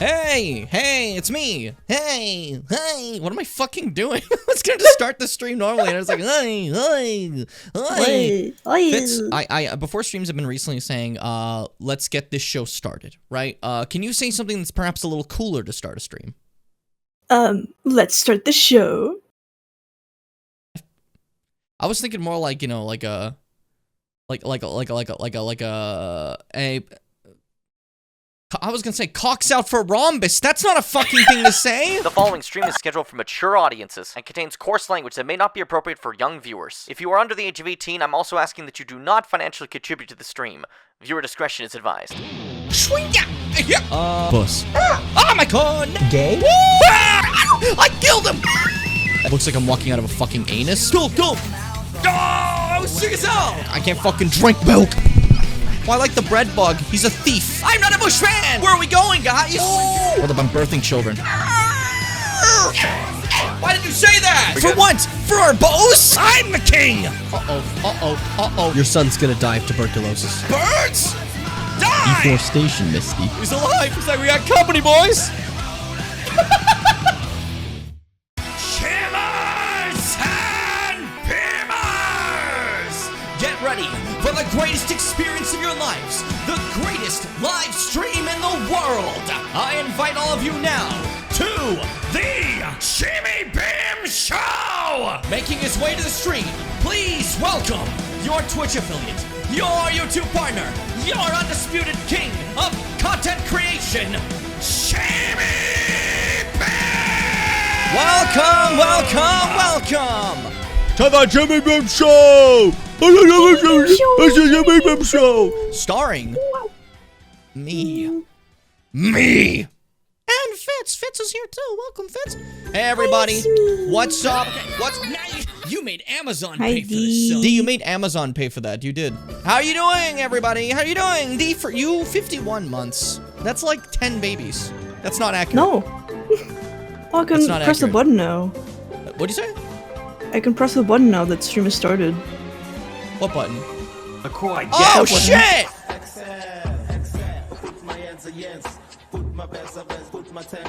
Hey, it's me. Hey, what am I fucking doing? I was gonna just start the stream normally, and I was like, hey. Fitz, I before streams have been recently saying, let's get this show started, right? Can you say something that's perhaps a little cooler to start a stream? Let's start the show. I was thinking more like, you know, I was gonna say cocks out for rhombus. That's not a fucking thing to say. The following stream is scheduled for mature audiences and contains coarse language that may not be appropriate for young viewers. If you are under the age of 18, I'm also asking that you do not financially contribute to the stream. Viewer discretion is advised. Puss. Oh my god! Gay? I killed him! It looks like I'm walking out of a fucking anus. Go! Oh, I was sick as hell! I can't fucking drink milk! Well, I like the bread bug. He's a thief. I'm not a bushman! Where are we going, guys? Hold up, I'm birthing children. Why did you say that? For what? For our bows? I'm the king! Uh-oh. Your son's gonna die of tuberculosis. Birds! Die! Deforestation, Misty. He's alive! It's like we got company, boys! Shimmers and Pimmers! Get ready for the greatest experience of your lives, the greatest live stream in the world. I invite all of you now to the Shimmy Bim Show! Making his way to the stream, please welcome your Twitch affiliate, your YouTube partner, your undisputed king of content creation, Shimmy Bim! Welcome to the Shimmy Bim Show! Starring me. And Fitz. Fitz is here too. Welcome, Fitz. Hey, everybody. What's up? You made Amazon pay for this. D, you made Amazon pay for that. You did. How are you doing, everybody? How are you doing? D, for you, 51 months. That's like 10 babies. That's not accurate. No. Oh, I can press the button now. What'd you say? I can press the button now that stream has started. What button? Oh, shit!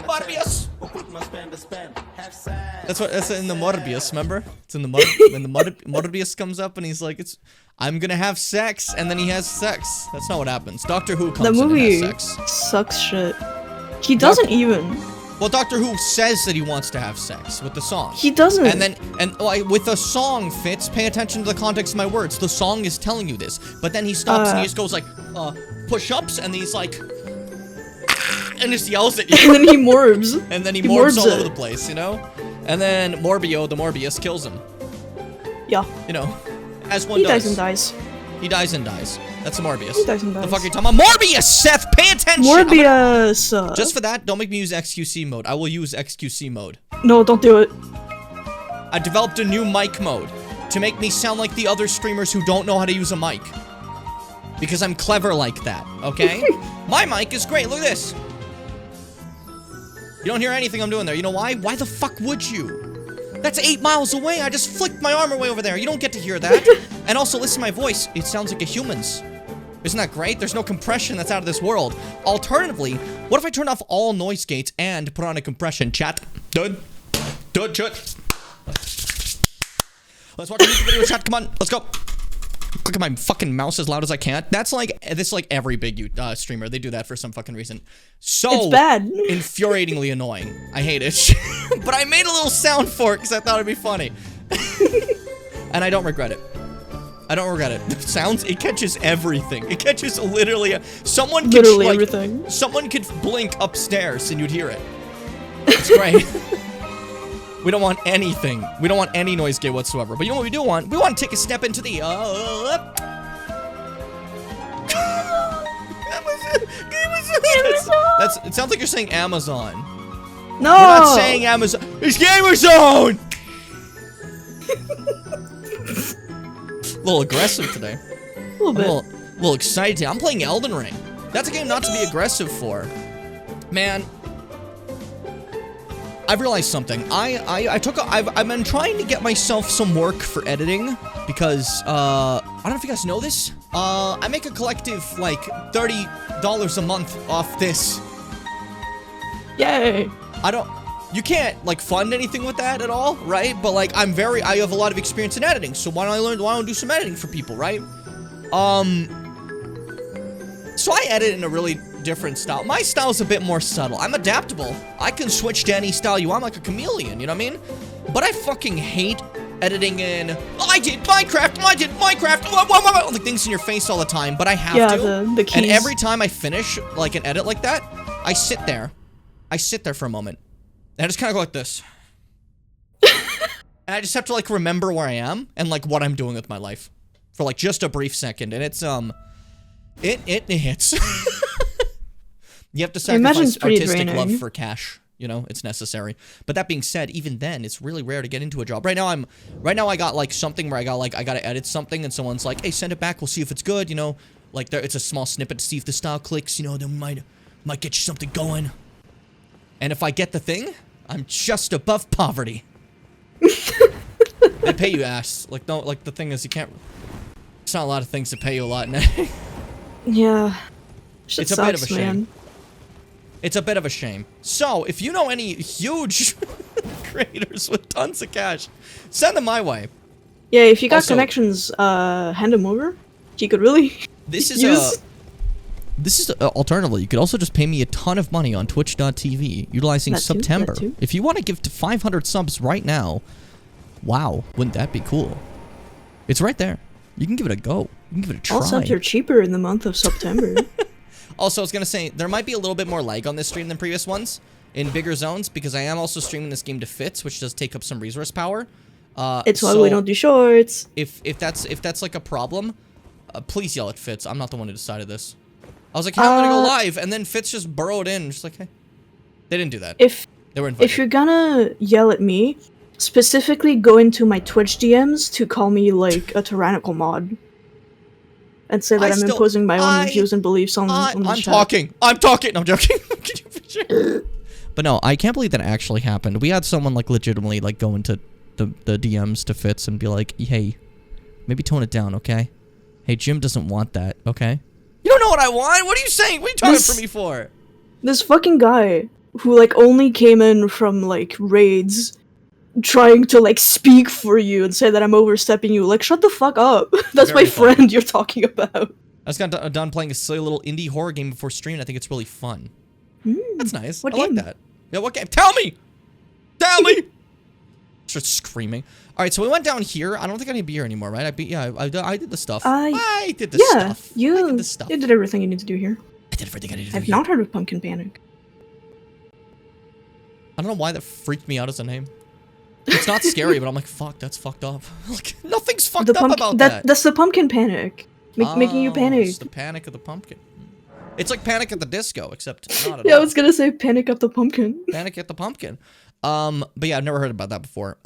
Morbius! That's in the Morbius, remember? It's in the when the Morbius comes up and he's like, I'm gonna have sex, and then he has sex. That's not what happens. Doctor Who comes in and has sex. Sucks shit. He doesn't even. Well, Doctor Who says that he wants to have sex with the song. He doesn't. And with the song, Fitz, pay attention to the context of my words. The song is telling you this. But then he stops and he just goes like, push-ups, and he's like, and just yells at you. And then he morbs. And then he morbs all over the place, you know? And then Morbio, the Morbius, kills him. Yeah. You know, as one does. He dies and dies. He dies and dies. That's a Morbius. He dies and dies. The fuck are you talking about? Morbius, Seth, pay attention! Morbius! Just for that, don't make me use XQC mode. I will use XQC mode. No, don't do it. I developed a new mic mode to make me sound like the other streamers who don't know how to use a mic. Because I'm clever like that, okay? My mic is great, look at this. You don't hear anything I'm doing there. You know why? Why the fuck would you? That's 8 miles away. I just flicked my arm away over there. You don't get to hear that. And also, listen to my voice. It sounds like a human's. Isn't that great? There's no compression that's out of this world. Alternatively, what if I turn off all noise gates and put on a compression? Chat. Done, chat. Let's watch a YouTube video, chat. Come on, let's go. Click my fucking mouse as loud as I can. That's like, this is like every big streamer. They do that for some fucking reason. So it's bad. Infuriatingly annoying. I hate it. But I made a little sound for it because I thought it'd be funny. And I don't regret it. I don't regret it. The sounds, it catches everything. It catches literally, someone could, literally everything. Someone could blink upstairs and you'd hear it. It's great. We don't want anything. We don't want any noise gate whatsoever. But you know what we do want? We want to take a step into the, it sounds like you're saying Amazon. No! We're not saying Amazon. It's Gamerzone! A little aggressive today. A little bit. A little excited today. I'm playing Elden Ring. That's a game not to be aggressive for. Man, I've realized something. I've been trying to get myself some work for editing because I don't know if you guys know this. I make a collective like $30 a month off this. Yay! You can't, like, fund anything with that at all, right? But, like, I have a lot of experience in editing, so why don't I do some editing for people, right? So I edit in a really different style. My style is a bit more subtle. I'm adaptable. I can switch to any style you want, like a chameleon, you know what I mean? But I fucking hate editing in, I did Minecraft, like things in your face all the time, but I have to. The keys. And every time I finish, like, an edit like that, I sit there for a moment. And I just kind of go like this. And I just have to, like, remember where I am and, like, what I'm doing with my life. For, like, just a brief second. And it's, it hits. You have to sacrifice artistic love for cash. You know, it's necessary. But that being said, even then, it's really rare to get into a job. Right now, I got, like, something where I gotta edit something, and someone's like, hey, send it back, we'll see if it's good, you know? Like, it's a small snippet to see if the style clicks, you know, then we might get you something going. And if I get the thing, I'm just above poverty. They pay you ass. Like, don't, like, the thing is, you can't, it's not a lot of things to pay you a lot. Yeah. It's a bit of a shame. It's a bit of a shame. So, if you know any huge creators with tons of cash, send them my way. Yeah, if you got Also, connections, hand them over. You could really This is use... alternatively, you could also just pay me a ton of money on twitch.tv utilizing That too, September. that too. If you want to give to 500 subs right now, wow, wouldn't that be cool? It's right there. You can give it a go. You can give it a try. All subs are cheaper in the month of September. Also, I was gonna say, there might be a little bit more lag on this stream than previous ones in bigger zones, because I am also streaming this game to Fitz, which does take up some resource power. It's why we don't do shorts. If that's like a problem, please yell at Fitz. I'm not the one who decided this. I was like, hey, I'm gonna go live, and then Fitz just burrowed in, just like, hey. They didn't do that. They were invited. If you're gonna yell at me, specifically go into my Twitch DMs to call me, like, a tyrannical mod. And say that I'm imposing my own views and beliefs on the chat. I'm talking! No, I'm joking. But no, I can't believe that actually happened. We had someone, like, legitimately, like, go into the DMs to Fitz and be like, hey, maybe tone it down, okay? Hey, Jim doesn't want that, okay? You don't know what I want? What are you saying? What are you talking for me for? This fucking guy who, like, only came in from, like, raids trying to, like, speak for you and say that I'm overstepping you. Like, shut the fuck up. That's Very my friend you're talking about. I just got done playing a silly little indie horror game before stream, and I think it's really fun. That's nice. What I game? like that. Yeah, what game? Tell me! Tell me! Start screaming. Alright, so we went down here. I don't think I need to be here anymore, right? I did the stuff. I did the stuff. You, I did the stuff. You did everything you need to do here. I did everything I needed to do I've here. not heard of Pumpkin Panic. I don't know why that freaked me out as a name. It's not scary, but I'm like, fuck, that's fucked up. Like, nothing's fucked up about that. That's the Pumpkin Panic. Making you panic. It's the panic of the pumpkin. It's like Panic at the Disco, except not at Yeah, all. I was gonna say Panic at the Pumpkin. Panic at the Pumpkin. But yeah, I've never heard about that before.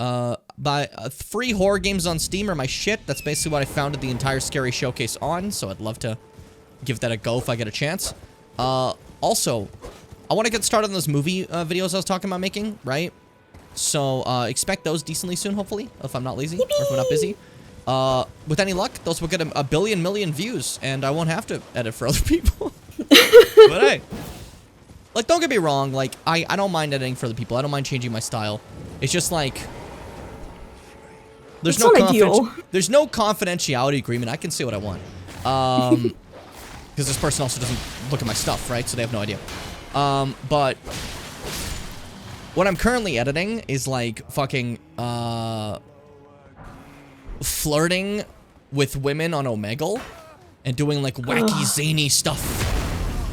Free horror games on Steam are my shit. That's basically what I founded the entire Scary Showcase on, so I'd love to give that a go if I get a chance. Also, I want to get started on those movie videos I was talking about making, right? So, expect those decently soon, hopefully, if I'm not lazy, or if I'm not busy. With any luck, those will get a billion million views, and I won't have to edit for other people. But hey, like, don't get me wrong, like, I don't mind editing for other people. I don't mind changing my style. It's just like, there's no confidentiality agreement. I can say what I want. Because this person also doesn't look at my stuff, right? So they have no idea. But what I'm currently editing is like fucking flirting with women on Omegle and doing like wacky zany stuff.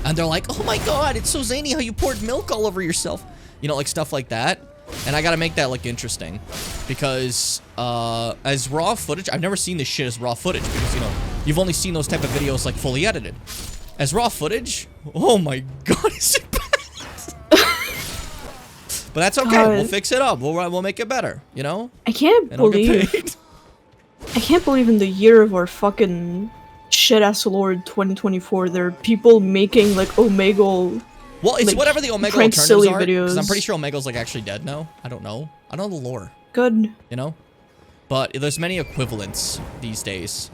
And they're like, oh my god, it's so zany how you poured milk all over yourself. You know, like stuff like that. And I gotta make that look interesting. Because as raw footage, I've never seen this shit as raw footage because, you know, you've only seen those type of videos like fully edited. As raw footage, oh my god, is it bad? But that's okay. God. We'll fix it up. We'll make it better. You know. I can't And I'll get believe. paid. I can't believe in the year of our fucking shit-ass lord 2024, there are people making like Omegle. Well, it's like, whatever the Omegle prank alternatives silly are. Because I'm videos. pretty sure Omegle's like actually dead now. I don't know. I don't know the lore. Good. You know. But there's many equivalents these days.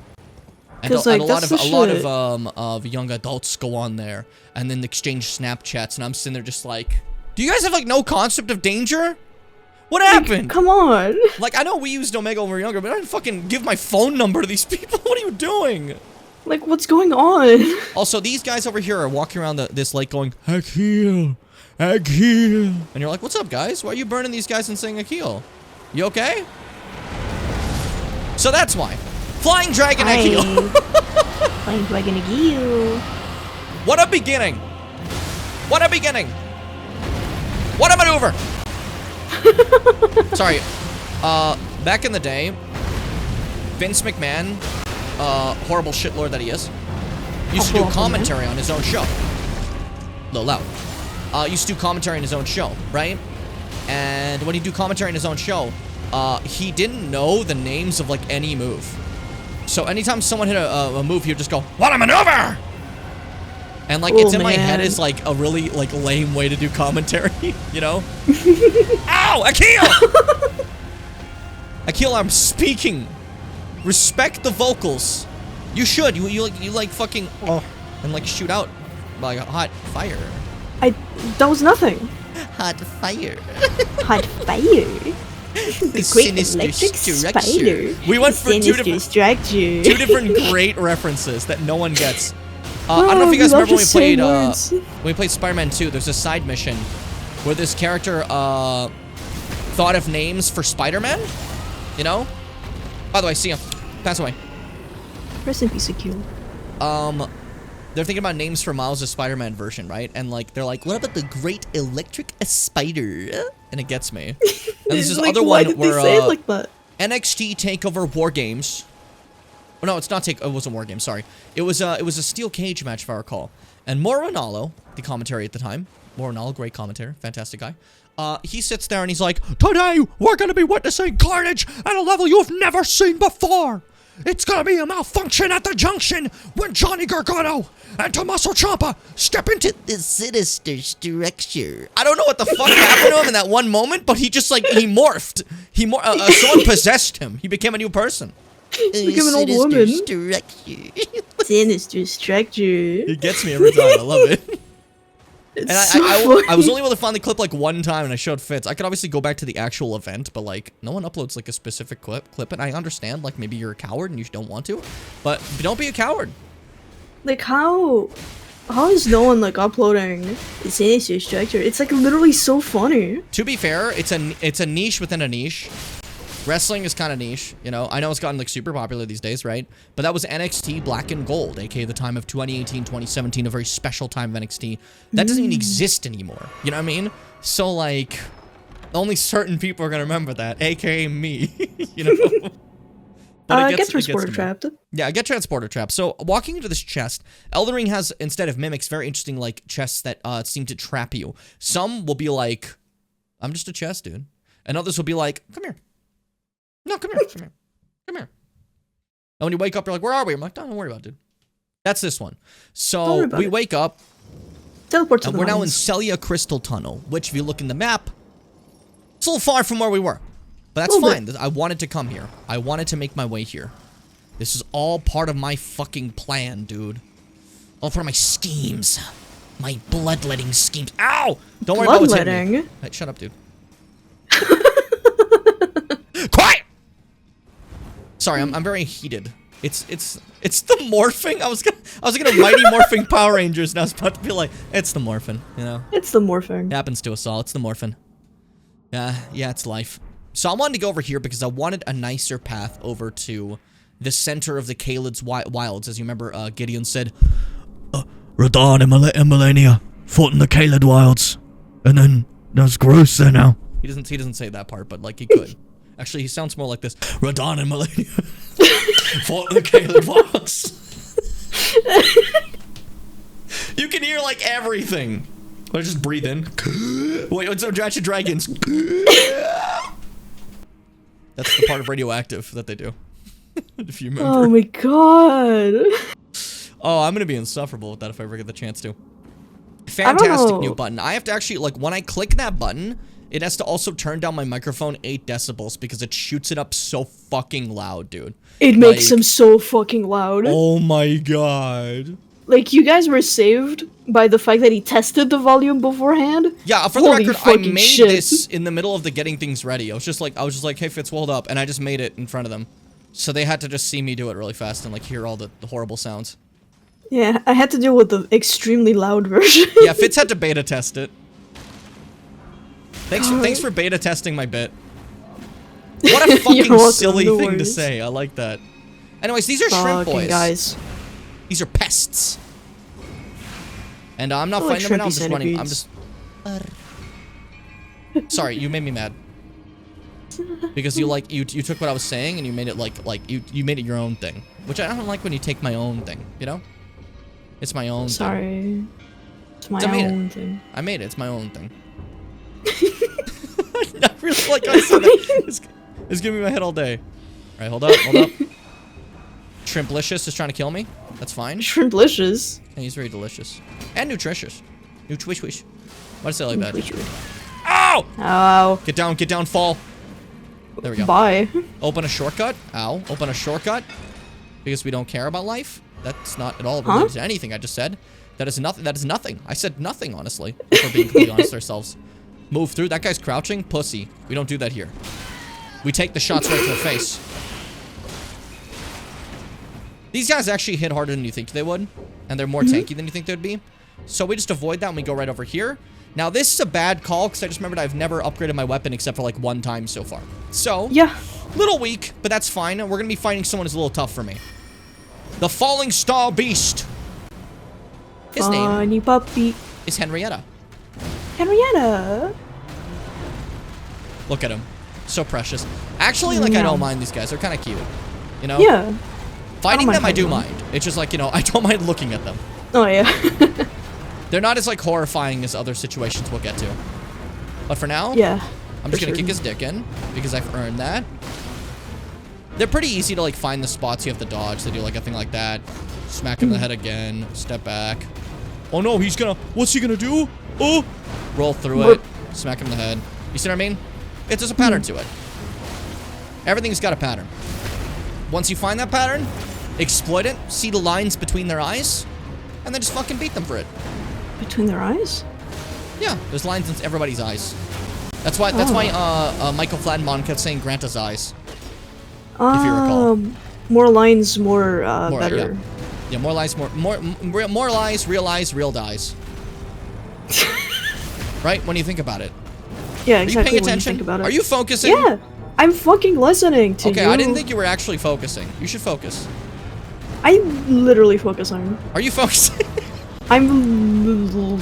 And, 'Cause, and like, a lot that's of the shit. of young adults go on there and then exchange Snapchats, and I'm sitting there just like, Do you guys have, like, no concept of danger? What happened? Come on. Like, I know we used Omega when we were younger, but I didn't fucking give my phone number to these people. What are you doing? Like, what's going on? Also, these guys over here are walking around this lake going, Akil, Akil. And you're like, what's up, guys? Why are you burning these guys and saying Akil? You okay? So that's why. Flying Dragon Akil. Flying Dragon Akil. What a beginning. What a beginning. What a maneuver. Sorry. Back in the day, Vince McMahon, horrible shitlord that he is, used to do commentary on his own show. A little loud. Used to do commentary on his own show, right? And when he'd do commentary on his own show, he didn't know the names of, like, any move. So anytime someone hit a move, he would just go, what a maneuver! And, like, it's in my head is, like, a really, like, lame way to do commentary, you know? Ow! Akil! Akil, I'm speaking. Respect the vocals. You should. You like, fucking, and, like, shoot out, like, a hot fire. That was nothing. Hot fire. Hot fire. The great sinister electric structure. spider. We went for two different great references that no one gets. I don't know if you guys remember when we played Spider-Man 2. There's a side mission where this character thought of names for Spider-Man. You know? By the way, see ya. Pass away. Rest in peace, Akil. They're thinking about names for Miles' Spider-Man version, right? And, like, they're like, what about the Great Electric Spider? And it gets me. And there's this like, other why one did where they say it like that? NXT TakeOver War Games. Oh, no, it's not it wasn't War Games, sorry. It was a steel cage match, if I recall. And Morinalo, the commentary at the time, Morinalo, great commentator, fantastic guy. He sits there and he's like, today we're gonna be witnessing carnage at a level you've never seen before. It's gonna be a malfunction at the junction when Johnny Gargano and Tommaso Ciampa step into the sinister structure. I don't know what the fuck happened to him in that one moment, but he just, like, he morphed. Someone possessed him. He became a new person. He became an old woman. Sinister structure. He gets me every time. I love it. It's and so I was only able to find the clip, like, one time, and I showed Fitz. I could obviously go back to the actual event, but, like, no one uploads, like, a specific clip, and I understand, like, maybe you're a coward and you don't want to, but don't be a coward. Like, how is no one, like, uploading the sinister structure? It's, like, literally so funny. To be fair, it's a niche within a niche. Wrestling is kind of niche, you know. I know it's gotten, like, super popular these days, right? But that was NXT Black and Gold, aka the time of 2018, 2017, a very special time of NXT. That doesn't even exist anymore, you know what I mean? So, like, only certain people are gonna remember that, aka me, you know? But get transporter trapped. Yeah, get transporter trapped. So, walking into this chest, Elden Ring has, instead of mimics, very interesting, like, chests that seem to trap you. Some will be like, I'm just a chest, dude. And others will be like, come here. No, come here, come here, come here. And when you wake up, you're like, where are we? I'm like, don't worry about it, dude. That's this one. So we wake up, teleport to and the we're now in mines. Celia Crystal Tunnel, which, if you look in the map, it's a little far from where we were. But that's fine. I wanted to come here. I wanted to make my way here. This is all part of my fucking plan, dude. All part of my schemes. My bloodletting schemes. Ow! Don't worry about what's hitting me. Hey, shut up, dude. Quiet! Sorry, I'm very heated. It's the morphing. I was gonna Mighty Morphing Power Rangers, and I was about to be like, it's the morphin, you know. It's the morphing. It happens to us all. It's the morphin. Yeah, it's life. So I wanted to go over here because I wanted a nicer path over to the center of the Caelid's wilds. As you remember, Gideon said, Radahn and Millennia fought in the Caelid wilds, and then that's gross there now. He doesn't say that part, but, like, he could. Actually, he sounds more like this. Radahn and Millennia fought in the Caelid wilds. You can hear, like, everything. Let's just breathe in. Wait, what's up, Dratcha Dragons? That's the part of Radioactive that they do. If you remember. Oh my god. Oh, I'm gonna be insufferable with that if I ever get the chance to. Fantastic new button. I have to actually, like, when I click that button, it has to also turn down my microphone 8 decibels because it shoots it up so fucking loud, dude. It makes them so fucking loud. Oh my god. Like, you guys were saved by the fact that he tested the volume beforehand? Yeah, for the Holy record, I fucking made shit. this in the middle of the getting things ready. I was just like, hey, Fitz, hold up. And I just made it in front of them. So they had to just see me do it really fast and, like, hear all the horrible sounds. Yeah, I had to deal with the extremely loud version. Yeah, Fitz had to beta test it. Thanks for beta testing my bit. What a fucking silly thing to say. I like that. Anyways, these are shrimp boys. Guys. These are pests. And I'm not fighting them right now. I'm just running. I'm just... Sorry, you made me mad. Because you took what I was saying and you made it you made it your own thing. Which I don't like when you take my own thing, you know? It's my own thing. Sorry. It's my own thing. I made it. It's my own thing. I really like how I said that. It's giving me my head all day. Alright, hold up. Shrimplicious is trying to kill me. That's fine. Shrimplicious? And he's very delicious. And nutritious. Nutrish. Why'd I say it like that? Nutritious. Ow! Ow. Get down, fall. There we go. Bye. Open a shortcut. Ow. Open a shortcut. Because we don't care about life. That's not at all related to anything I just said. That is nothing. That is nothing. I said nothing, honestly. If we're being completely honest with ourselves. Move through. That guy's crouching. Pussy. We don't do that here. We take the shots right to the face. These guys actually hit harder than you think they would. And they're more tanky than you think they'd be. So we just avoid that and we go right over here. Now, this is a bad call because I just remembered I've never upgraded my weapon except for like one time so far. So, yeah. Little weak, but that's fine. We're going to be fighting someone who's a little tough for me. The Falling Star Beast. His name puppy. is Henrietta. Henrietta. Look at him. So precious. Actually, like, I don't mind these guys. They're kind of cute. You know? Yeah. Fighting them, I do mind. It's just like, you know, I don't mind looking at them. Oh, yeah. They're not as, like, horrifying as other situations we'll get to. But for now, yeah, I'm just going to kick his dick in because I've earned that. They're pretty easy to, like, find the spots you have to dodge. They do, like, a thing like that. Smack him in the head again. Step back. Oh, no, he's gonna... What's he gonna do? Oh! Roll through it. Smack him in the head. You see what I mean? It's just a pattern to it. Everything's got a pattern. Once you find that pattern, exploit it, see the lines between their eyes, and then just fucking beat them for it. Between their eyes? Yeah, there's lines in everybody's eyes. That's why Michael Fladenbaum kept saying Granta's eyes. If you recall. More lines, more better. Yeah, more lies, more lies, real dies. Right? When you think about it. Yeah, exactly. Are you paying when attention? you think about it. Are you focusing? Yeah, I'm fucking listening to you. Okay, I didn't think you were actually focusing. You should focus. I'm literally focusing. Are you focusing? I'm...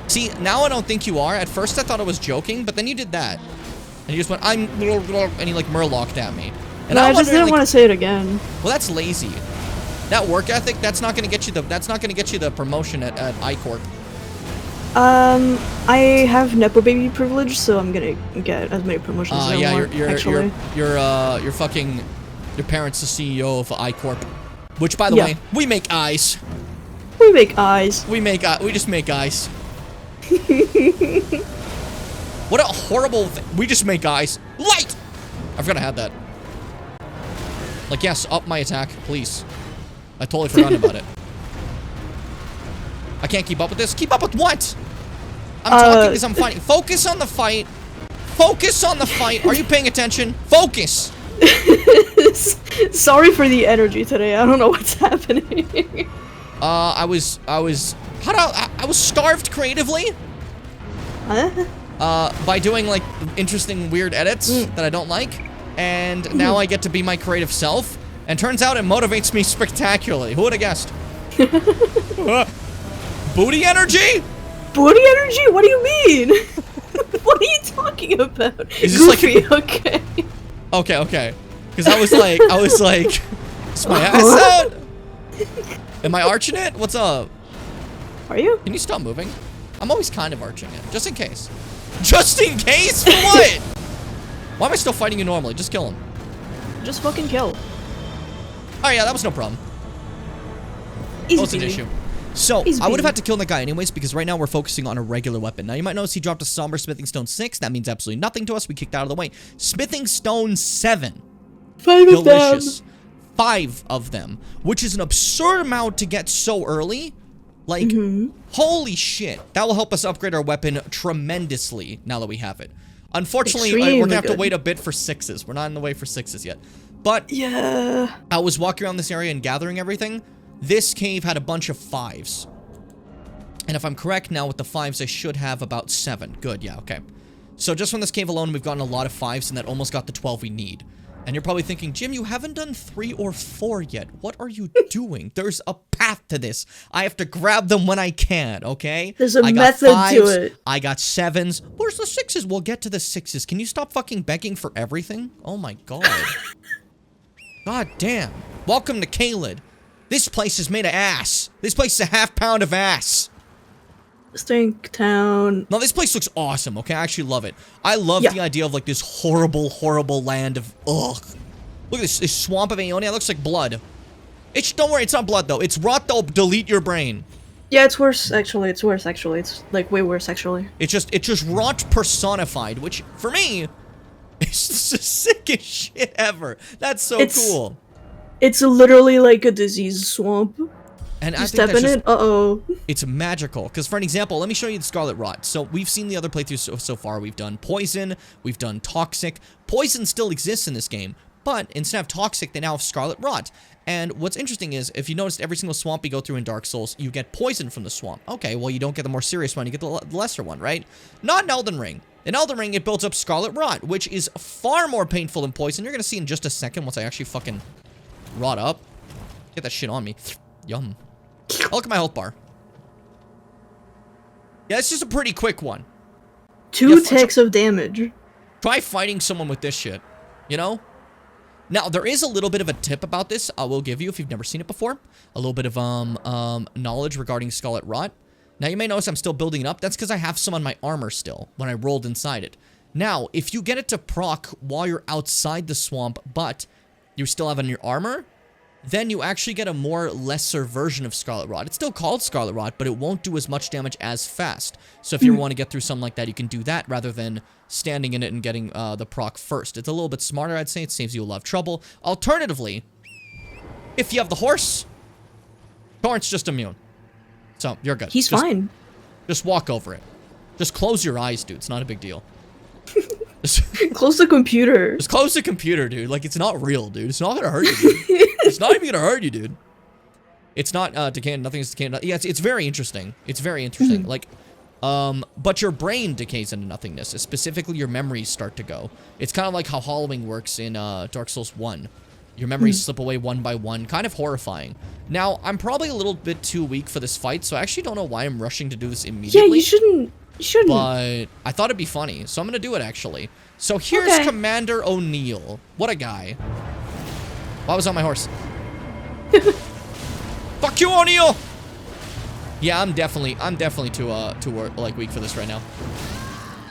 See, now I don't think you are. At first I thought I was joking, but then you did that. And you just went, and you like murlocked at me. And no, I just didn't want to say it again. Well, that's lazy. That work ethic, that's not gonna get you the promotion at iCorp. I have Nepo baby privilege, so I'm gonna get as many promotions as I want, actually. Your parents the CEO of iCorp. Which, by the way, we make eyes. We make eyes. We just make eyes. What a horrible thing. We just make eyes. Light! I forgot I had that. Like, yes, up my attack, please. I totally forgot about it. I can't keep up with this. Keep up with what? I'm talking because I'm fighting. Focus on the fight. Focus on the fight. Are you paying attention? Focus! Sorry for the energy today. I don't know what's happening. I was starved creatively. Huh? By doing, like, interesting, weird edits that I don't like. And now I get to be my creative self. And turns out it motivates me spectacularly. Who would have guessed? Booty energy? Booty energy? What do you mean? What are you talking about? Is this Goofy, like okay. Okay. Because I was like, is my ass out? Am I arching it? What's up? Are you? Can you stop moving? I'm always kind of arching it, just in case. Just in case? For what? Why am I still fighting you normally? Just kill him. Just fucking kill. Oh yeah, that was no problem. Easy What's an peasy. issue? So, Easy I would have peasy. had to kill that guy anyways, because right now we're focusing on a regular weapon. Now, you might notice he dropped a Somber Smithing Stone 6. That means absolutely nothing to us. We kicked out of the way. Smithing Stone 7. Five of them. Delicious. 5 of them, which is an absurd amount to get so early. Like, holy shit. That will help us upgrade our weapon tremendously now that we have it. Unfortunately, we're gonna have to wait a bit for 6s. We're not in the way for 6s yet. But, yeah, I was walking around this area and gathering everything. This cave had a bunch of 5s. And if I'm correct now with the 5s, I should have about 7. Good, yeah, okay. So just from this cave alone, we've gotten a lot of 5s, and that almost got the 12 we need. And you're probably thinking, Jim, you haven't done 3 or 4 yet. What are you doing? There's a path to this. I have to grab them when I can, okay? There's a method to it. I got 7s. Where's the 6s? We'll get to the 6s. Can you stop fucking begging for everything? Oh my god. God damn. Welcome to Caelid. This place is made of ass. This place is a half pound of ass. Stink Town. No, this place looks awesome, okay? I actually love it. I love the idea of, like, this horrible, horrible land of, ugh. Look at this swamp of Aeonia. It looks like blood. Don't worry, it's not blood, though. It's rot that'll delete your brain. Yeah, it's worse, actually. It's worse, actually. It's, like, way worse, actually. It's just rot personified, which, for me, is the sickest shit ever. That's so cool. It's literally like a disease swamp. And you step in it, it's magical. Because for an example, let me show you the Scarlet Rot. So we've seen the other playthroughs so far. We've done Poison, we've done Toxic. Poison still exists in this game, but instead of Toxic, they now have Scarlet Rot. And what's interesting is, if you noticed, every single swamp you go through in Dark Souls, you get Poison from the swamp. Okay, well, you don't get the more serious one, you get the lesser one, right? Not in Elden Ring. In Elden Ring, it builds up Scarlet Rot, which is far more painful than Poison. You're going to see in just a second once I actually fucking rot up. Get that shit on me. Yum. Oh, look at my health bar. Yeah, it's just a pretty quick one. 2 ticks of damage. Try fighting someone with this shit, you know? Now, there is a little bit of a tip about this I will give you if you've never seen it before. A little bit of knowledge regarding Scarlet Rot. Now, you may notice I'm still building it up. That's because I have some on my armor still when I rolled inside it. Now, if you get it to proc while you're outside the swamp, but you still have on your armor, then you actually get a more lesser version of Scarlet Rot. It's still called Scarlet Rot, but it won't do as much damage as fast. So if you want to get through something like that, you can do that rather than standing in it and getting the proc first. It's a little bit smarter, I'd say. It saves you a lot of trouble. Alternatively, if you have the horse, Torrent's just immune. So, you're good. He's fine. Just walk over it. Just close your eyes, dude. It's not a big deal. Close the computer. Just close the computer, dude. Like, it's not real, dude. It's not gonna hurt you, dude. It's not even gonna hurt you, dude. It's not decaying. Nothing is decaying. Yeah, it's very interesting. It's very interesting. Like, but your brain decays into nothingness. Specifically, your memories start to go. It's kind of like how hollowing works in Dark Souls 1. Your memories slip away one by one. Kind of horrifying. Now, I'm probably a little bit too weak for this fight, so I actually don't know why I'm rushing to do this immediately. Yeah, you shouldn't. You shouldn't. But I thought it'd be funny, so I'm gonna do it, actually. So here's Commander O'Neill. What a guy. Why was on my horse? Fuck you, O'Neill! Yeah, I'm definitely too like weak for this right now.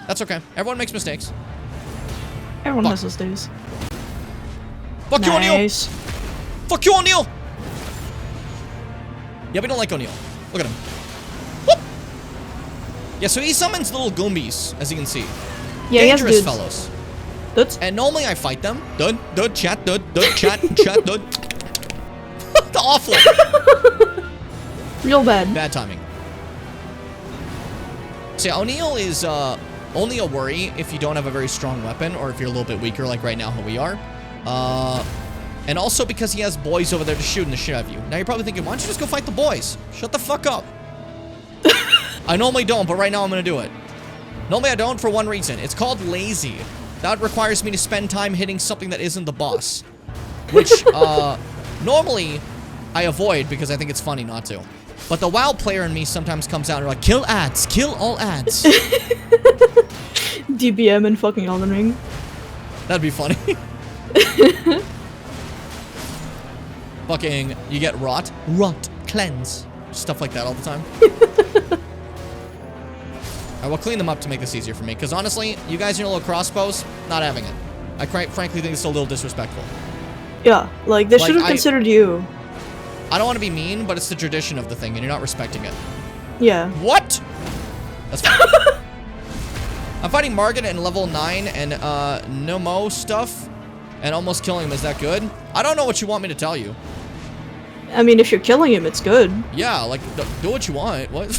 That's okay. Everyone makes mistakes. Everyone has those days. Fuck you, O'Neill! Fuck you, O'Neill! Yeah, we don't like O'Neill. Look at him. Whoop! Yeah, so he summons little Goombas, as you can see. Yeah, dangerous fellows. Duds. And normally I fight them. Dud, chat, chat, dud. Awful. Real bad. Bad timing. See, O'Neill is only a worry if you don't have a very strong weapon or if you're a little bit weaker, like right now how we are. And also because he has boys over there just shooting the shit out of you. Now you're probably thinking, why don't you just go fight the boys? Shut the fuck up. I normally don't, but right now I'm gonna do it. Normally I don't for one reason. It's called lazy. That requires me to spend time hitting something that isn't the boss. Which, normally I avoid because I think it's funny not to. But the WoW player in me sometimes comes out and like, kill ads, kill all ads. DBM and fucking Elden Ring. That'd be funny. Fucking, you get rot, cleanse. Stuff like that all the time. I will clean them up to make this easier for me, because honestly, you guys in your little crossbows, not having it. I frankly think it's a little disrespectful. Yeah, like, they should have considered you. I don't want to be mean, but it's the tradition of the thing, and you're not respecting it. Yeah. What? That's fine. I'm fighting Margaret in level 9, and Nomo stuff And almost killing him, is that good? I don't know what you want me to tell you. I mean, if you're killing him, it's good. Yeah, like, do what you want. What?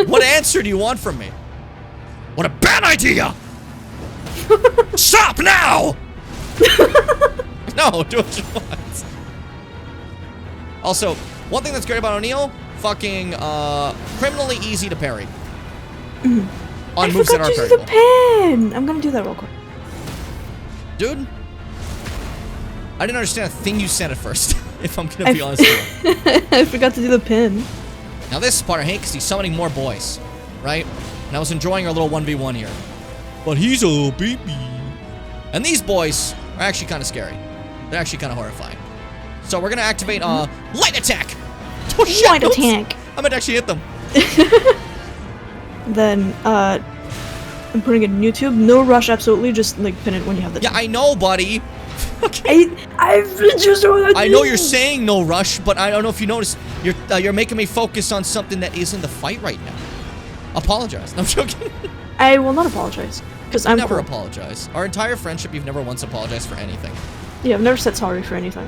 What answer do you want from me? What a bad idea! Stop now! No, do what you want. Also, one thing that's great about O'Neal, fucking, criminally easy to parry. On moves that are parryable. The pen! I'm gonna do that real quick. Dude, I didn't understand a thing you said at first, if I'm gonna be honest with you. I forgot to do the pin. Now this part I hate because he's summoning more boys, right? And I was enjoying our little 1v1 here. But he's a little baby. And these boys are actually kind of scary. They're actually kind of horrifying. So we're gonna activate, light attack! Oh, shit, light attack! I might actually hit them. Then, I'm putting it in YouTube. No rush, absolutely. Just, like, pin it when you have the time. Yeah, I know, buddy. Okay. I know you're saying no rush, but I don't know if you noticed. You're making me focus on something that isn't the fight right now. Apologize. No, I'm joking. I will not apologize. Because I'm never cool. apologize. Our entire friendship, you've never once apologized for anything. Yeah, I've never said sorry for anything.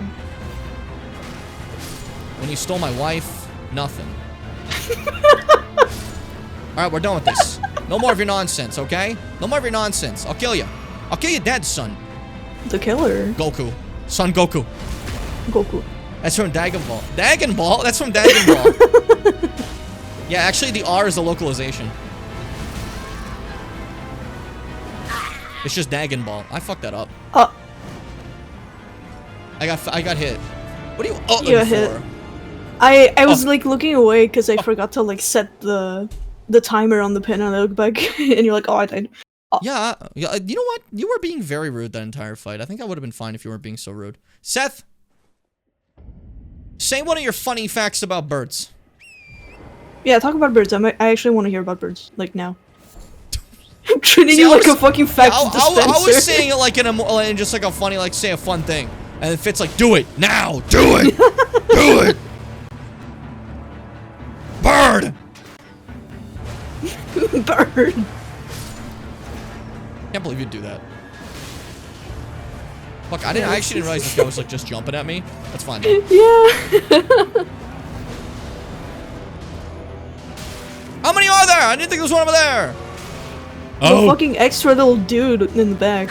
When you stole my wife, nothing. Alright, we're done with this. No more of your nonsense, okay? No more of your nonsense. I'll kill you. I'll kill your dead son. The killer. Goku. Son Goku. Goku. That's from Dragon Ball. Dragon Ball? That's from Dragon Ball. Yeah, actually the R is a localization. It's just Dragon Ball. I fucked that up. I got hit. What are you got hit. for? I was like looking away because I forgot to like set the timer on the pin, and I look back and you're like, oh, I died. Yeah, you know what? You were being very rude that entire fight. I think I would have been fine if you weren't being so rude. Seth, say one of your funny facts about birds. Yeah, talk about birds. I actually want to hear about birds, like now. I'm treating you like a fucking fact dispenser. I was saying it like in just like a funny, like say a fun thing. And then Fitz like, do it now, do it, do it. Bird. Bird. Can't believe you'd do that. Fuck, I actually didn't realize this guy was like just jumping at me. That's fine. Though. Yeah. How many are there? I didn't think there was one over there. The fucking extra little dude in the back.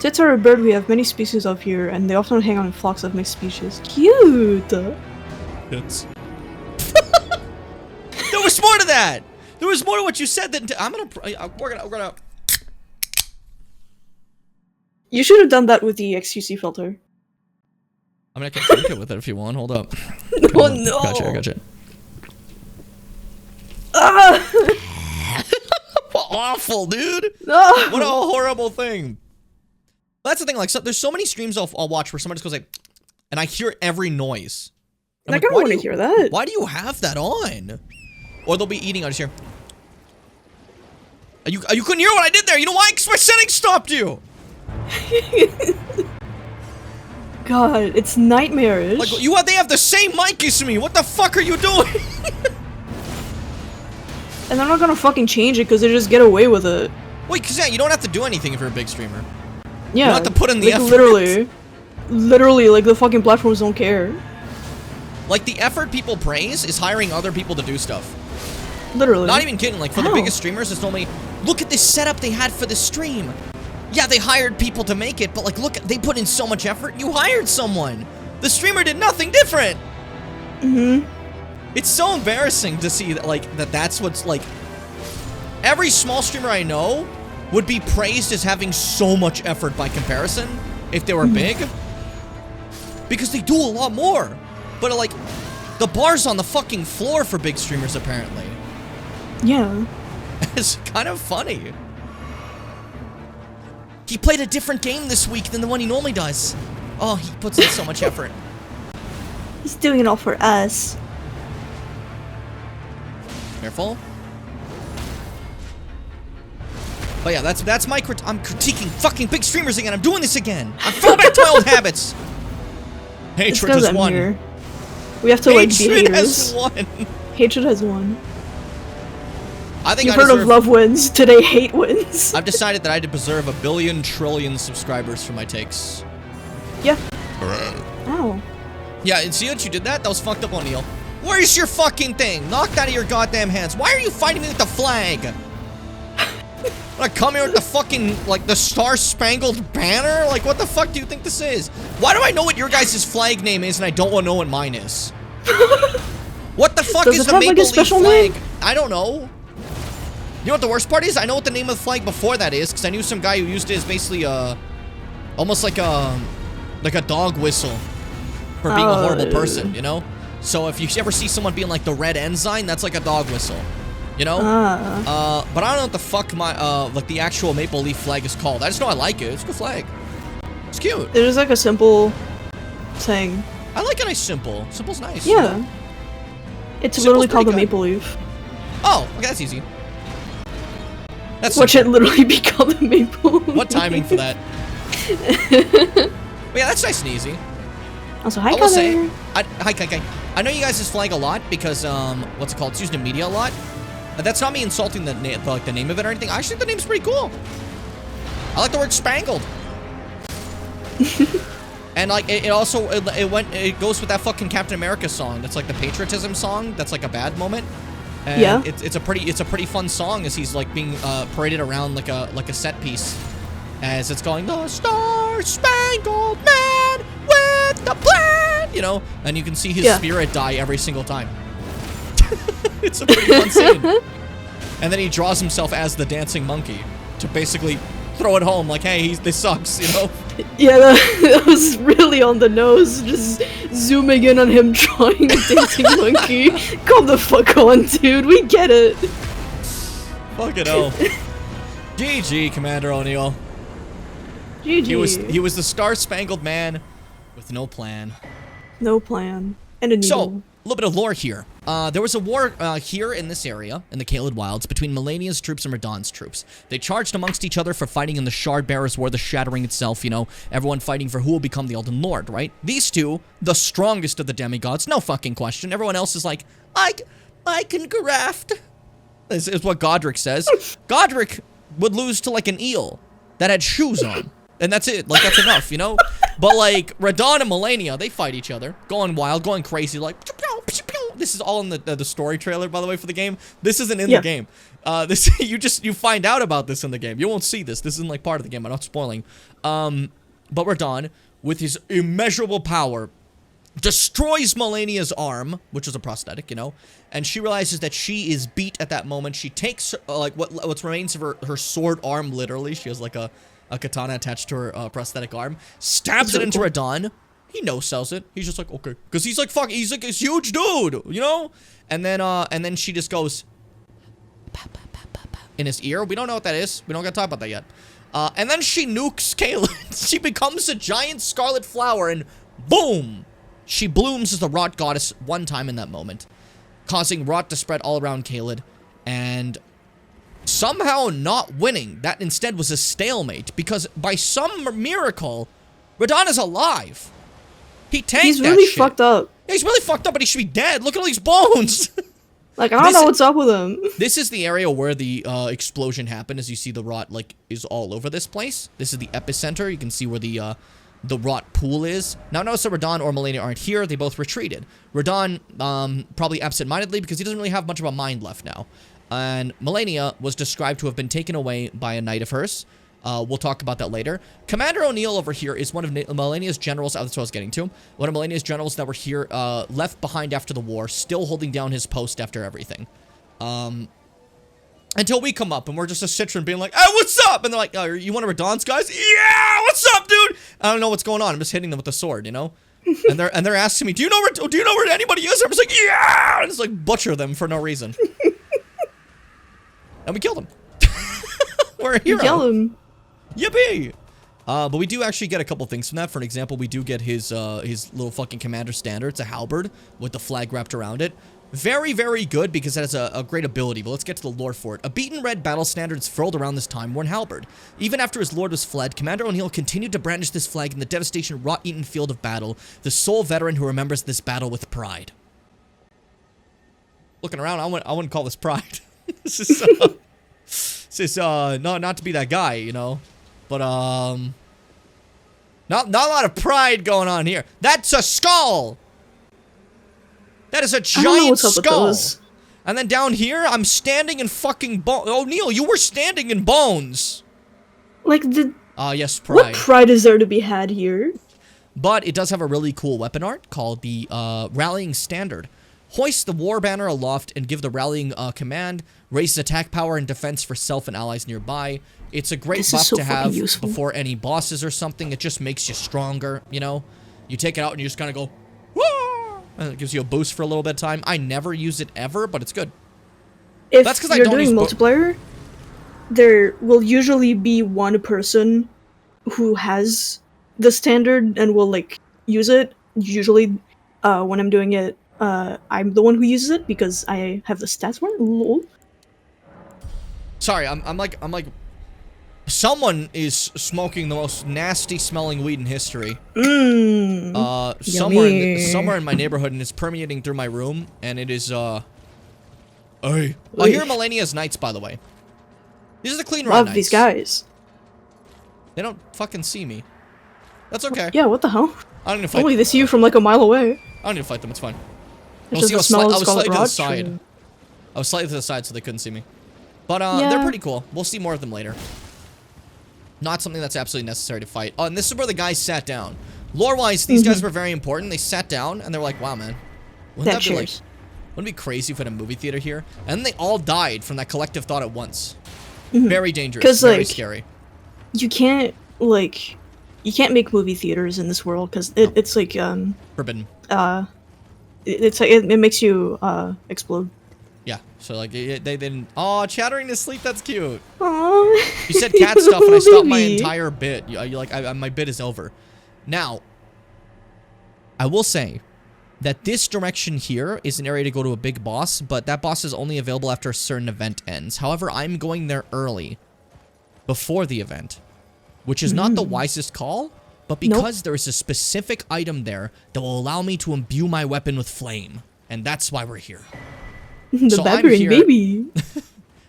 Tits are a bird we have many species of here, and they often hang out in flocks of mixed species. Cute! Tits. There was more to that! There was more to what you said than we're gonna... You should have done that with the XQC filter. I mean, I can drink it with it if you want. Hold up. Oh no! Gotcha, I gotcha. Awful, dude! No! What a horrible thing. That's the thing, like, there's so many streams I'll watch where someone just goes like, and I hear every noise. I kind of want to hear that. Why do you have that on? Or they'll be eating, I just hear. You couldn't hear what I did there. You know why? Because my settings stopped you. God, it's nightmarish. Like, they have the same mic as me. What the fuck are you doing? And they're not gonna fucking change it because they just get away with it. Wait, because yeah, you don't have to do anything if you're a big streamer. Yeah. You don't have to put in the effort. Literally, like the fucking platforms don't care. Like, the effort people praise is hiring other people to do stuff. Literally. Not even kidding, like, for the biggest streamers, it's normally, look at this setup they had for the stream. Yeah, they hired people to make it, but like, look, they put in so much effort, you hired someone. The streamer did nothing different. Mm-hmm. It's so embarrassing to see that, like, that's what's, like, every small streamer I know would be praised as having so much effort by comparison if they were big. Because they do a lot more. But, like, the bar's on the fucking floor for big streamers, apparently. Yeah. It's kind of funny. He played a different game this week than the one he normally does. Oh, he puts in so much effort. He's doing it all for us. Careful. But yeah, that's my I'm critiquing fucking big streamers again. I'm doing this again. I'm falling back to my old habits. Hatred has won. Here. We have to like be haters. Hatred has won. Hatred has won. I think You've heard of love wins, today hate wins. I've decided that I had to preserve 1 billion trillion subscribers for my takes. Yeah. Ow. Yeah, and see what you did that? That was fucked up, O'Neal. Where's your fucking thing? Knocked out of your goddamn hands. Why are you fighting me with the flag? I come here with the fucking, like, the Star-Spangled Banner? Like, what the fuck do you think this is? Why do I know what your guys' flag name is and I don't want to know what mine is? What the fuck is the Maple Leaf flag? Name? I don't know. You know what the worst part is? I know what the name of the flag before that is, because I knew some guy who used it as basically, almost like a dog whistle for being a horrible person, you know? So if you ever see someone being like the red ensign, that's like a dog whistle. You know? But I don't know what the fuck my, like the actual Maple Leaf flag is called. I just know I like it. It's a good flag. It's cute. It is like a simple thing. I like a nice simple. Simple's nice. Yeah. It's literally called the Maple Leaf. Oh, okay, that's easy. That's Watch it literally be called the Maple Leaf. What timing for that? But yeah, that's nice and easy. Also, hi, Kai. I know you guys' flag a lot because, what's it called? It's used in media a lot. That's not me insulting the name of it or anything. I actually think the name's pretty cool. I like the word spangled. And like it also it goes with that fucking Captain America song. That's like the patriotism song. That's like a bad moment. And yeah. It's a pretty fun song as he's like being paraded around like a set piece as it's going the Star Spangled Man with the plan, you know, and you can see his spirit die every single time. It's a pretty fun scene. And then he draws himself as the dancing monkey to basically throw it home like, hey, this sucks, you know? Yeah, that was really on the nose, just zooming in on him drawing a dancing monkey. Come the fuck on, dude, we get it. Fucking hell. GG, Commander O'Neal. GG. He was the Star-Spangled Man with no plan. No plan. And a needle. So, a little bit of lore here. There was a war here in this area, in the Caelid Wilds, between Malenia's troops and Radahn's troops. They charged amongst each other for fighting in the Shard Bearers War, the Shattering itself, you know, everyone fighting for who will become the Elden Lord, right? These two, the strongest of the demigods, no fucking question. Everyone else is like, I can graft. This is what Godric says. Godric would lose to, like, an eel that had shoes on. And that's it. Like, that's enough, you know? But, like, Radahn and Malenia, they fight each other. Going wild, going crazy, like... This is all in the story trailer, by the way, for the game. This isn't in the game. You find out about this in the game. You won't see this. This isn't, like, part of the game. I'm not spoiling. But Radahn, with his immeasurable power, destroys Malenia's arm, which is a prosthetic, you know? And she realizes that she is beat at that moment. She takes, like, what remains of her sword arm, literally. She has, like, a katana attached to her prosthetic arm, stabs it into Radahn. He no-sells it. He's just like, okay. Because he's like, fuck, he's like this huge dude, you know? And then she just goes in his ear. We don't know what that is. We don't gotta talk about that yet. And then she nukes Caelid. She becomes a giant scarlet flower and boom! She blooms as the Rot Goddess one time in that moment, causing rot to spread all around Caelid. And somehow not winning. That instead was a stalemate because by some miracle, Radahn is alive. He tanked He's that really shit. fucked up. Yeah, he's really fucked up, but he should be dead. Look at all these bones. Like, I don't know what's up with him. This is the area where the explosion happened. As you see, the rot like is all over this place. This is the epicenter. You can see where the rot pool is. Now notice that Radahn or Malenia aren't here. They both retreated. Radahn probably absent-mindedly because he doesn't really have much of a mind left now. And Malenia was described to have been taken away by a knight of hers. We'll talk about that later. Commander O'Neal over here is one of Malenia's generals. That's what I was getting to. One of Malenia's generals that were here, left behind after the war, still holding down his post after everything. Until we come up and we're just a Citron being like, hey, what's up? And they're like, oh, you one of Radahn's guys? Yeah, what's up, dude? I don't know what's going on. I'm just hitting them with the sword, you know? and they're asking me, do you know where anybody is? I'm just like, yeah! And just like butcher them for no reason. And we killed him. We're a hero. You kill him. Yippee! But we do actually get a couple things from that. For an example, we do get his little fucking commander standard. It's a halberd with the flag wrapped around it. Very, very good because it has a great ability. But let's get to the lore for it. A beaten red battle standard is furled around this time worn halberd. Even after his lord was fled, Commander O'Neal continued to brandish this flag in the devastation rot-eaten field of battle, the sole veteran who remembers this battle with pride. Looking around, I wouldn't call this pride. This is not to be that guy, you know, but not a lot of pride going on here. That's a skull. That is a giant skull. And then down here, I'm standing in fucking bones. Oh, Neil, you were standing in bones. Like, the... yes, pride. What pride is there to be had here? But it does have a really cool weapon art called the Rallying Standard. Hoist the war banner aloft and give the rallying command. Raises attack power and defense for self and allies nearby. It's a great buff to have before any bosses or something. It just makes you stronger, you know? You take it out and you just kind of go, whoa! And it gives you a boost for a little bit of time. I never use it ever, but it's good. If that's you're doing multiplayer, there will usually be one person who has the standard and will, like, use it. Usually, when I'm doing it, I'm the one who uses it because I have the stats for it. Lol. Sorry, I'm like, someone is smoking the most nasty smelling weed in history. Somewhere in my neighborhood, and it's permeating through my room, and it is, hey. Oh, here are Millennia's Knights, by the way. These are the clean run Knights. These guys. They don't fucking see me. That's okay. Yeah, what the hell? I don't need to fight Only they see you from like a mile away. I don't need to fight them, it's fine. I was slightly to the side. I was slightly to the side so they couldn't see me. But they're pretty cool. We'll see more of them later. Not something that's absolutely necessary to fight. Oh, and this is where the guys sat down. Lore-wise, these guys were very important. They sat down and they're like, wow, man. Wouldn't that be like, wouldn't it be crazy if we had a movie theater here? And then they all died from that collective thought at once. Very dangerous. Very scary. You can't, like, you can't make movie theaters in this world because it's like, forbidden. It's like, it makes you, explode. Yeah, so like they didn't. Oh, chattering to sleep. That's cute. Aww. You said cat stuff, and I stopped my entire bit. You like, my bit is over. Now, I will say that this direction here is an area to go to a big boss, but that boss is only available after a certain event ends. However, I'm going there early, before the event, which is not the wisest call. But because there is a specific item there that will allow me to imbue my weapon with flame, and that's why we're here. The Barbarian baby.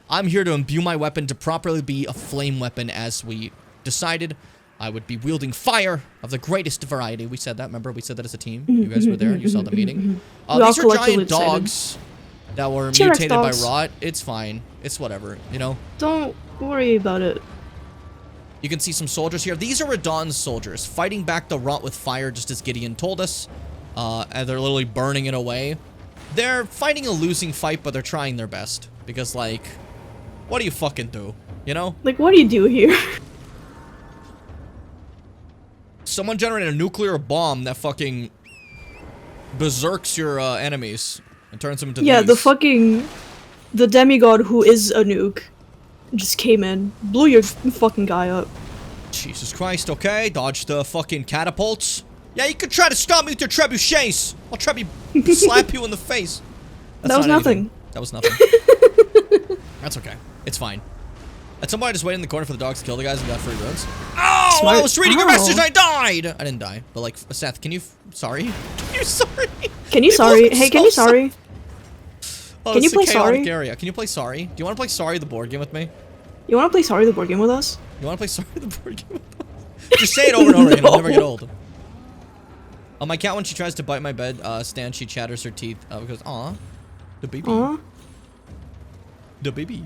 I'm here to imbue my weapon to properly be a flame weapon, as we decided. I would be wielding fire of the greatest variety. We said that, remember? We said that as a team. You guys were there. You saw the meeting. These are giant dogs that were mutated by rot. It's fine. It's whatever, you know? Don't worry about it. You can see some soldiers here. These are Radon's soldiers, fighting back the rot with fire, just as Gideon told us. And they're literally burning it away. They're fighting a losing fight, but they're trying their best. Because, like, what do you fucking do? You know? Like, what do you do here? Someone generated a nuclear bomb that fucking berserks your enemies and turns them into these. The demigod who is a nuke just came in, blew your fucking guy up. Jesus Christ, okay. Dodge the fucking catapults. Yeah, you could try to stop me with your trebuchets. I'll slap you in the face. That was nothing. That was nothing. That's okay. It's fine. At some point, I just waited in the corner for the dogs to kill the guys and got free runes. Oh, I was reading your message and I died! I didn't die. But, like, Seth, can you... Sorry? Can you sorry? Can you sorry? Hey, can you sorry? Oh, can you play sorry? Area. Can you play sorry? Do you want to play sorry the board game with me? You want to play sorry the board game with us? You want to play sorry the board game with us? Just say it over and over again. It'll never get old. My cat, when she tries to bite my bed stand, she chatters her teeth because, aw, the baby. Aww. The baby.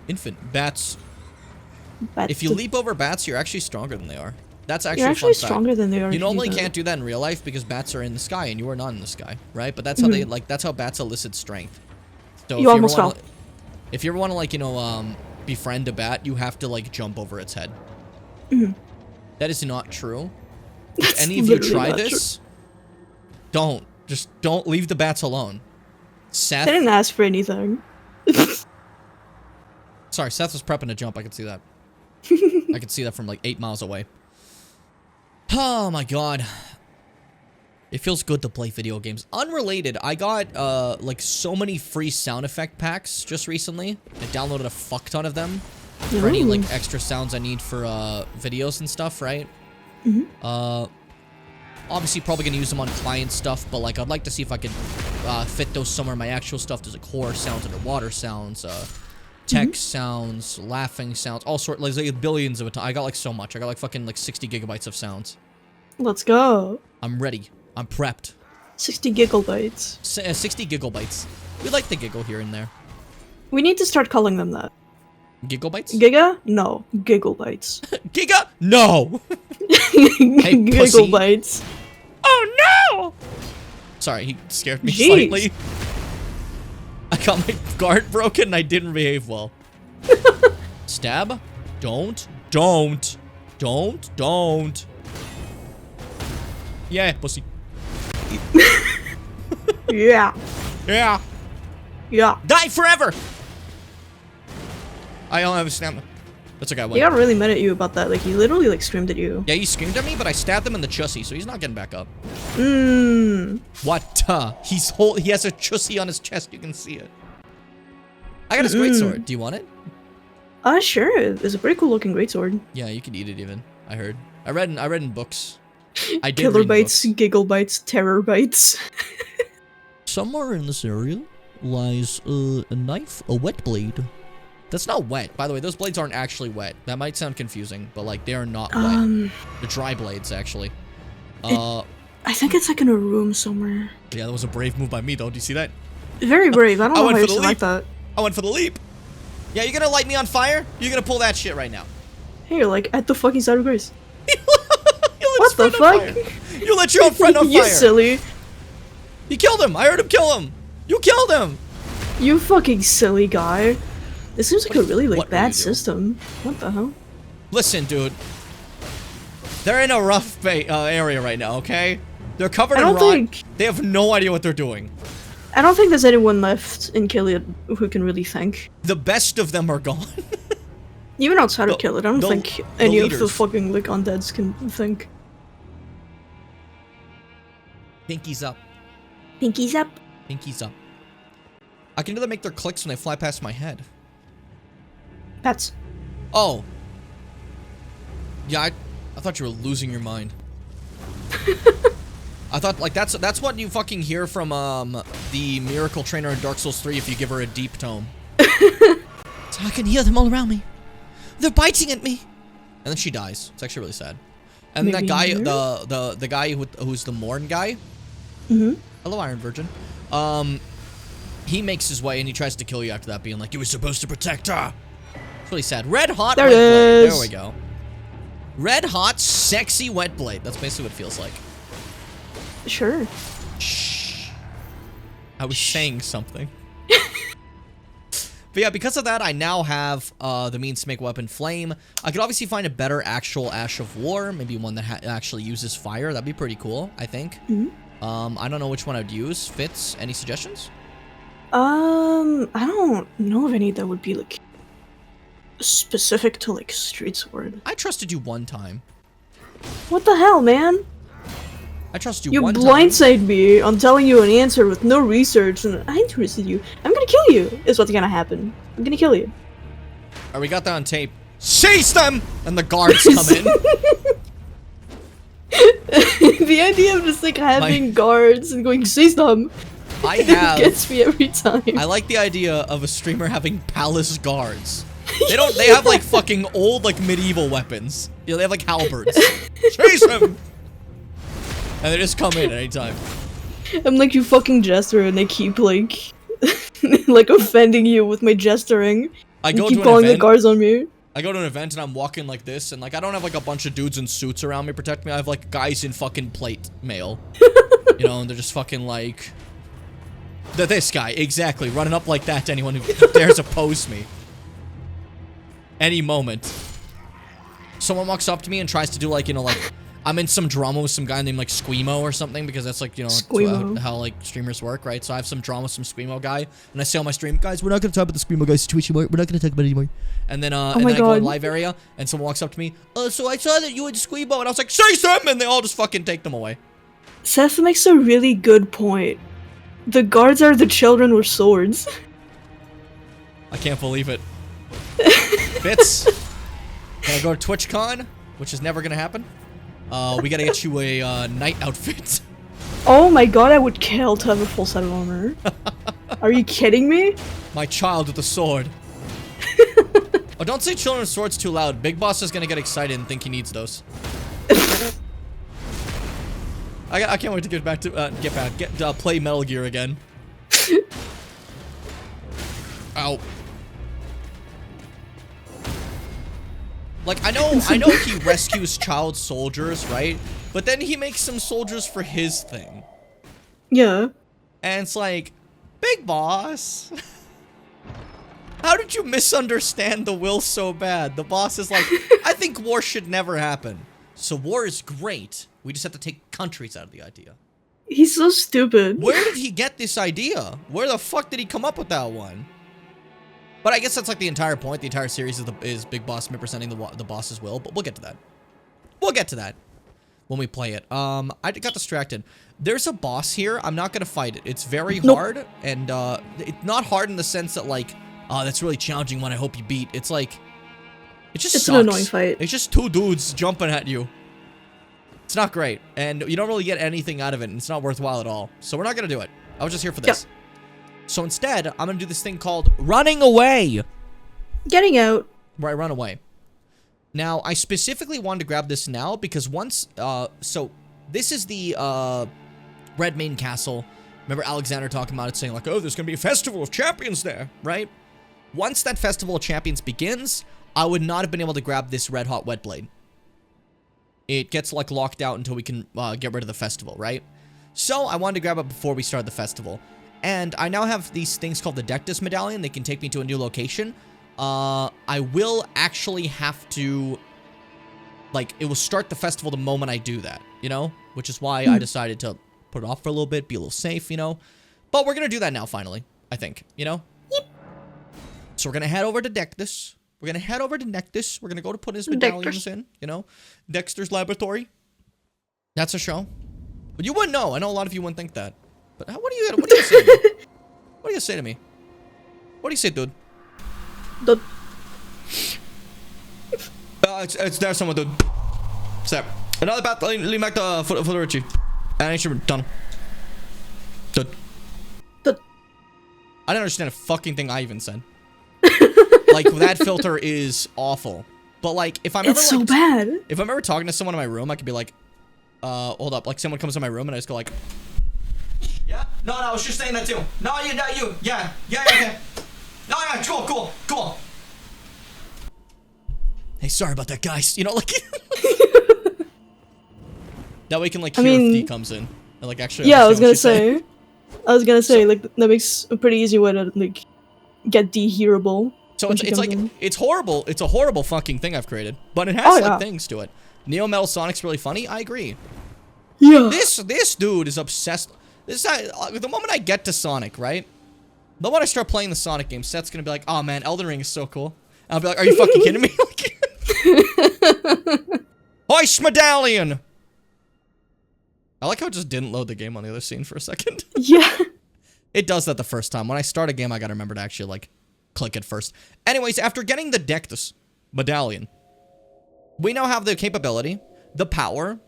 Infant. Bats. If you leap over bats, you're actually stronger than they are. That's actually a fun fact. Stronger than they are. You normally can't do that in real life because bats are in the sky and you are not in the sky, right? But that's how they, like, that's how bats elicit strength. So you almost fell. If you ever want to, like, you know, befriend a bat, you have to, like, jump over its head. That is not true. If any of you try this, don't. Just don't leave the bats alone. Seth... I didn't ask for anything. Sorry, Seth was prepping to jump. I could see that. I could see that from like 8 miles away. Oh my god. It feels good to play video games. Unrelated, I got like so many free sound effect packs just recently. I downloaded a fuck ton of them for any like extra sounds I need for videos and stuff, right? Obviously probably gonna use them on client stuff, but like I'd like to see if I could fit those somewhere in my actual stuff. There's like horror sounds, underwater sounds, text sounds, laughing sounds, all sorts, like billions of it. I got like so much. I got like fucking like 60 gigabytes of sounds. Let's go. I'm ready. I'm prepped. 60 gigabytes. 60 gigabytes. We like the giggle here and there. We need to start calling them that. Gigabytes? Giga? No. Gigabytes. Giga? No! Hey, pussy. Gigabytes. Oh no! Sorry, he scared me Jeez. slightly. I got my guard broken and I didn't behave well. Stab? Don't. Yeah, pussy. Yeah. Yeah. Yeah. Die forever! I don't have a stamina. That's okay, I went. He got really mad at you about that. Like, he literally, like, screamed at you. Yeah, he screamed at me, but I stabbed him in the chussy, so he's not getting back up. What? He has a chussy on his chest. You can see it. I got his greatsword. Do you want it? Sure. It's a pretty cool looking greatsword. Yeah, you can eat it even. I heard. I read in books. I did Killer read in bites, books. giggle bites, terror bites. Somewhere in this area lies a knife, a wet blade. That's not wet. By the way, those blades aren't actually wet. That might sound confusing, but like they are not wet. They're dry blades, actually. I think it's like in a room somewhere. Yeah, that was a brave move by me, though. Do you see that? Very brave. I don't know went how for you the like leap. that. I went for the leap. Yeah, you're gonna light me on fire? You're gonna pull that shit right now. Hey, you're like at the fucking side of grace. What the fuck? You let your own friend on fire. You silly. He killed him. I heard him kill him. You killed him. You fucking silly guy. This seems like a really like what were you bad doing? system. What the hell? Listen, dude. They're in a rough area right now, okay? They're covered in rot. They have no idea what they're doing. I don't think there's anyone left in Killiad who can really think. The best of them are gone. Even outside of Killiad, I don't think any of the leaders. fucking like undeads can think. Pinkies up. Pinkies up. Pinkies up. I can do them make their clicks when they fly past my head. That's. Oh. Yeah, I thought you were losing your mind. I thought, like, that's what you fucking hear from, the Miracle Trainer in Dark Souls 3 if you give her a deep tone. So I can hear them all around me. They're biting at me. And then she dies. It's actually really sad. And Maybe that guy, the guy who's the Morn guy. Hello, Iron Virgin. He makes his way and he tries to kill you after that, being like, you were supposed to protect her. It's really sad. Red hot There wet it blade. is. There we go. Red hot, sexy wet blade. That's basically what it feels like. Sure. Shh. I was saying something. But yeah, because of that, I now have the means to make a weapon flame. I could obviously find a better actual Ash of War, maybe one that actually uses fire. That'd be pretty cool, I think. I don't know which one I'd use. Fitz, any suggestions? I don't know of any that would be like specific to like street sword. I trusted you one time. What the hell, man? I trust you You one time. blindsided me on telling you an answer with no research, and I interested you. I'm gonna kill you, is what's gonna happen. I'm gonna kill you. Alright, we got that on tape. Seize them! And the guards come in. The idea of just like having guards and going, seize them, gets me every time. I like the idea of a streamer having palace guards. They have like fucking old like medieval weapons. You know, they have like halberds. Chase him! And they just come in at any time. I'm like you fucking jester, and they keep like like offending you with my gesturing. I go keep to an calling the event. guards on me. I go to an event and I'm walking like this, and like I don't have like a bunch of dudes in suits around me protect me. I have like guys in fucking plate mail. You know, and they're just fucking like this guy, exactly, running up like that to anyone who dares oppose me. Any moment. Someone walks up to me and tries to do like, you know, like I'm in some drama with some guy named like Squeamo or something, because that's like, you know, how like streamers work, right? So I have some drama with some Squeamo guy, and I say on my stream, guys, we're not gonna talk about the Squeamo guy situation anymore. We're not gonna talk about it anymore. And then I go in live area, and someone walks up to me, so I saw that you had Squeamo, and I was like, say something, and they all just fucking take them away. Seth makes a really good point. The guards are the children with swords. I can't believe it. Fitz, can I go to TwitchCon, which is never gonna happen? We gotta get you a night outfit. Oh my god, I would kill to have a full set of armor. Are you kidding me? My child with a sword. Oh, don't say children's swords too loud. Big Boss is gonna get excited and think he needs those. I can't wait to get back to play Metal Gear again. Ow. Like, I know he rescues child soldiers, right? But then he makes some soldiers for his thing. Yeah. And it's like, Big Boss, how did you misunderstand the will so bad? The boss is like, I think war should never happen. So war is great. We just have to take countries out of the idea. He's so stupid. Where did he get this idea? Where the fuck did he come up with that one? But I guess that's like the entire point. The entire series is Big Boss representing the boss's will. But we'll get to that. We'll get to that when we play it. I got distracted. There's a boss here. I'm not gonna fight it. It's very hard, and it's not hard in the sense that like, that's really challenging one. I hope you beat. It's like, it just sucks. An annoying fight. It's just two dudes jumping at you. It's not great, and you don't really get anything out of it, and it's not worthwhile at all. So we're not gonna do it. I was just here for this. Yeah. So instead, I'm gonna do this thing called running away. Getting out. Where I run away. Now, I specifically wanted to grab this now because once, so this is the Red Main Castle. Remember Alexander talking about it, saying like, oh, there's gonna be a festival of champions there, right? Once that festival of champions begins, I would not have been able to grab this red hot wet blade. It gets like locked out until we can get rid of the festival, right? So I wanted to grab it before we started the festival. And I now have these things called the Dectus Medallion. They can take me to a new location. I will actually have to, like, it will start the festival the moment I do that, you know? Which is why I decided to put it off for a little bit, be a little safe, you know? But we're gonna do that now, finally, I think, you know? Yep. So we're gonna head over to Dectus. We're gonna head over to Nectus. We're gonna go to put his medallions in, you know? Dexter's Laboratory. That's a show. But you wouldn't know. I know a lot of you wouldn't think that. But what do you say to me? What do you say to me? What do you say, dude? Dude. It's there somewhere, dude. Step. Another path leading back to Federici. And I should done. Dude. Dude. I didn't understand a fucking thing I even said. Like, that filter is awful. But like, if I'm ever so bad. If I'm ever talking to someone in my room, I could be like, hold up. Like, someone comes in my room and I just go like, yeah? No, I was just saying that too. No, you, not you. Yeah. No, yeah, cool. Hey, sorry about that, guys. You know, like, that way you can like hear if D comes in. And, like, actually. Yeah, I was gonna say, like, that makes a pretty easy way to like get D hearable. So it's like it's horrible. It's a horrible fucking thing I've created, but it has like things to it. Neo Metal Sonic's really funny. I agree. Yeah. This dude is obsessed. The moment I get to Sonic, right? The moment I start playing the Sonic game, Seth's gonna be like, "Oh man, Elden Ring is so cool." And I'll be like, "Are you fucking kidding me?" Hoist medallion. I like how it just didn't load the game on the other scene for a second. Yeah. It does that the first time. When I start a game, I gotta remember to actually like click it first. Anyways, after getting the Dectus medallion, we now have the capability, the power,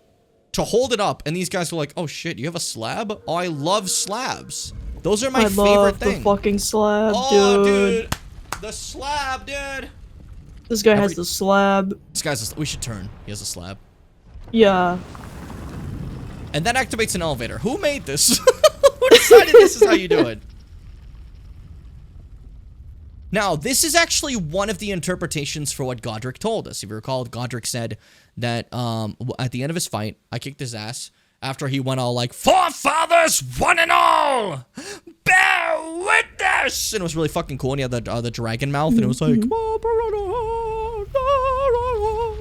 to hold it up, and these guys are like, oh shit, you have a slab? Oh, I love slabs. Those are my favorite thing. The fucking slab, oh, dude. The slab, dude. This guy has the slab. This guy's, we should turn. He has a slab. Yeah. And that activates an elevator. Who made this? Who decided this is how you do it? Now, this is actually one of the interpretations for what Godric told us. If you recall, Godric said that at the end of his fight, I kicked his ass after he went all like, "Forefathers, one and all, bear witness!" And it was really fucking cool. And he had the dragon mouth, and it was like,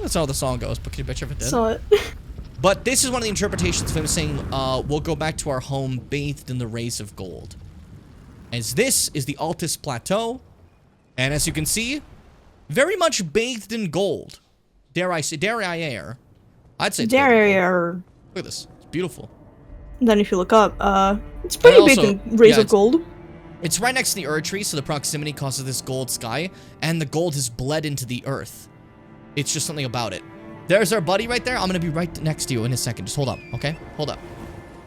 that's how the song goes. But can you bet you if it did? Saw it. But this is one of the interpretations of him saying, we'll go back to our home bathed in the rays of gold. As this is the Altus Plateau. And as you can see, very much bathed in gold. Dare I say, I'd say Look at this. It's beautiful. Then if you look up, it's pretty big in rays of gold. It's right next to the Erd tree, so the proximity causes this gold sky, and the gold has bled into the earth. It's just something about it. There's our buddy right there. I'm gonna be right next to you in a second. Just hold up, okay? Hold up.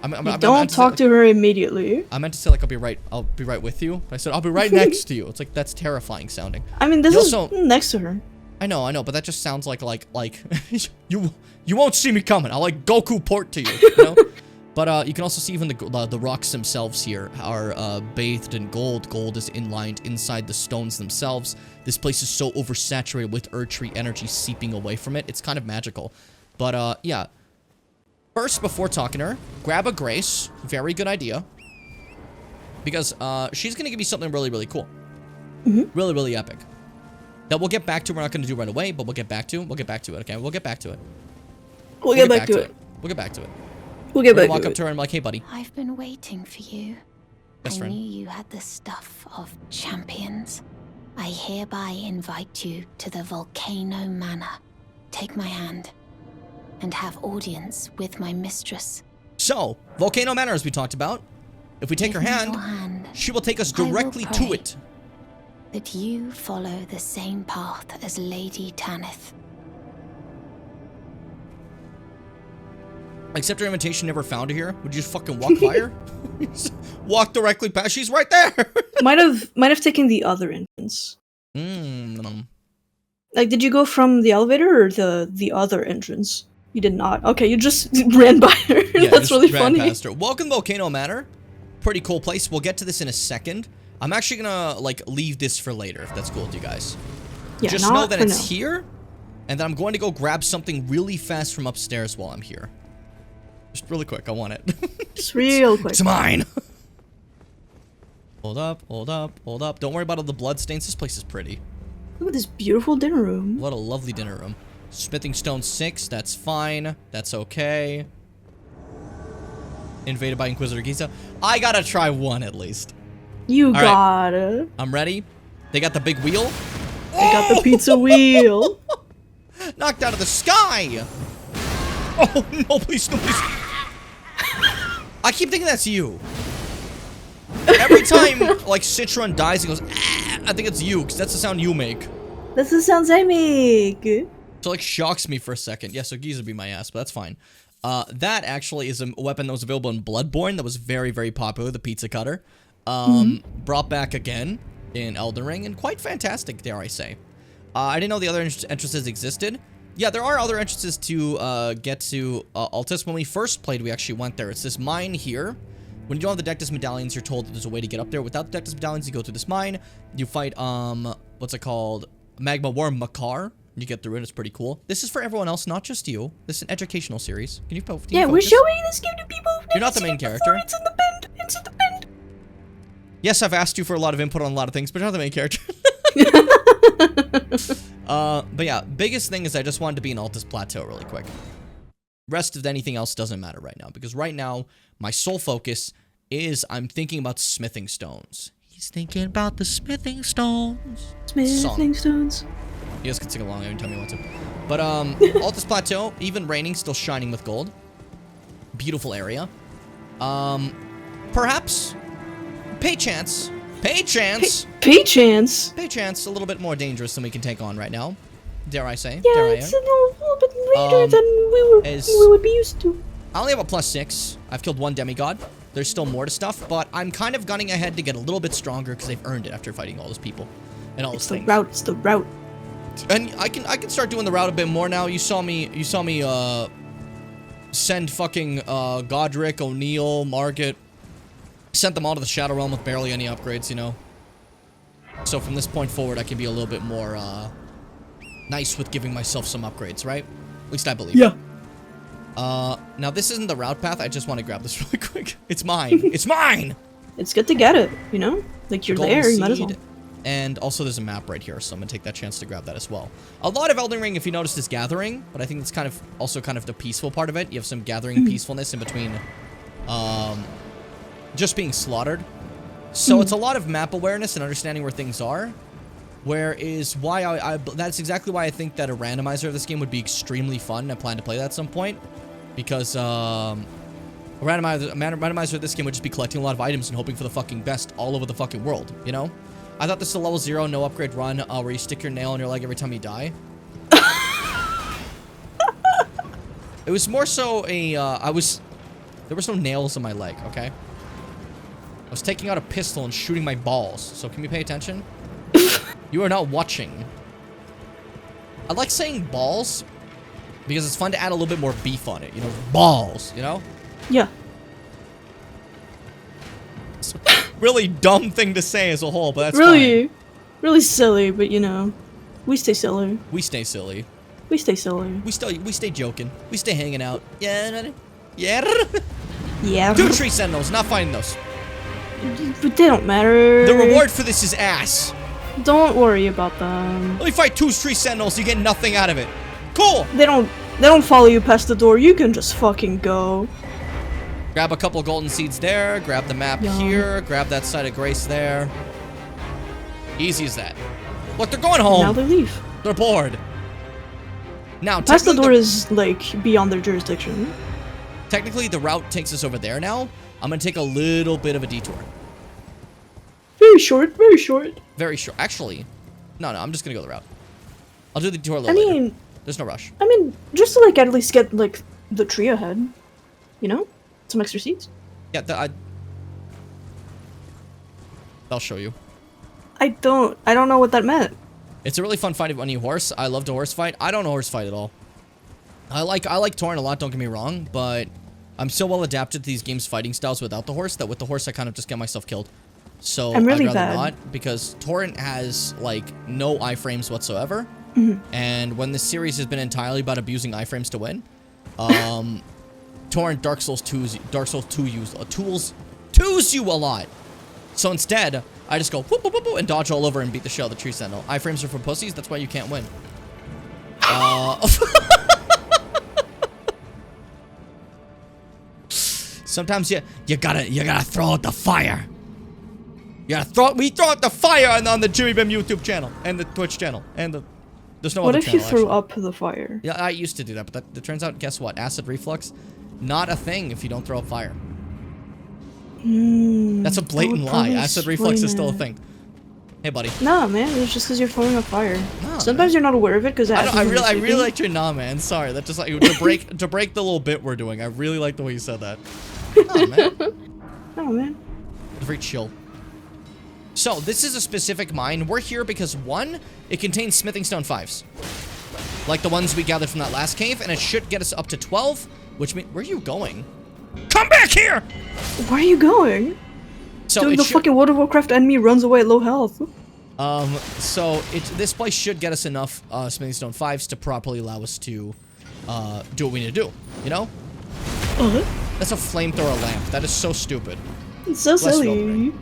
Don't talk to her immediately. I meant to say like I'll be right with you. But I said I'll be right next to you. It's like that's terrifying sounding. I mean, this is next to her. I know, but that just sounds like you won't see me coming. I'll like Goku port to you, you know? But you can also see even the rocks themselves here are bathed in gold. Gold is inlined inside the stones themselves. This place is so oversaturated with Erdtree energy seeping away from it. It's kind of magical. But yeah. First, before talking to her, grab a Grace. Very good idea. Because she's going to give you something really, really cool. Really, really epic. That we'll get back to. We're not going to do right away, but we'll get back to. We'll get back to it, okay? We'll get back to it. We'll get back to it. We'll get back to it. We'll get back to it. Walk up to her and be like, hey, buddy. I've been waiting for you. Best friend. I knew you had the stuff of champions. I hereby invite you to the Volcano Manor. Take my hand and have audience with my mistress. So, Volcano Manor, as we talked about. If we take her hand, she will take us directly to it. That you follow the same path as Lady Tanith. Accept her invitation, never found her here. Would you just fucking walk by her? Walk directly past. She's right there. might have taken the other entrance. Like, did you go from the elevator or the other entrance? You did not. Okay, you just ran by her. Yeah, That's really ran funny. Past her. Welcome to Volcano Manor. Pretty cool place. We'll get to this in a second. I'm actually gonna like leave this for later, if that's cool with you guys. Yeah, just know that it's here, and then I'm going to go grab something really fast from upstairs while I'm here. Just really quick, I want it. Just real quick. It's mine. Hold up, hold up, hold up. Don't worry about all the blood stains. This place is pretty. Look at this beautiful dinner room. What a lovely dinner room. Smithing stone 6, that's fine. That's okay. Invaded by Inquisitor Giza. I gotta try one at least. You got it. I'm ready. They got the big wheel. They got the pizza wheel. Knocked out of the sky. Oh, no, please, no, please. I keep thinking that's you. Every time, like, Citron dies, he goes, ah, I think it's you, because that's the sound you make. That's the sounds I make. So, like, shocks me for a second. Yeah, so Giza would be my ass, but that's fine. That actually is a weapon that was available in Bloodborne that was very, very popular, the pizza cutter. Brought back again in Elden Ring, and quite fantastic, dare I say. I didn't know the other entrances existed. Yeah, there are other entrances to get to Altus. When we first played, we actually went there. It's this mine here. When you don't have the Dectus medallions, you're told that there's a way to get up there. Without the Dectus medallions, you go through this mine. You fight, what's it called? Magma Worm Makar. You get through it. It's pretty cool. This is for everyone else, not just you. This is an educational series. Can you focus? Yeah, we're showing this game to people who've You're not the main character. It's in the bend. It's in the bend. Yes, I've asked you for a lot of input on a lot of things, but you're not the main character. But yeah, biggest thing is I just wanted to be in Altus Plateau really quick. Rest of anything else doesn't matter right now, because right now, my sole focus is I'm thinking about smithing stones. He's thinking about the smithing stones. Smithing stones. You guys can sing along anytime you want to. But, Altus Plateau, even raining, still shining with gold. Beautiful area. Perhaps, pay chance, a little bit more dangerous than we can take on right now. Dare I say? Yeah, it's a little bit later than we would be used to. I only have a +6. I've killed one demigod. There's still more to stuff, but I'm kind of gunning ahead to get a little bit stronger because they've earned it after fighting all those people and all those things. It's the route. And I can start doing the route a bit more now. You saw me send fucking Godric, O'Neill, Margit. Sent them all to the Shadow Realm with barely any upgrades, you know. So from this point forward, I can be a little bit more nice with giving myself some upgrades, right? At least I believe. Yeah. Now this isn't the route path. I just want to grab this really quick. It's mine. It's mine. It's good to get it, you know? Like, you're there, you might as well. And also there's a map right here, so I'm gonna take that chance to grab that as well. A lot of Elden Ring, if you notice, is gathering, but I think it's kind of also kind of the peaceful part of it. You have some gathering peacefulness in between just being slaughtered. So it's a lot of map awareness and understanding where things are. Where is why that's exactly why I think that a randomizer of this game would be extremely fun. I plan to play that at some point. Because a randomizer of this game would just be collecting a lot of items and hoping for the fucking best all over the fucking world, you know? I thought this is a level 0, no upgrade run, where you stick your nail in your leg every time you die. It was more so a, There was no nails in my leg, okay? I was taking out a pistol and shooting my balls. So can you pay attention? You are not watching. I like saying balls because it's fun to add a little bit more beef on it. You know, balls, you know? Yeah. It's a really dumb thing to say as a whole, but that's really, fine. really silly, but you know, we stay silly. We stay silly. We stay silly. We stay joking. We stay hanging out. Yeah. Yeah. Yeah. Do tree sentinels, not finding those. But they don't matter. The reward for this is ass. Don't worry about them. Let me fight 2 tree sentinels, you get nothing out of it. Cool. They don't follow you past the door. You can just fucking go. Grab a couple golden seeds there. Grab the map here. Grab that side of grace there. Easy as that. Look, they're going home. Now they leave. They're bored. Now, past the door is like beyond their jurisdiction. Technically, the route takes us over there now. I'm gonna take a little bit of a detour. Very short, very short. Very short. Actually, no, I'm just gonna go the route. I'll do the detour a little later. There's no rush. I mean, just to like at least get like the tree ahead, you know, some extra seeds. Yeah, I'll show you. I don't know what that meant. It's a really fun fight of any horse. I love to horse fight. I don't horse fight at all. I like Torin a lot, don't get me wrong, but I'm so well adapted to these games' fighting styles without the horse that with the horse I kind of just get myself killed. So I'm really I'd rather bad. not, because Torrent has like no iframes whatsoever. And when this series has been entirely about abusing iframes to win, Torrent Dark Souls 2 twos you a lot. So instead, I just go whoop, whoop, whoop, whoop, and dodge all over and beat the shell of the tree sentinel. Iframes are for pussies, that's why you can't win. Sometimes you gotta throw out the fire. We throw out the fire on the Jimmy Bim YouTube channel and the Twitch channel and there's no What other if you channel, threw actually. up the fire? Yeah, I used to do that, but that turns out, guess what? Acid reflux, not a thing if you don't throw up fire. That's a blatant lie. Acid reflux is still a thing. Hey, buddy. Nah, man, it's just because you're throwing up fire. Nah, Sometimes you're not aware of it because I really liked your nah, man. Sorry, that just like to break the little bit we're doing. I really like the way you said that. Nah, man. Oh man. It's very chill. So this is a specific mine. We're here because 1, it contains smithing stone 5s, like the ones we gathered from that last cave, and it should get us up to 12. Which means, where are you going? Come back here! Where are you going? So Dude, the fucking World of Warcraft enemy runs away at low health. So this place should get us enough smithing stone 5s to properly allow us to do what we need to do. You know? That's a flamethrower lamp. That is so stupid. It's so silly.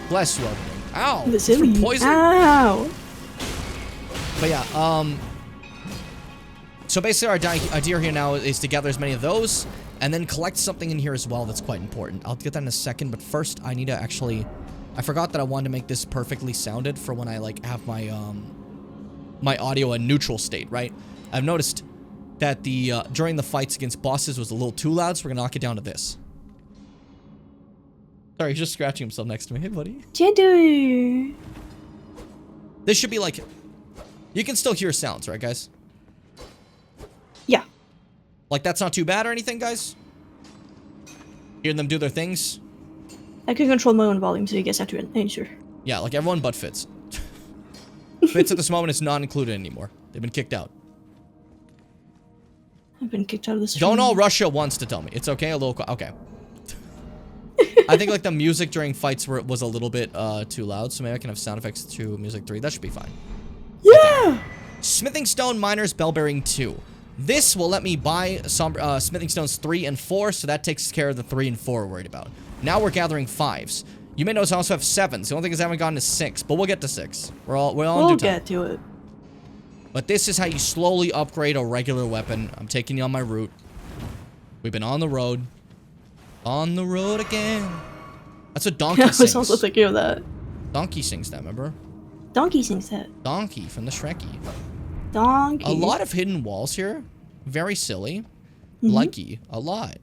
Bless you, opening. Ow! The silly. Poison? Ow! But yeah, so basically our idea here now is to gather as many of those, and then collect something in here as well that's quite important. I'll get that in a second, but first I need to actually... I forgot that I wanted to make this perfectly sounded for when I, like, have my, my audio in neutral state, right? I've noticed that during the fights against bosses was a little too loud, so we're gonna knock it down to this. Sorry, he's just scratching himself next to me. Hey, buddy. Jedi. This should be like... You can still hear sounds, right, guys? Yeah. Like, that's not too bad or anything, guys? Hearing them do their things? I can control my own volume, so you guys have to answer. Yeah, like everyone but Fitz. Fitz at this moment is not included anymore. They've been kicked out. I've been kicked out of this. Don't all rush at once to tell me. It's okay, a little... Okay. I think, like, the music during fights was a little bit too loud, so maybe I can have sound effects to music 3. That should be fine. Yeah! Smithing Stone Miner's Bell Bearing 2. This will let me buy some Smithing Stones 3 and 4, so that takes care of the 3 and 4 we're worried about. Now we're gathering 5s. You may notice I also have 7s. The only thing is I haven't gotten to 6, but we'll get to 6. We'll get to it. But this is how you slowly upgrade a regular weapon. I'm taking you on my route. We've been on the road. On the road again. That's what Donkey sings. I was also thinking of that. Donkey sings that, remember? Donkey sings that. Donkey from the Shrekky. Donkey. A lot of hidden walls here. Very silly. Likey. A lot.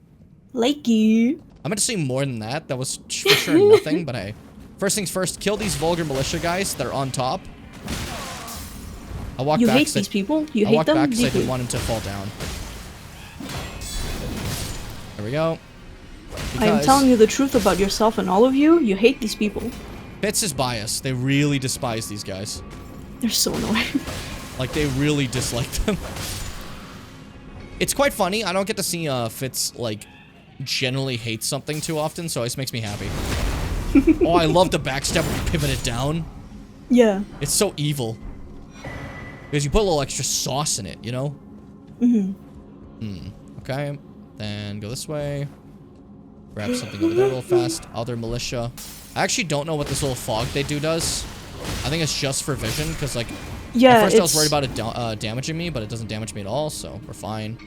Likey. I'm going to say more than that. That was for sure nothing, but hey. First things first, kill these vulgar militia guys that are on top. I'll walk back. You hate these people? You hate them? I'll walk back because I didn't want him to fall down. There we go. I am telling you the truth about yourself and all of you. You hate these people. Fitz is biased. They really despise these guys. They're so annoying. Like, they really dislike them. It's quite funny. I don't get to see Fitz, like, generally hate something too often, so it just makes me happy. Oh, I love the backstab when you pivot it down. Yeah. It's so evil. Because you put a little extra sauce in it, you know? Okay. Then go this way. Grab something over there real fast. Other militia. I actually don't know what this little fog they do does. I think it's just for vision, because, like, yeah, at first I was worried about it damaging me, but it doesn't damage me at all, so we're fine.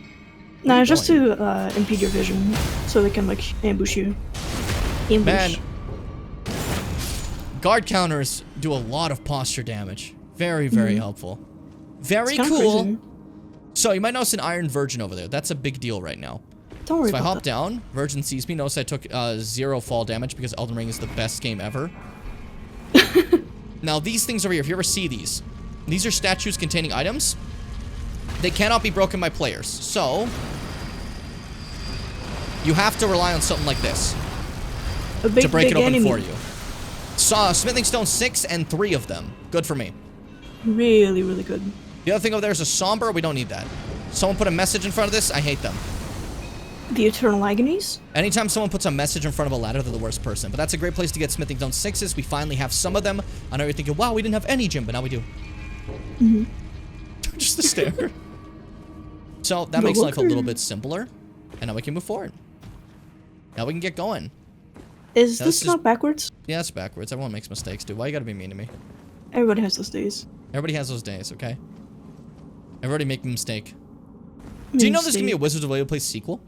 Nah, it's just to impede your vision, so they can, like, ambush you. Ambush. Man, guard counters do a lot of posture damage. Very, very helpful. Very cool. Crazy. So, you might notice an Iron Virgin over there. That's a big deal right now. Don't worry so if about I hop down, Virgin sees me. Notice I took 0 fall damage because Elden Ring is the best game ever. Now, these things over here, if you ever see these are statues containing items. They cannot be broken by players. So, you have to rely on something like this to break it open for you. Smithing Stone 6 and 3 of them. Good for me. Really, really good. The other thing over there is a Somber. We don't need that. Someone put a message in front of this. I hate them. The Eternal Agonies? Anytime someone puts a message in front of a ladder, they're the worst person. But that's a great place to get Smithing Stone 6s. We finally have some of them. I know you're thinking, wow, we didn't have any, Jim, but now we do. Just the stair. So that makes life a little bit simpler. And now we can move forward. Now we can get going. Is this not backwards? Yeah, it's backwards. Everyone makes mistakes, dude. Why you gotta be mean to me? Everybody has those days. Everybody has those days, okay? Everybody make a mistake. Do you know there's gonna be a Wizards of Waverly Place sequel?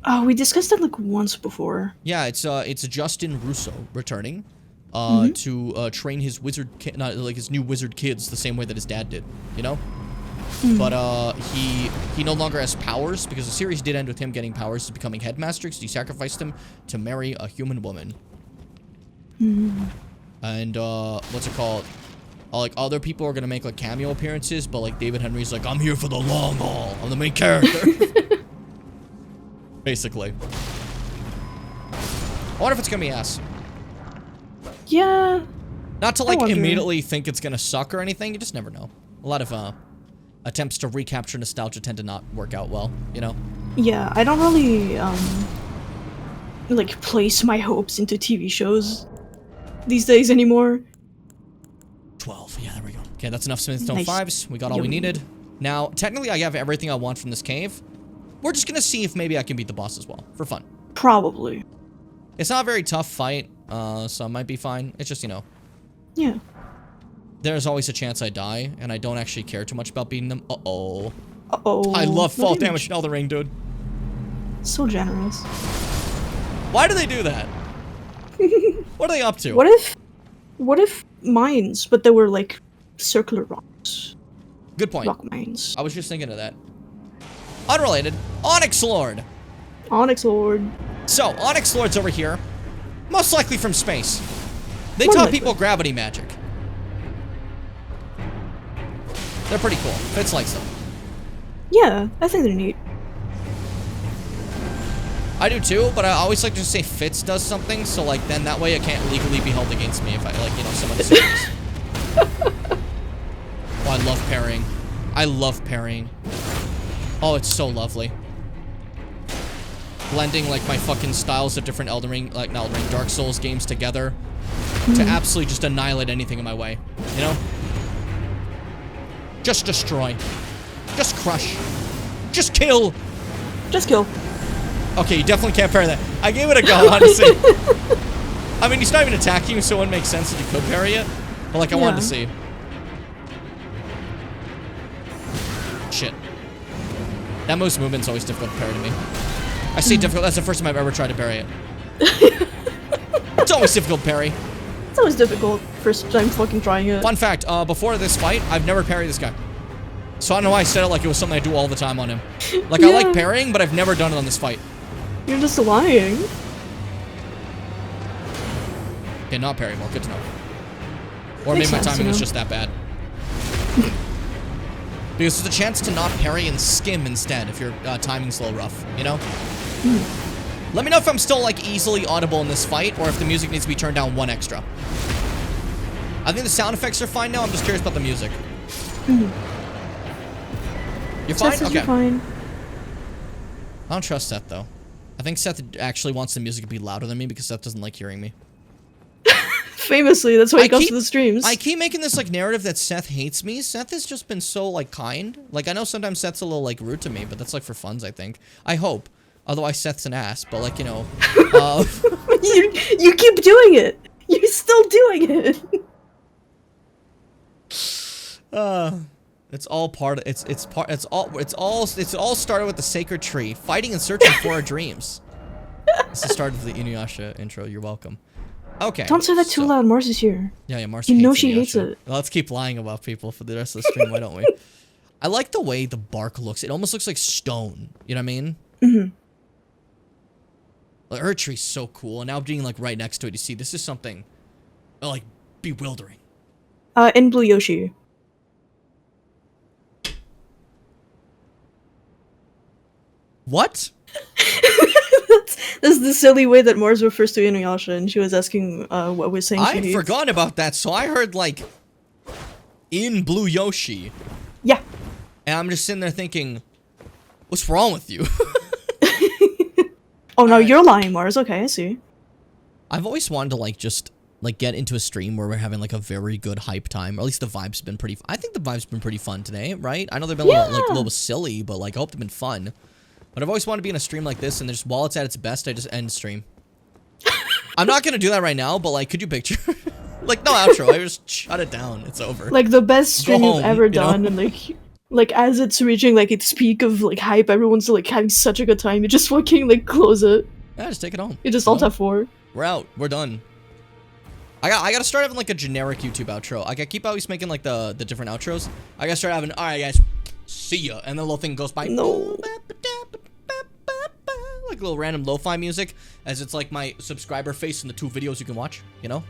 Oh, we discussed that like once before. Yeah, it's Justin Russo returning to train his his new wizard kids the same way that his dad did, you know? But he no longer has powers because the series did end with him getting powers to becoming headmaster because he sacrificed him to marry a human woman. And what's it called? Like other people are gonna make like cameo appearances, but like David Henry's like, I'm here for the long haul. I'm the main character. Basically. I wonder if it's gonna be ass. Yeah. Not to like immediately think it's gonna suck or anything. You just never know. A lot of attempts to recapture nostalgia tend to not work out well, you know? Yeah, I don't really like place my hopes into TV shows these days anymore. 12. Yeah, there we go. Okay, that's enough Smithing Stone 5s. We got all we needed. Now, technically, I have everything I want from this cave. We're just gonna see if maybe I can beat the boss as well, for fun. Probably. It's not a very tough fight, so it might be fine. It's just, you know. Yeah. There's always a chance I die, and I don't actually care too much about beating them. Uh-oh. Uh-oh. I love fall damage in Elden Ring, dude. So generous. Why do they do that? What are they up to? What if mines, but they were like circular rocks? Good point. Rock mines. I was just thinking of that. Unrelated. Onyx Lord. Onyx Lord. So, Onyx Lord's over here. Most likely from space. They taught people gravity magic. They're pretty cool. Fitz likes them. Yeah, I think they're neat. I do too, but I always like to say Fitz does something, so like then that way it can't legally be held against me if I like, you know, someone says. Oh, I love parrying. I love parrying. Oh, it's so lovely. Blending like my fucking styles of different Elden Ring, like not Elden Ring, Dark Souls games together to absolutely just annihilate anything in my way, you know? Just destroy. Just crush. Just kill. Just kill. Okay, you definitely can't parry that. I gave it a go, honestly. I mean, he's not even attacking you, so it wouldn't make sense if you could parry it. But, like, I wanted to see. Shit. That most movement's always difficult to parry to me. I say difficult. That's the first time I've ever tried to parry it. It's always difficult to parry. It's always difficult. First time fucking trying it. Fun fact, before this fight, I've never parried this guy. So I don't know why I said it like it was something I do all the time on him. Like, I like parrying, but I've never done it on this fight. You're just lying. Okay, not parry more. Good to know. Or maybe my timing is just that bad. Because there's a chance to not parry and skim instead if your timing's a little rough, you know? Let me know if I'm still, like, easily audible in this fight, or if the music needs to be turned down 1 extra. I think the sound effects are fine now. I'm just curious about the music. You're fine? Seth says okay. You're fine. I don't trust Seth, though. I think Seth actually wants the music to be louder than me because Seth doesn't like hearing me. Famously, that's why he comes to the streams. I keep making this, like, narrative that Seth hates me. Seth has just been so, like, kind. Like, I know sometimes Seth's a little, like, rude to me, but that's, like, for funs, I think. I hope. Otherwise, Seth's an ass, but, like, you know. You keep doing it. You're still doing it. It's all part of, it's all started with the sacred tree, fighting and searching for our dreams. It's the start of the Inuyasha intro. You're welcome. Okay. Don't say that too loud. Mars is here. Yeah, Mars. You know hates she Inuyasha. hates it. Well, let's keep lying about people for the rest of the stream. Why don't we? I like the way the bark looks. It almost looks like stone. You know what I mean? Mm-hmm. The Earth tree's so cool, and now being like right next to it, you see, this is something like bewildering. In Blue Yoshi. What? That's the silly way that Mars refers to Inuyasha, and she was asking what we're saying. I had forgotten about that, so I heard like in Blue Yoshi. Yeah. And I'm just sitting there thinking, what's wrong with you? Oh no, you're lying, Mars. Okay, I see. I've always wanted to like just like get into a stream where we're having like a very good hype time, or at least the vibe's been pretty. I think the vibe's been pretty fun today, right? I know they've been a little silly, but like I hope they've been fun. But I've always wanted to be in a stream like this, and just while it's at its best, I just end stream. I'm not gonna do that right now, but like, could you picture? Like, no outro. I just shut it down. It's over. Like the best stream home, you've ever you know? done, and like as it's reaching like its peak of like hype, everyone's like having such a good time. You just fucking like close it. Yeah, just take it home. You just alt F4. We're out. We're done. I gotta start having like a generic YouTube outro. Like I keep always making like the different outros. I gotta start having, all right guys, see ya, and the little thing goes by. No. Like a little random lo-fi music, as it's like my subscriber face in the 2 videos you can watch, you know?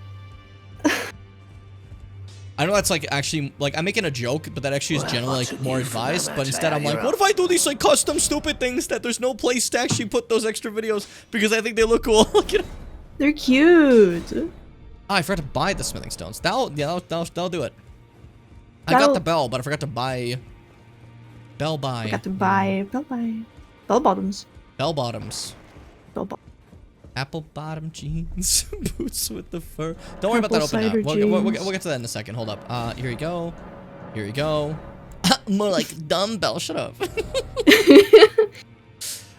I know that's like actually, like I'm making a joke, but that actually is generally like more advised, but instead I'm like, what if I do these like custom stupid things that there's no place to actually put those extra videos because I think they look cool, you know? They're cute. Oh, I forgot to buy the smithing stones. That'll do it. I got the bell, but I forgot to buy bell buy. Got to buy bell bottoms. Bell bottoms. Bell bottoms. Apple bottom jeans, boots with the fur. Don't worry about that open now. We'll get to that in a second. Hold up. Here you go. Here you go. More like dumbbell. Shut up. All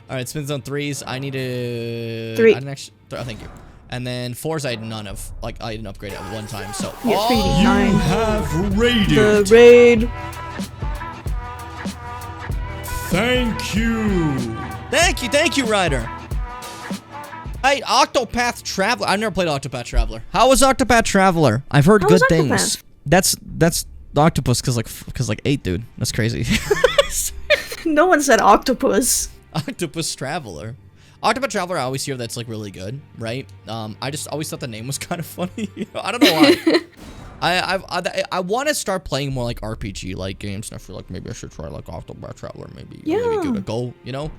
right, spin zone 3s. I need a 3. I didn't actually. Oh, thank you. And then 4s, I had none of. Like I didn't upgrade at one time. So Yeah, 3, You 9. have raided. The raid. Thank you. Thank you, Ryder. Hey, Octopath Traveler. I've never played Octopath Traveler. How was Octopath Traveler? I've heard good things. That's the octopus cause like 8, dude. That's crazy. No one said octopus. Octopus Traveler. Octopath Traveler, I always hear that's like really good, right? I just always thought the name was kind of funny. You know, I don't know why. I want to start playing more like RPG like games, and I feel like maybe I should try like Octopath Traveler. Maybe give it a go. You know,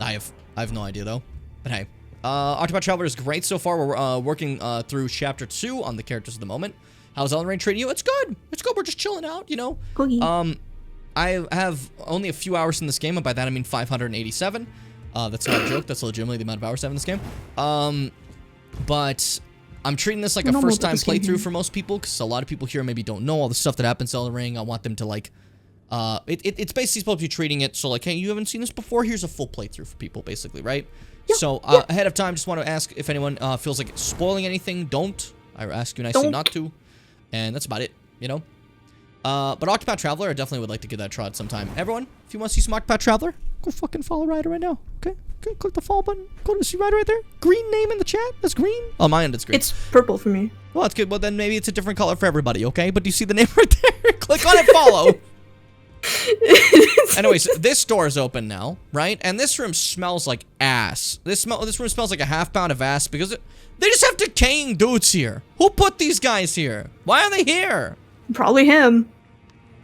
I have no idea though. But hey, Octopath Traveler is great so far. We're working through chapter 2 on the characters at the moment. How's Elden Ring treating you? It's good. It's good. We're just chilling out. You know. Cookie. I have only a few hours in this game, and by that I mean 587. That's not a joke. That's legitimately the amount of hours I have in this game. But I'm treating this like a first-time playthrough for most people, because a lot of people here maybe don't know all the stuff that happens in Elden Ring. I want them to like, it's basically supposed to be treating it so like, hey, you haven't seen this before? Here's a full playthrough for people, basically, right? Yeah, so ahead of time, just want to ask if anyone feels like spoiling anything. Don't. I ask you nicely not to, and that's about it. You know. But Octopath Traveler, I definitely would like to give that a try sometime. Everyone, if you want to see some Octopath Traveler, go fucking follow Ryder right now. Okay? Click the follow button. Go to see Ryder right there. Green name in the chat. That's green. Oh, my end is green. It's purple for me. Well, that's good. Well, then maybe it's a different color for everybody, okay? But do you see the name right there? Click on it, follow. Anyways, this door is open now, right? And this room smells like ass. This room smells like a half pound of ass because they just have decaying dudes here. Who put these guys here? Why are they here? Probably him.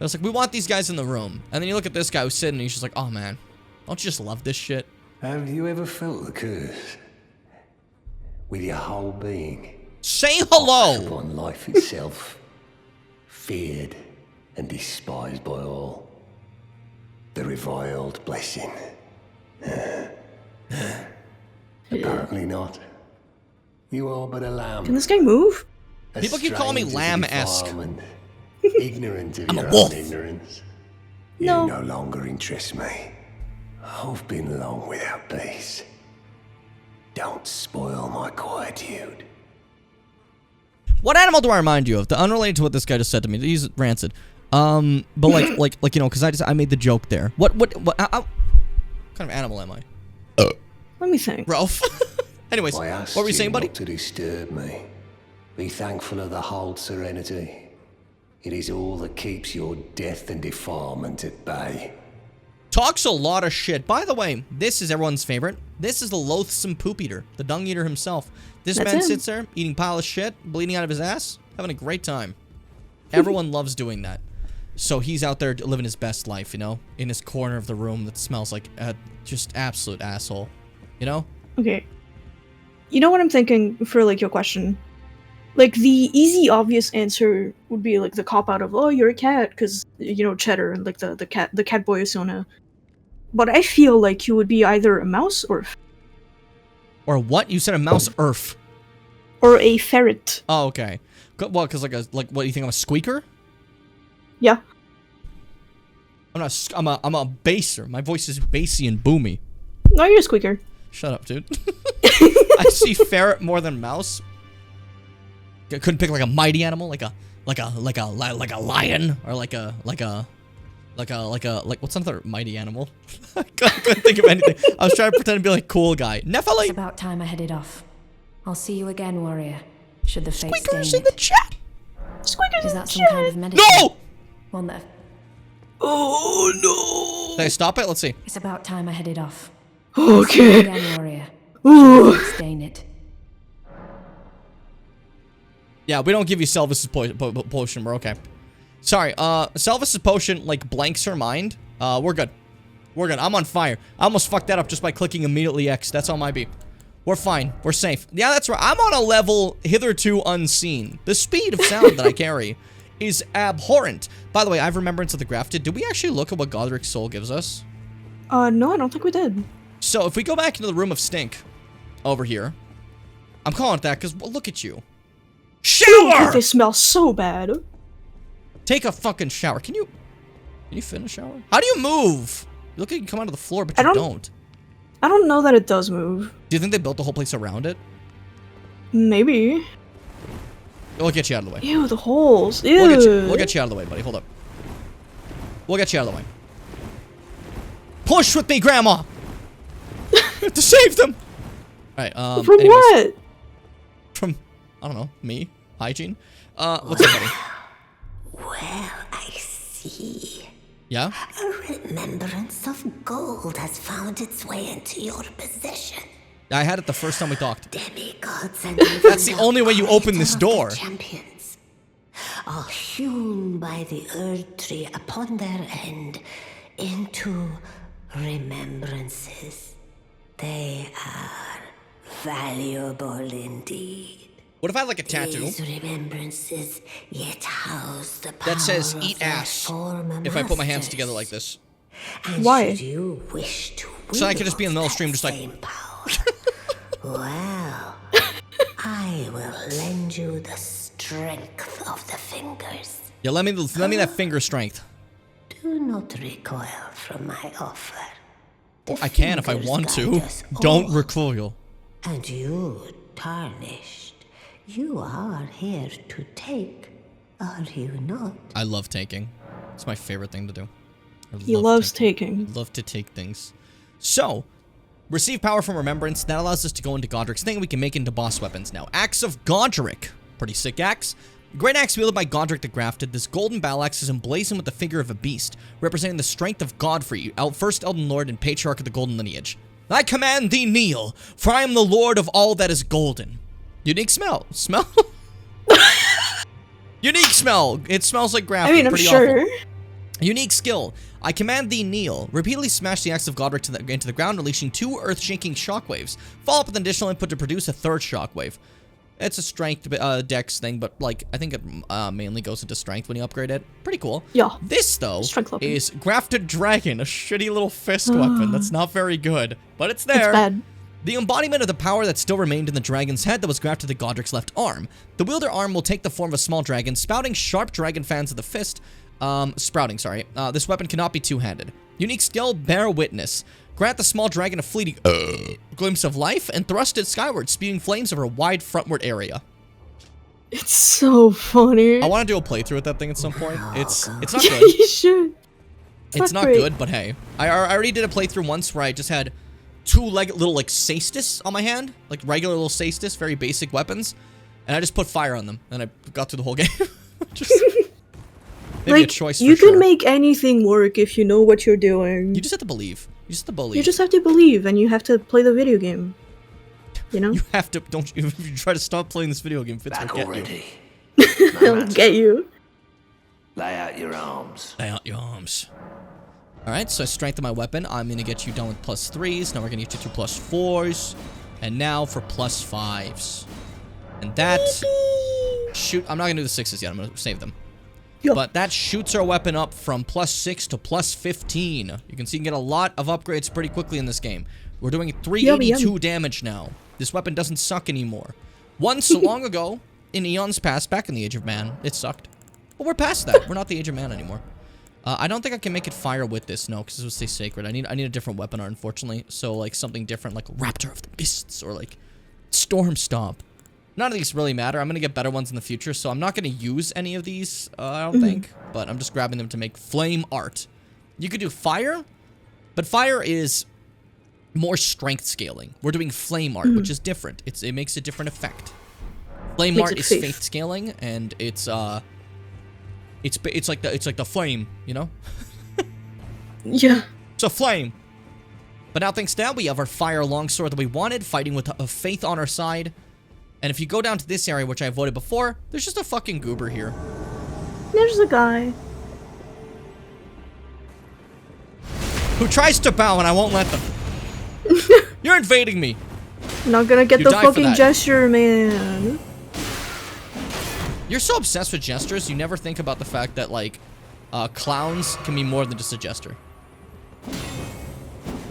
I was like, we want these guys in the room. And then you look at this guy who's sitting and he's just like, oh man, don't you just love this shit? Have you ever felt the curse? with your whole being. Say hello! Upon life itself, feared and despised by all. The reviled blessing. Apparently not. You are but a lamb. Can this guy move? People keep calling me lamb-esque. Ignorant of your own ignorance. You no longer interest me. I've been long without peace. Don't spoil my quietude. What animal do I remind you of? The unrelated to what this guy just said to me. He's rancid. But like you know, because I made the joke there. What kind of animal am I? Let me think. Ralph. Anyways, what were you saying, buddy? Not to disturb me. Be thankful of the whole serenity. It is all that keeps your death and defilement at bay. Talks a lot of shit. By the way, this is everyone's favorite. This is the loathsome poop eater, the dung eater himself. This man sits there, eating pile of shit, bleeding out of his ass, having a great time. Everyone loves doing that. So he's out there living his best life, you know? In his corner of the room that smells like a just absolute asshole. You know? Okay. You know what I'm thinking for, like, your question? Like, the easy, obvious answer would be, like, the cop-out of, oh, you're a cat, because, you know, Cheddar, and, like, the cat boy Asuna. But I feel like you would be either a mouse or... Or what? You said a mouse earth. Or a ferret. Oh, okay. Well, because, like, what, do you think I'm a squeaker? Yeah. I'm a basser. My voice is bassy and boomy. No, you're a squeaker. Shut up, dude. I see ferret more than mouse. I couldn't pick like a mighty animal, like a lion, or like what's another mighty animal? I couldn't think of anything. I was trying to pretend to be like cool guy. Nephilim. It's about time I headed off. I'll see you again, warrior. Should the fate Squeakers stain in the chat. Squeakers Is in that the some chat. kind of medicine? No. One there. Oh no. Did I stop it? Let's see. It's about time I headed off. Okay. Again, warrior. Ooh. Stain it. Yeah, we don't give you Selvis's potion. We're okay. Sorry. Selvis's potion like blanks her mind. We're good. We're good. I'm on fire. I almost fucked that up just by clicking immediately X. That's on my B. We're fine. We're safe. Yeah, that's right. I'm on a level hitherto unseen. The speed of sound that I carry is abhorrent. By the way, I have Remembrance of the Grafted. Did we actually look at what Godric's soul gives us? No, I don't think we did. So, if we go back into the Room of Stink, over here, I'm calling it that because look at you. Shower! They smell so bad. Take a fucking shower. Can you fit in a shower? How do you move? You look like you come out of the floor, but you don't. I don't know that it does move. Do you think they built the whole place around it? Maybe. We'll get you out of the way. Ew, the holes. Ew. We'll get you out of the way, buddy. Hold up. We'll get you out of the way. Push with me, Grandma! To save them! Alright, From anyways. what? From, I don't know, me? Hygiene? What's up, buddy? Well, I see. Yeah? A remembrance of gold has found its way into your possession. I had it the first time we talked. Demigods and That's the only way you open this door. Champions are hewn by the Earth Tree upon their end into remembrances. They are valuable indeed. What if I had like a tattoo? These remembrances yet house the power that says of eat their ass former if I put my hands masters. together like this. And Why? should you wish to So I could just be in the middle of wield stream just like... that same power, well, I will lend you the strength of the fingers. Yeah, let me that finger strength. Do not recoil from my offer. The I can if I fingers want guide to. us Don't all. recoil. And you, tarnished, you are here to take, are you not? I love taking. It's my favorite thing to do. He loves taking. I love to take things. So, receive power from remembrance. That allows us to go into Godric's thing. We can make into boss weapons now. Axe of Godric. Pretty sick axe. Great axe wielded by Godric the Grafted. This golden battle axe is emblazoned with the figure of a beast, representing the strength of Godfrey, first Elden Lord and Patriarch of the Golden Lineage. I command thee kneel, for I am the Lord of all that is golden. Unique smell. Smell? Unique smell. It smells like Grafted. I mean, I'm Pretty sure. awful. Unique skill. I command thee kneel. Repeatedly smash the axe of Godric into the ground, unleashing 2 earth-shaking shockwaves. Follow up with an additional input to produce a 3rd shockwave. It's a strength dex thing, but like I think it mainly goes into strength when you upgrade it. Pretty cool. Yeah. This though is Grafted Dragon, a shitty little fist weapon that's not very good, but it's there. It's bad. The embodiment of the power that still remained in the dragon's head that was grafted to Godric's left arm. The wielder arm will take the form of a small dragon, spouting sharp dragon fans of the fist. Sprouting, sorry. This weapon cannot be two-handed. Unique skill, Bear Witness. Grant the small dragon a fleeting glimpse of life and thrust it skyward, spewing flames over a wide frontward area. It's so funny. I want to do a playthrough with that thing at some point. It's not good. Yeah, you should. It's not good, but hey. I already did a playthrough once where I just had 2 little like cestus on my hand, like regular little cestus, very basic weapons, and I just put fire on them, and I got through the whole game. Just maybe like, a choice for you sure. can make anything work if you know what you're doing. You just have to believe. You just have to believe. You just have to believe, and you have to play the video game. You know? You have to. Don't you? If you try to stop playing this video game, Fitz will get already. you. They'll get you. Lay out your arms. Lay out your arms. Alright, so I strengthen my weapon. I'm going to get you done with +3s. Now we're going to get you through +4s. And now for +5s. And that... Shoot, I'm not going to do the 6s yet. I'm going to save them. Yo. But that shoots our weapon up from +6 to +15. You can see you can get a lot of upgrades pretty quickly in this game. We're doing 382 damage now. This weapon doesn't suck anymore. Once, so long ago, in eons past, back in the Age of Man, it sucked. But we're past that. We're not the Age of Man anymore. I don't think I can make it fire with this, no, because this would stay sacred. I need a different weapon art, unfortunately. So, like, something different, like Raptor of the Mists, or, like, Storm Stomp. None of these really matter. I'm going to get better ones in the future, so I'm not going to use any of these, I don't think. But I'm just grabbing them to make flame art. You could do fire, but fire is more strength scaling. We're doing flame art, which is different. It makes a different effect. Flame art is faith scaling, and it's like the flame, you know? Yeah. It's a flame. But now thanks to that, we have our fire longsword that we wanted, fighting with a faith on our side. And if you go down to this area, which I avoided before, there's just a fucking goober here. There's a guy. Who tries to bow and I won't let them. You're invading me. Not gonna get the fucking gesture, man. You're so obsessed with gestures, you never think about the fact that, like, clowns can be more than just a gesture.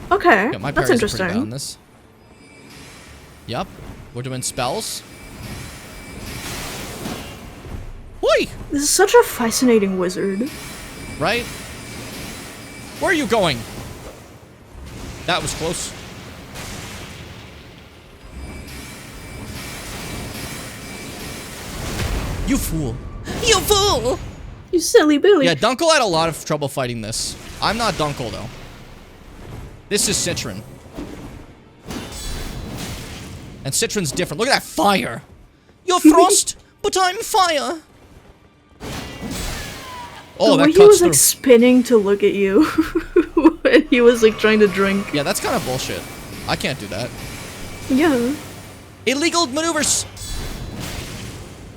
Okay, yeah, my that's parries are pretty interesting. bad on this. Yep, we're doing spells. Oi! This is such a fascinating wizard. Right? Where are you going? That was close. You fool. You fool! You silly Billy. Yeah, Dunkel had a lot of trouble fighting this. I'm not Dunkel, though. This is Citron. And Citron's different. Look at that fire! You're frost, but I'm fire! Oh, that cuts he was through. like spinning to look at you when he was like trying to drink. Yeah, that's kind of bullshit. I can't do that. Yeah. Illegal maneuvers!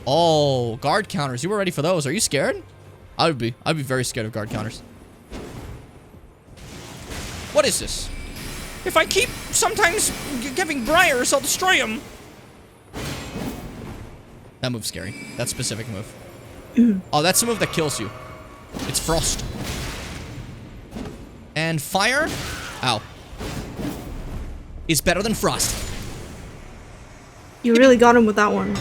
Oh, guard counters. You were ready for those. Are you scared? I'd be very scared of guard counters. What is this? If I keep sometimes giving briars, I'll destroy him. That move's scary. That specific move. Oh, that's the move that kills you. It's frost. And fire, ow, is better than frost. You really got him with that one.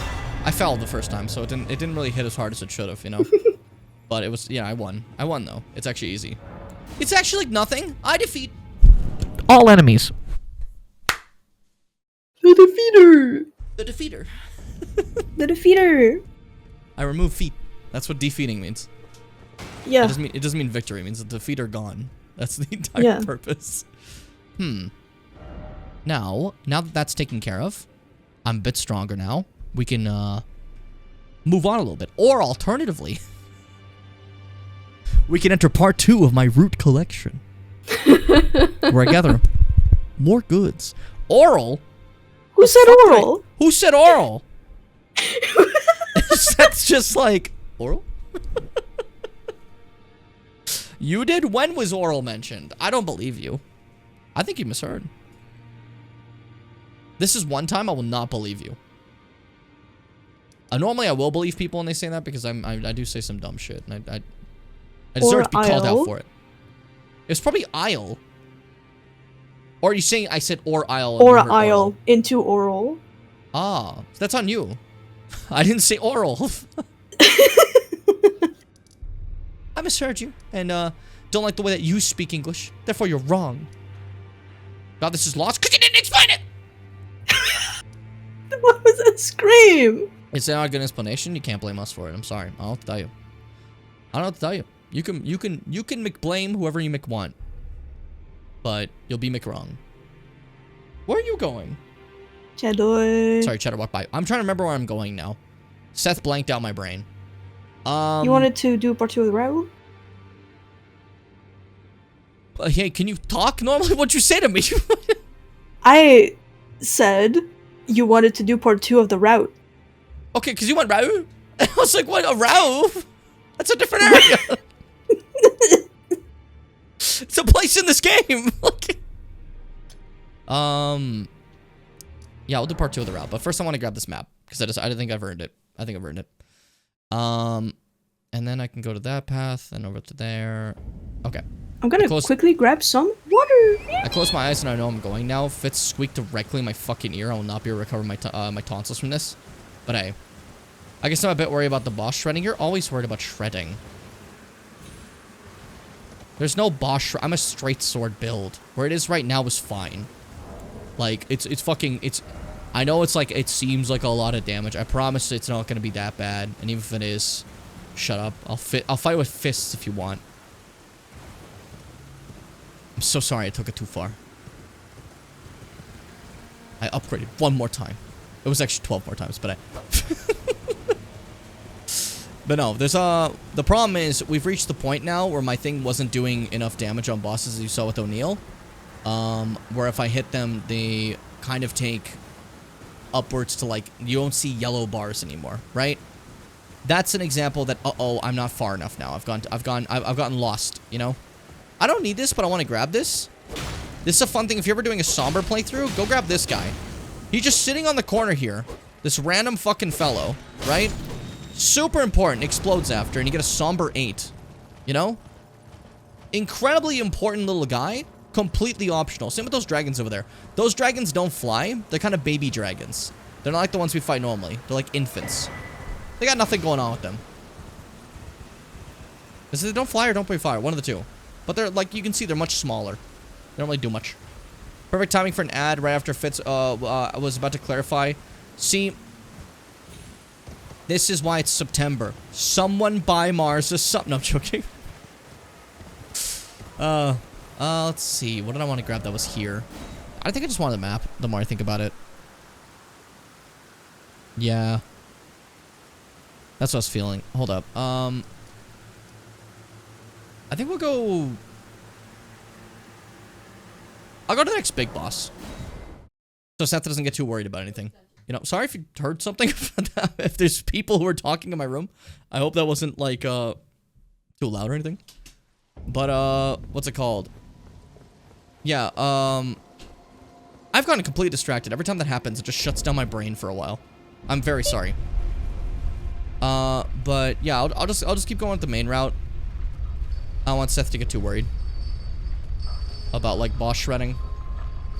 I fell the first time, so it didn't really hit as hard as it should have, you know. But it was, yeah, I won. I won though. It's actually easy. It's actually like nothing. I defeat all enemies. The defeater. The defeater. The defeater. I remove feet. That's what defeating means. Yeah. It doesn't mean victory. It means the defeat are gone. That's the entire purpose. Now that that's taken care of, I'm a bit stronger now. We can move on a little bit. Or alternatively, we can enter part 2 of my root collection. Where I gather more goods. Oral? Who said oral? Who said oral? That's just like, oral? You did? When was oral mentioned? I don't believe you. I think you misheard. This is one time I will not believe you. Normally I will believe people when they say that because I do say some dumb shit. And I deserve to be called out for it. It's probably aisle. Or are you saying I said or aisle? Or aisle into oral. Ah, so that's on you. I didn't say oral. I misheard you and don't like the way that you speak English. Therefore, you're wrong. God, this is lost because you didn't explain it. What was that scream? It's not a good explanation. You can't blame us for it. I'm sorry. I don't know what to tell you. I don't know what to tell you. You can McBlame whoever you McWant, but you'll be McWrong. Where are you going? Cheddar. Sorry, Cheddar walked by. I'm trying to remember where I'm going now. Seth blanked out my brain. You wanted to do part 2 of the route? Hey, can you talk normally? What'd you say to me? I said you wanted to do part 2 of the route. Okay, because you went route. I was like, what, a route? That's a different area. It's a place in this game. Yeah, we'll do part 2 of the route. But first I want to grab this map. Because I think I've earned it. I think I've earned it. And then I can go to that path and over to there. Okay. I'm gonna quickly grab some water. I close my eyes and I know I'm going now. Fitz squeaked directly in my fucking ear. I will not be able to recover my tonsils from this. But hey. I guess I'm a bit worried about the boss shredding. You're always worried about shredding. There's no boss I'm a straight sword build. Where it is right now is fine. Like, it's fucking, I know it's like, it seems like a lot of damage. I promise it's not gonna be that bad. And even if it is, shut up. I'll fight with fists if you want. I'm so sorry I took it too far. I upgraded one more time. It was actually 12 more times, but I... But no, there's the problem is we've reached the point now where my thing wasn't doing enough damage on bosses as you saw with O'Neill. Where if I hit them, they kind of take upwards to like, you don't see yellow bars anymore, right? That's an example that, uh-oh, I'm not far enough now. I've gotten lost, you know? I don't need this, but I want to grab this. This is a fun thing. If you're ever doing a somber playthrough, go grab this guy. He's just sitting on the corner here. This random fucking fellow, right? Super important. Explodes after, and you get a somber 8. You know? Incredibly important little guy. Completely optional. Same with those dragons over there. Those dragons don't fly. They're kind of baby dragons. They're not like the ones we fight normally. They're like infants. They got nothing going on with them. Is it they don't fly or don't play fire? One of the two. But they're like, you can see they're much smaller. They don't really do much. Perfect timing for an ad right after Fitz I was about to clarify. See, this is why it's September. Someone buy Mars or something. No, I'm joking. Let's see. What did I want to grab that was here? I think I just wanted the map, the more I think about it. Yeah. That's what I was feeling. Hold up. I think we'll go... I'll go to the next big boss. So Seth doesn't get too worried about anything. You know, sorry if you heard something. If there's people who are talking in my room. I hope that wasn't, like, too loud or anything. But, what's it called? Yeah, I've gotten completely distracted. Every time that happens, it just shuts down my brain for a while. I'm very sorry. But, yeah, I'll just keep going with the main route. I don't want Seth to get too worried about, like, boss shredding.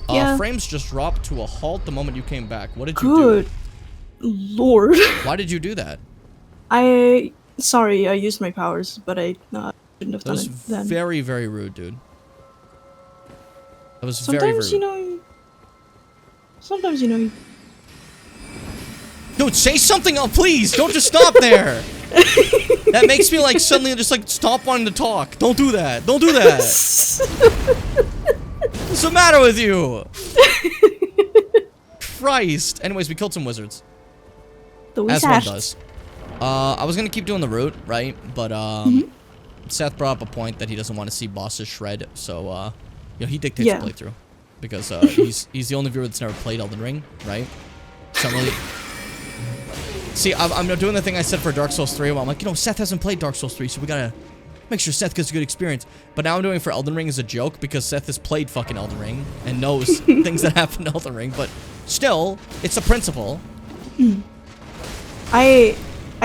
Yeah. Frames just dropped to a halt the moment you came back. What did you Good Lord. Why did you do that? Sorry, I used my powers, but I shouldn't have done it then. That was very, very rude, dude. That was sometimes, very rude. Sometimes, you know... Dude, say something else, please! Don't just stop there! That makes me, like, suddenly just, like, stop wanting to talk. Don't do that. Don't do that. What's the matter with you? Christ. Anyways, we killed some wizards. As one does. I was gonna keep doing the route, right? But, Seth brought up a point that he doesn't want to see bosses shred, so, you know, he dictates the playthrough. Because, he's the only viewer that's never played Elden Ring, right? So I'm really... See, I'm doing the thing I said for Dark Souls 3, where I'm like, you know, Seth hasn't played Dark Souls 3, so we gotta Make sure Seth gets a good experience. But now I'm doing it for Elden Ring as a joke because Seth has played fucking Elden Ring and knows things that happen in Elden Ring. But still, it's a principle. I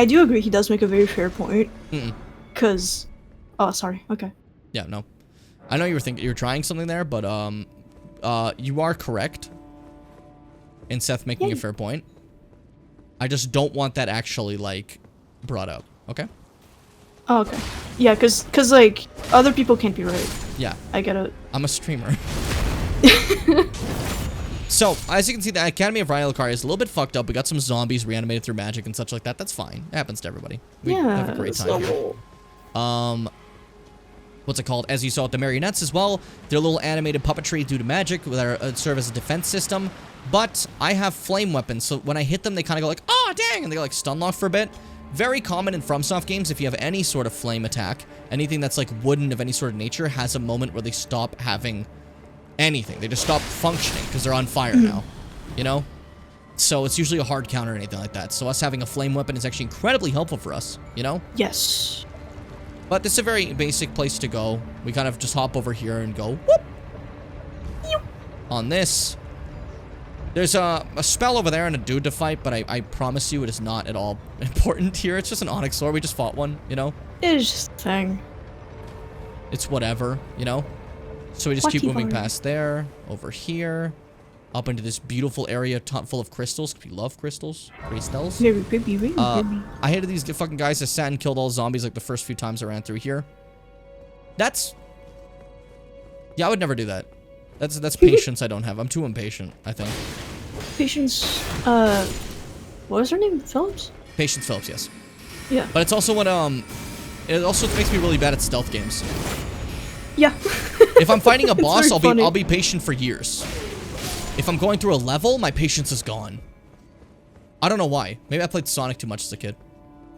do agree he does make a very fair point. Because... Oh, sorry. Okay. Yeah, no. I know you were trying something there, but you are correct in Seth making a fair point. I just don't want that actually, like, brought up. Okay? Oh, okay. Yeah, cause like, other people can't be right. Yeah. I get it. I'm a streamer. So, as you can see, the Academy of Rhyhorn is a little bit fucked up. We got some zombies reanimated through magic and such like that. That's fine. It happens to everybody. We have a great time here. What's it called? As you saw with the marionettes as well, they're little animated puppetry due to magic that serve as a defense system. But I have flame weapons, so when I hit them, they kind of go like, oh, dang, and they go like stun lock for a bit. Very common in FromSoft games, if you have any sort of flame attack, anything that's like wooden of any sort of nature has a moment where they stop having anything. They just stop functioning because they're on fire now, you know? So it's usually a hard counter or anything like that. So us having a flame weapon is actually incredibly helpful for us, you know? Yes. But this is a very basic place to go. We kind of just hop over here and go, whoop! On this. There's a spell over there and a dude to fight, but I promise you it is not at all important here. It's just an Onyx sword. We just fought one, you know? It's just a thing. It's whatever, you know? So we just keep moving past there, over here, up into this beautiful area full of crystals. We love crystals. Crystals. Very pretty, very I hated these fucking guys that sat and killed all the zombies like the first few times I ran through here. That's... Yeah, I would never do that. That's patience I don't have. I'm too impatient, I think. Patience, what was her name? Phillips? Patience Phillips, yes. Yeah. But it's also what, it also makes me really bad at stealth games. Yeah. If I'm fighting a boss, I'll be patient for years. If I'm going through a level, my patience is gone. I don't know why. Maybe I played Sonic too much as a kid.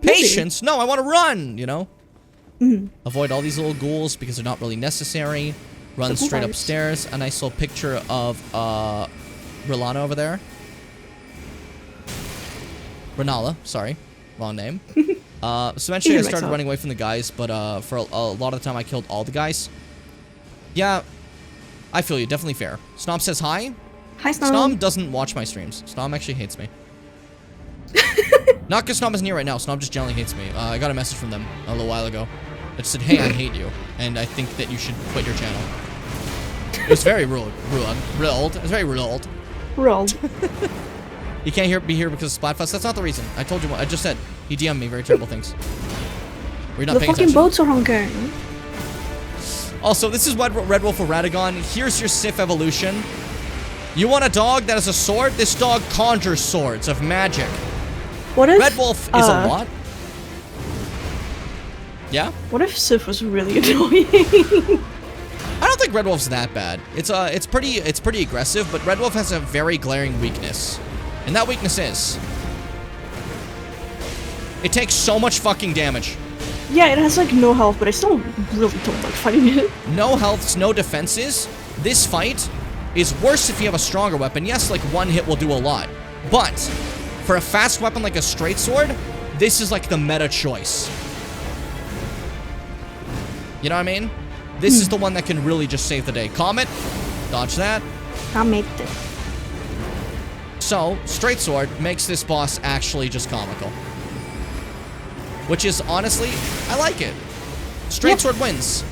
Patience? No, I want to run, you know? Avoid all these little ghouls because they're not really necessary. Run straight upstairs. A nice little picture of Rilana over there. Renala, sorry. Wrong name. So eventually I started running away from the guys, but for a lot of the time I killed all the guys. Yeah, I feel you. Definitely fair. Snom says hi. Hi, Snom. Snom doesn't watch my streams. Snom actually hates me. Not because Snom isn't here right now. Snom just generally hates me. I got a message from them a little while ago. It said, hey, I hate you, and I think that you should quit your channel. It was very rude. It was very rude. Rude. You can't be here because of Splatfest. That's not the reason. I told you what. I just said. He DM'd me very terrible things. We're not paying attention. The fucking boats are honking. Also, this is what Red Wolf of Radagon. Here's your Sith evolution. You want a dog that has a sword? This dog conjures swords of magic. What if Red Wolf is a what? Yeah? What if Sif was really annoying? I don't think Red Wolf's that bad. It's pretty aggressive, but Red Wolf has a very glaring weakness. And that weakness is it takes so much fucking damage. Yeah, it has like no health, but I still really don't like fighting it. No healths, no defenses. This fight is worse if you have a stronger weapon. Yes, like one hit will do a lot. But for a fast weapon like a straight sword, this is like the meta choice. You know what I mean? This is the one that can really just save the day. Comet, dodge that. I'll make it. So, straight sword makes this boss actually just comical. Which is, honestly, I like it. Straight sword wins.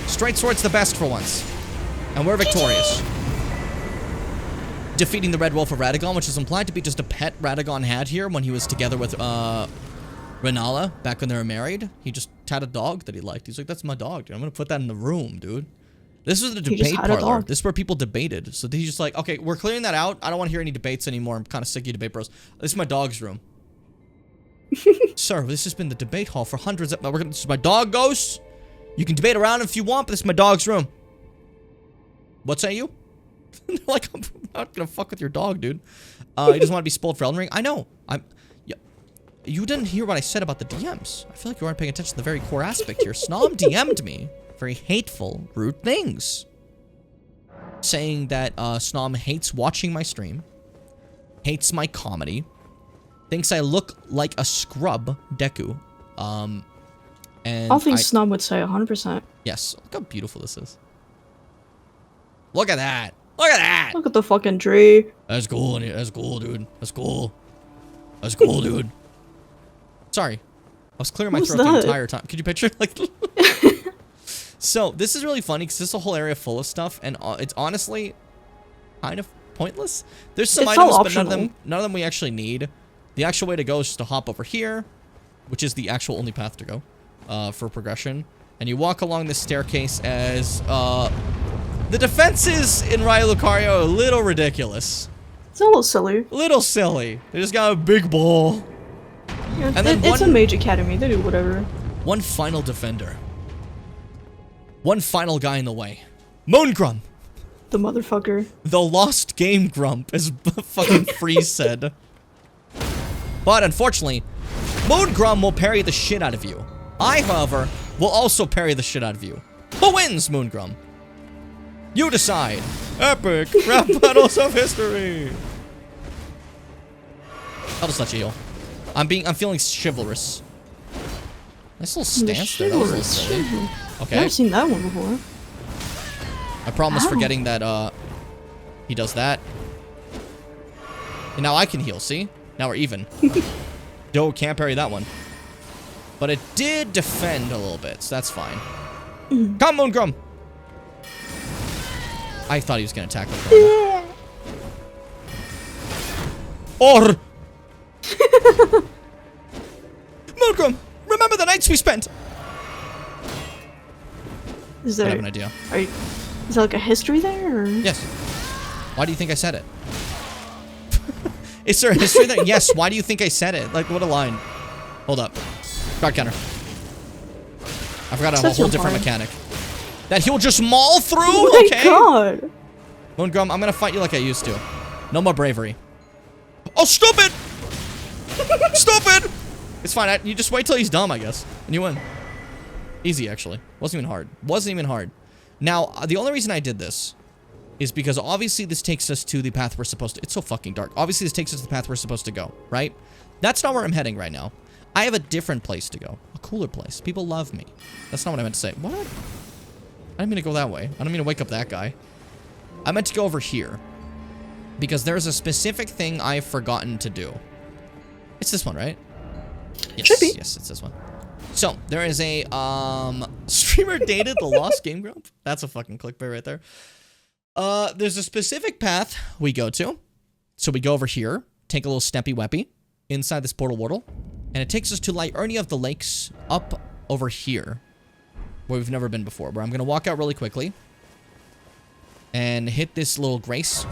Straight sword's the best for once. And we're victorious. Defeating the Red Wolf of Radagon, which is implied to be just a pet Radagon had here when he was together with, Renala, back when they were married. He just had a dog that he liked. He's like, that's my dog, dude. I'm gonna put that in the room, dude. This was the debate parlor. This is where people debated. So he's just like, okay, we're clearing that out. I don't want to hear any debates anymore. I'm kind of sick of you debate bros. This is my dog's room. Sir, this has been the debate hall for hundreds of... This is my dog, Ghost. You can debate around if you want, but this is my dog's room. What say you? Like, I'm not gonna fuck with your dog, dude. He doesn't want to be spoiled for Elden Ring. I know. You didn't hear what I said about the DMs. I feel like you weren't paying attention to the very core aspect here. Snom DM'd me very hateful, rude things. Saying that Snom hates watching my stream, hates my comedy, thinks I look like a scrub, Deku, And all things Snob would say 100%. Yes, look how beautiful this is. Look at that. Look at that. Look at the fucking tree. That's cool. That's cool, dude. That's cool. That's cool, dude. Sorry. I was clearing my throat the entire time. Could you picture? Like, so this is really funny because this is a whole area full of stuff, and it's honestly kind of pointless. There's some items, but none of them we actually need. The actual way to go is just to hop over here, which is the actual only path to go for progression. And you walk along this staircase as the defenses in Raya Lucario are a little ridiculous. It's a little silly. A little silly. They just got a big ball. Yeah, and then it's a mage academy. They do whatever. One final defender. One final guy in the way. Moongrum. The motherfucker. The lost game grump, as fucking Freeze said. But unfortunately, Moongrum will parry the shit out of you. I, however, will also parry the shit out of you. Who wins, Moongrum? You decide. Epic rap battles of history. I'll just let you heal. I'm feeling chivalrous. Nice little stance there. That was a little silly. Okay. Never seen that one before. My problem is forgetting that he does that. And now I can heal, see? Now we're even. Yo, can't parry that one. But it did defend a little bit, so that's fine. Come, Moongrum! I thought he was gonna attack me. Or Moongrum, remember the nights we spent. Is there? I have an idea. Is there like a history there? Or? Yes. Why do you think I said it? Is there a history there? Yes. Why do you think I said it? Like, what a line. Hold up. Guard counter. I forgot a whole different mechanic. That he'll just maul through? Oh my okay. God. Moongrum, I'm gonna fight you like I used to. No more bravery. Oh, stupid! Stupid! It's fine. You just wait till he's dumb, I guess. And you win. Easy, actually. Wasn't even hard. Wasn't even hard. Now, the only reason I did this is because obviously this takes us to the path we're supposed to... It's so fucking dark. Obviously this takes us to the path we're supposed to go, right? That's not where I'm heading right now. I have a different place to go. A cooler place. People love me. That's not what I meant to say. What? I didn't mean to go that way. I don't mean to wake up that guy. I meant to go over here. Because there's a specific thing I've forgotten to do. It's this one, right? Yes, should be. Yes, it's this one. So, there is a, streamer dated the Lost Game Grump. That's a fucking clickbait right there. There's a specific path we go to. So we go over here, take a little steppy weppy inside this portal wardle, and it takes us to Liurnia of the Lakes up over here, where we've never been before, where I'm going to walk out really quickly and hit this little grace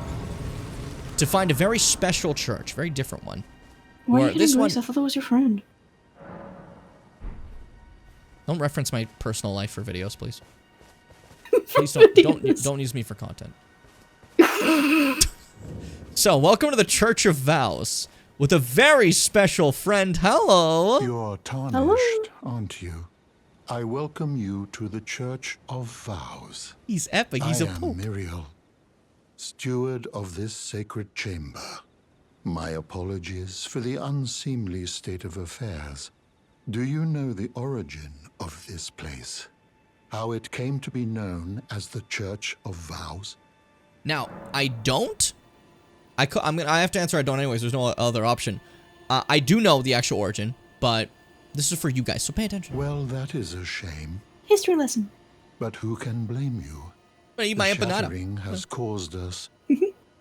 to find a very special church, very different one. Why are you hitting Grace? I thought that was your friend. Don't reference my personal life for videos, please. Please don't use me for content. So, welcome to the Church of Vows with a very special friend. Hello. You're tarnished, aren't you? I welcome you to the Church of Vows. He's epic. He's a pope. I am Miriel, steward of this sacred chamber. My apologies for the unseemly state of affairs. Do you know the origin of this place? How it came to be known as the Church of Vows? Now, I don't. I have to answer I don't anyways. There's no other option. I do know the actual origin, but this is for you guys, so pay attention. Well, that is a shame. History lesson. But who can blame you? Eat the my shattering has caused us,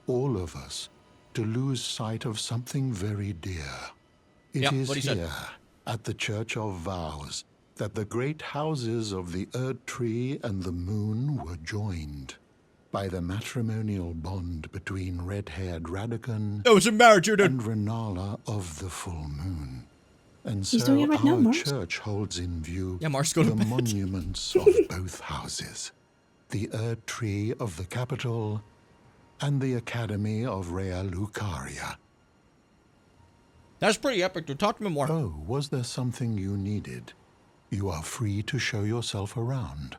all of us, to lose sight of something very dear. It is here, at the Church of Vows, that the great houses of the Erd Tree and the Moon were joined by the matrimonial bond between red-haired Radagon and Renala of the Full Moon. And so our church holds in view the monuments of both houses, the Erd Tree of the capital and the Academy of Raya Lucaria. That's pretty epic. Talk to me more. Oh, was there something you needed? You are free to show yourself around.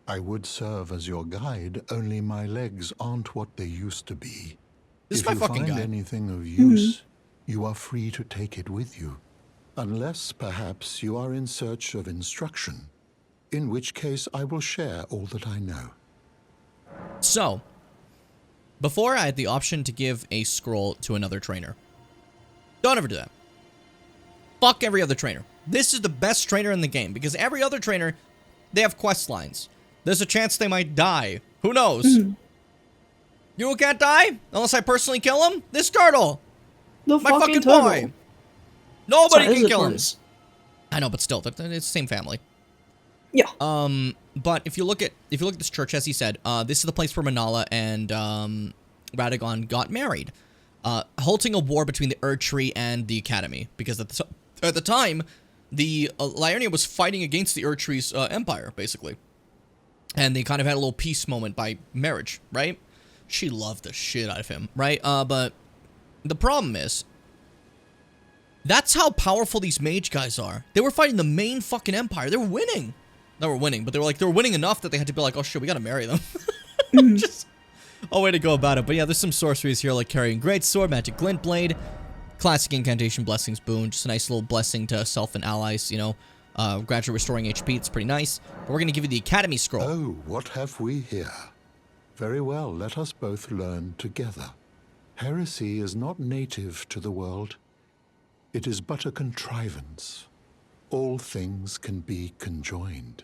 I would serve as your guide, only my legs aren't what they used to be. This is my fucking guy. If you find anything of use, you are free to take it with you. Unless, perhaps, you are in search of instruction, in which case I will share all that I know. So, before I had the option to give a scroll to another trainer. Don't ever do that. Fuck every other trainer. This is the best trainer in the game, because every other trainer, they have quest lines. There's a chance they might die. Who knows? You can't die unless I personally kill him? This turtle! The my fucking turtle. boy! Nobody Sorry, can kill him. worse. I know, but still, it's the same family. Yeah. But if you look at this church, as he said, this is the place where Renala and Radagon got married, halting a war between the Erdtree and the Academy, because at the time, the Liurnia was fighting against the Erdtree's empire, basically, and they kind of had a little peace moment by marriage, right? She loved the shit out of him, right? But the problem is, that's how powerful these mage guys are. They were fighting the main fucking empire. They were winning. They were winning, but they were winning enough that they had to be like, oh shit, we gotta marry them. Just a way to go about it. But yeah, there's some sorceries here, like carrying greatsword, magic glint blade, classic incantation, blessings boon, just a nice little blessing to self and allies, you know, gradually restoring HP. It's pretty nice. But we're gonna give you the Academy scroll. Oh, what have we here? Very well, let us both learn together. Heresy is not native to the world. It is but a contrivance. All things can be conjoined.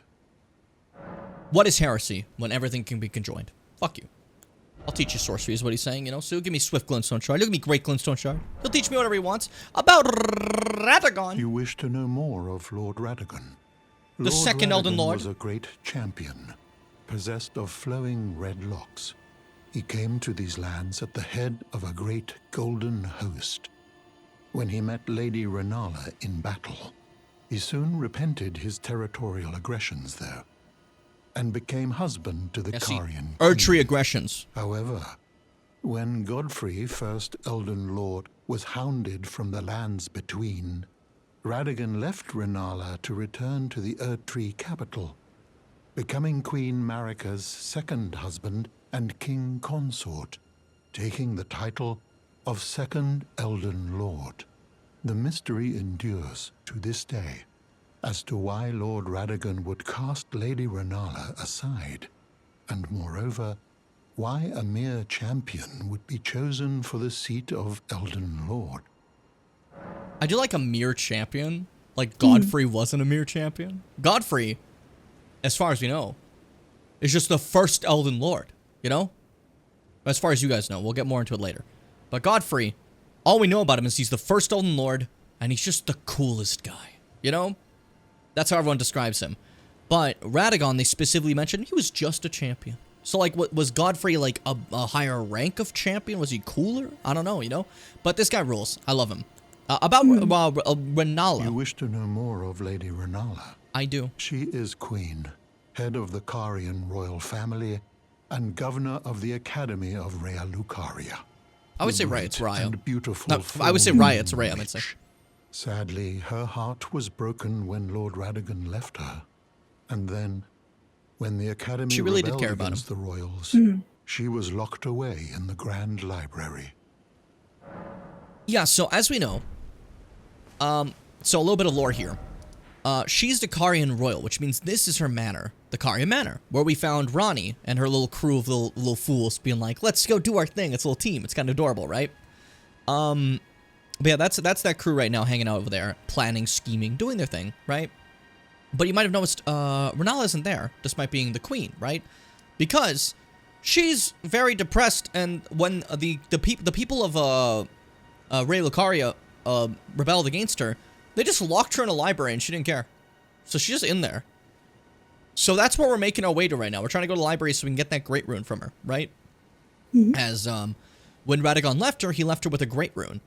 What is heresy when everything can be conjoined? Fuck you. I'll teach you sorcery is what he's saying, you know? So he'll give me Swift Glintstone Shard. He'll give me Great Glintstone Shard. He'll teach me whatever he wants about Radagon. You wish to know more of Lord Radagon? The second Elden Lord was a great champion, possessed of flowing red locks. He came to these lands at the head of a great golden host. When he met Lady Renala in battle, he soon repented his territorial aggressions there, and became husband to the Carian Erdtree aggressions. However, when Godfrey, first Elden Lord, was hounded from the lands between, Radagon left Renala to return to the Erdtree capital, becoming Queen Marika's second husband and king consort, taking the title of Second Elden Lord. The mystery endures to this day as to why Lord Radagon would cast Lady Renala aside, and moreover, why a mere champion would be chosen for the seat of Elden Lord. I do like a mere champion. Like, Godfrey wasn't a mere champion. Godfrey, as far as we know, is just the first Elden Lord, you know? As far as you guys know, we'll get more into it later. But Godfrey, all we know about him is he's the first Elden Lord, and he's just the coolest guy, you know? That's how everyone describes him. But Radagon, they specifically mentioned he was just a champion. So, like, was Godfrey, like, a higher rank of champion? Was he cooler? I don't know, you know? But this guy rules. I love him. About Renala. You wish to know more of Lady Renala? I do. She is queen, head of the Carian royal family, and governor of the Academy of Rea Lucaria. I would say Rea, it's Raya. And beautiful. No, I would say Raya, it's Rea, I would say. Sadly, her heart was broken when Lord Radagon left her. And then, when the Academy she really rebelled did care about against him. the royals, she was locked away in the Grand Library. Yeah, so as we know, so a little bit of lore here. She's the Carian royal, which means this is her manor, the Carian Manor, where we found Ronnie and her little crew of little fools being like, let's go do our thing. It's a little team. It's kind of adorable, right? But yeah, that's that crew right now hanging out over there, planning, scheming, doing their thing, right? But you might have noticed Renala isn't there, despite being the queen, right? Because she's very depressed, and when the people of Rea Lucaria rebelled against her, they just locked her in a library and she didn't care. So she's just in there. So that's where we're making our way to right now. We're trying to go to the library so we can get that great rune from her, right? As when Radagon left her, he left her with a great rune.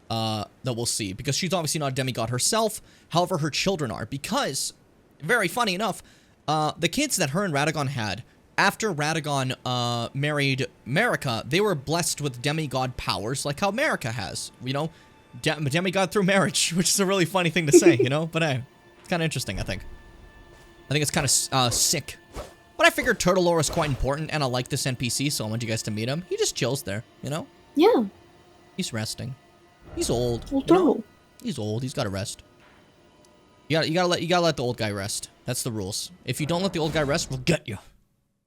That we'll see, because she's obviously not a demigod herself. However, her children are, because, very funny enough, the kids that her and Radagon had, after Radagon married Marika, they were blessed with demigod powers, like how Marika has, you know, demigod through marriage, which is a really funny thing to say, you know, but hey, it's kind of interesting, I think. I think it's kind of sick. But I figured Turtle Lore is quite important, and I like this NPC, so I want you guys to meet him. He just chills there, you know? Yeah. He's resting. He's old. Old turtle. He's old. He's got to rest. You gotta let the old guy rest. That's the rules. If you don't let the old guy rest, we'll get you.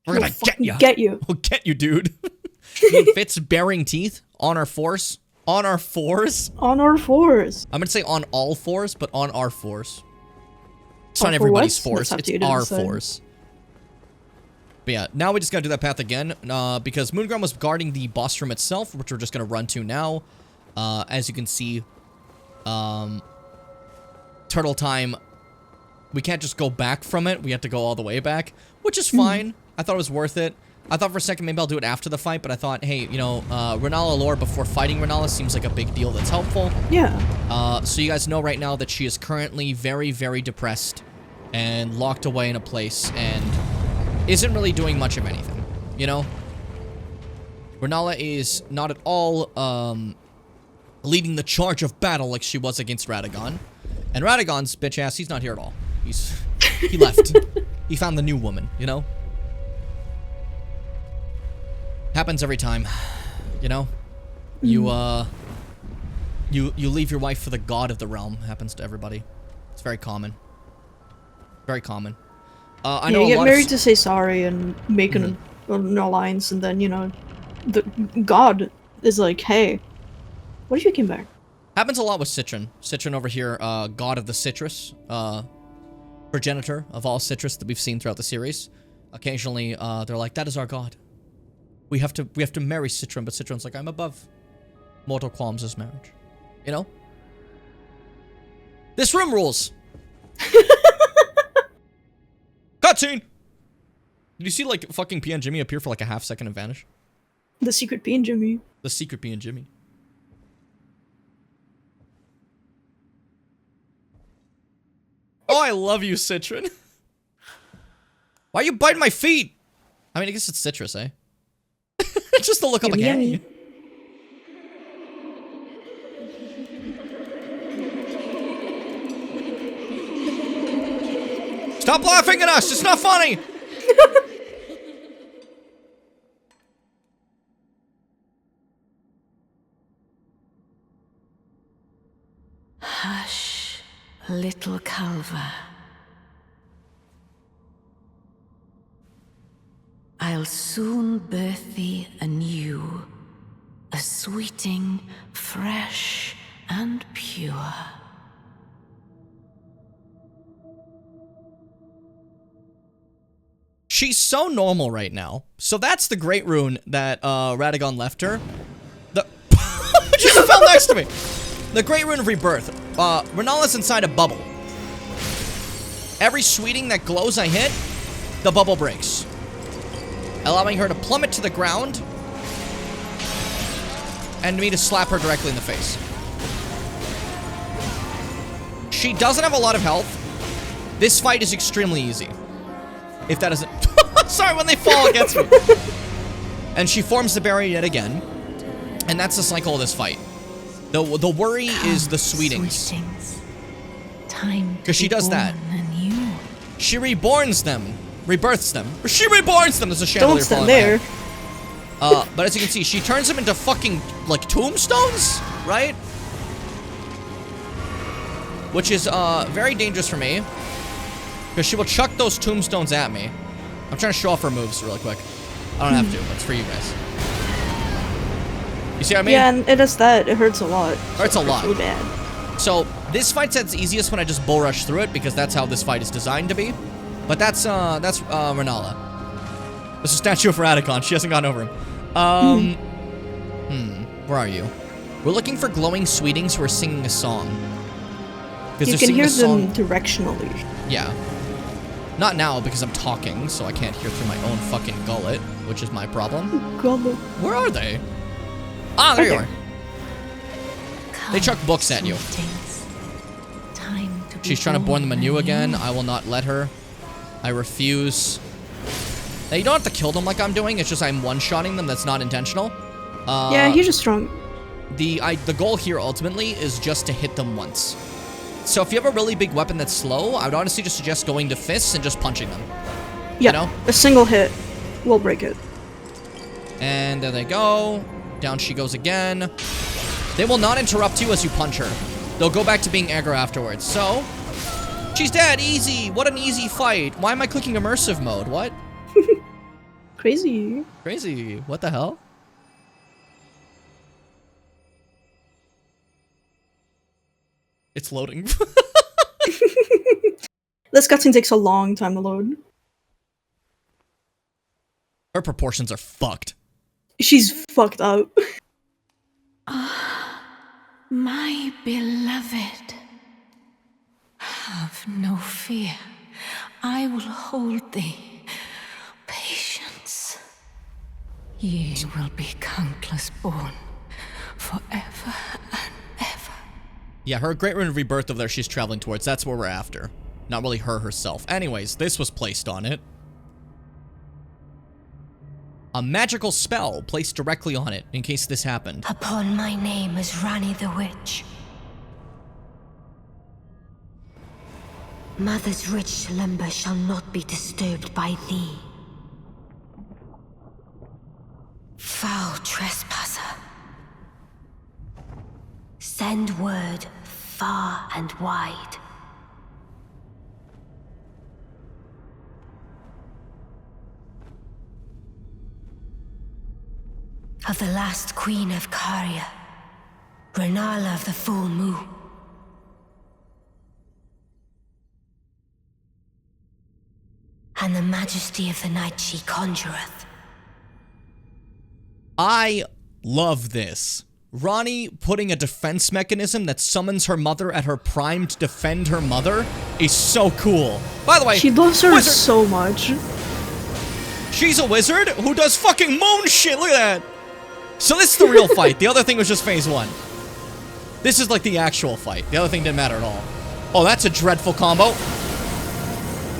We're gonna get you. Get you. We'll get you, dude. Me and Fitz baring teeth on our force. On our fours. On our fours. I'm gonna say on all fours, but on our fours. It's not everybody's fours. It's our fours. But yeah, now we just gotta do that path again, because Moongrum was guarding the boss room itself, which we're just gonna run to now. As you can see, turtle time, we can't just go back from it. We have to go all the way back, which is fine. I thought it was worth it. I thought for a second maybe I'll do it after the fight, but I thought, hey, you know, Renala lore before fighting Renala seems like a big deal that's helpful. Yeah. So you guys know right now that she is currently very, very depressed and locked away in a place and isn't really doing much of anything, you know? Renala is not at all leading the charge of battle like she was against Radagon. And Radagon's bitch ass, he's not here at all. He left. He found the new woman, you know? Happens every time, you know? You leave your wife for the god of the realm. Happens to everybody. It's very common. Very common. I know you get a lot married to say sorry and make an alliance, and then, you know, the god is like, hey, what if you came back? Happens a lot with Citron. Citron over here, god of the citrus, progenitor of all citrus that we've seen throughout the series. Occasionally, they're like, that is our god. We have to marry Citron, but Citron's like, I'm above mortal qualms as marriage. You know? This room rules! Cutscene! Did you see, like, fucking P and Jimmy appear for like a half second and vanish? The secret P and Jimmy. The secret P and Jimmy. Oh, I love you, Citron. Why are you biting my feet? I mean, I guess it's citrus, eh? Just to look up again. Hey. Stop laughing at us! It's not funny! Hush, little Calva. I'll soon birth thee anew, a sweeting, fresh and pure. She's so normal right now. So that's the great rune that Radagon left her. The just fell next to me. The great rune of rebirth. Renala's inside a bubble. Every sweeting that glows I hit, the bubble breaks, allowing her to plummet to the ground and me to slap her directly in the face. She doesn't have a lot of health. This fight is extremely easy. If that isn't... Sorry, when they fall against me. And she forms the barrier yet again. And that's the cycle of this fight. The worry is the sweetings. Because she does that. She reborns them. Rebirths them. She reborns them. There's a chandelier Don't stand falling there. But as you can see, she turns them into fucking, like, tombstones, right? Which is, very dangerous for me. Because she will chuck those tombstones at me. I'm trying to show off her moves really quick. I don't have to. That's for you guys. You see what I mean? Yeah, and it is that. It hurts a lot. Hurts a lot. Really bad. So, this fight's at its easiest when I just bull rush through it, because that's how this fight is designed to be. But that's Renala. There's a statue of Radagon. She hasn't gone over him. Where are you? We're looking for glowing sweetings who are singing a song. You can hear them directionally. Yeah. Not now, because I'm talking, so I can't hear through my own fucking gullet, which is my problem. Gullet. Where are they? Ah, there you are. They chuck books at you. She's trying to born them anew again. I will not let her. I refuse. Now, you don't have to kill them like I'm doing. It's just I'm one-shotting them. That's not intentional. Yeah, he's just strong. The goal here, ultimately, is just to hit them once. So if you have a really big weapon that's slow, I would honestly just suggest going to fists and just punching them. Yeah, you know? A single hit will break it. And there they go. Down she goes again. They will not interrupt you as you punch her. They'll go back to being aggro afterwards. So, she's dead. Easy. What an easy fight. Why am I clicking immersive mode? What? Crazy. Crazy. What the hell? It's loading. This cutscene takes a long time to load. Her proportions are fucked. She's fucked up. My beloved, have no fear. I will hold thee. Patience. Ye will be countless born, forever and ever. Yeah, her Great Rune of Rebirth over there she's traveling towards. That's where we're after. Not really her herself. Anyways, this was placed on it. A magical spell placed directly on it, in case this happened. Upon my name as Rani the Witch. Mother's rich slumber shall not be disturbed by thee. Foul trespasser. Send word far and wide. Of the last queen of Caria, Renala of the Full Moon. And the majesty of the night she conjureth. I love this. Rani putting a defense mechanism that summons her mother at her prime to defend her mother is so cool. By the way, she loves her so much. She's a wizard who does fucking moon shit. Look at that. So this is the real fight. The other thing was just phase 1. This is like the actual fight. The other thing didn't matter at all. Oh, that's a dreadful combo.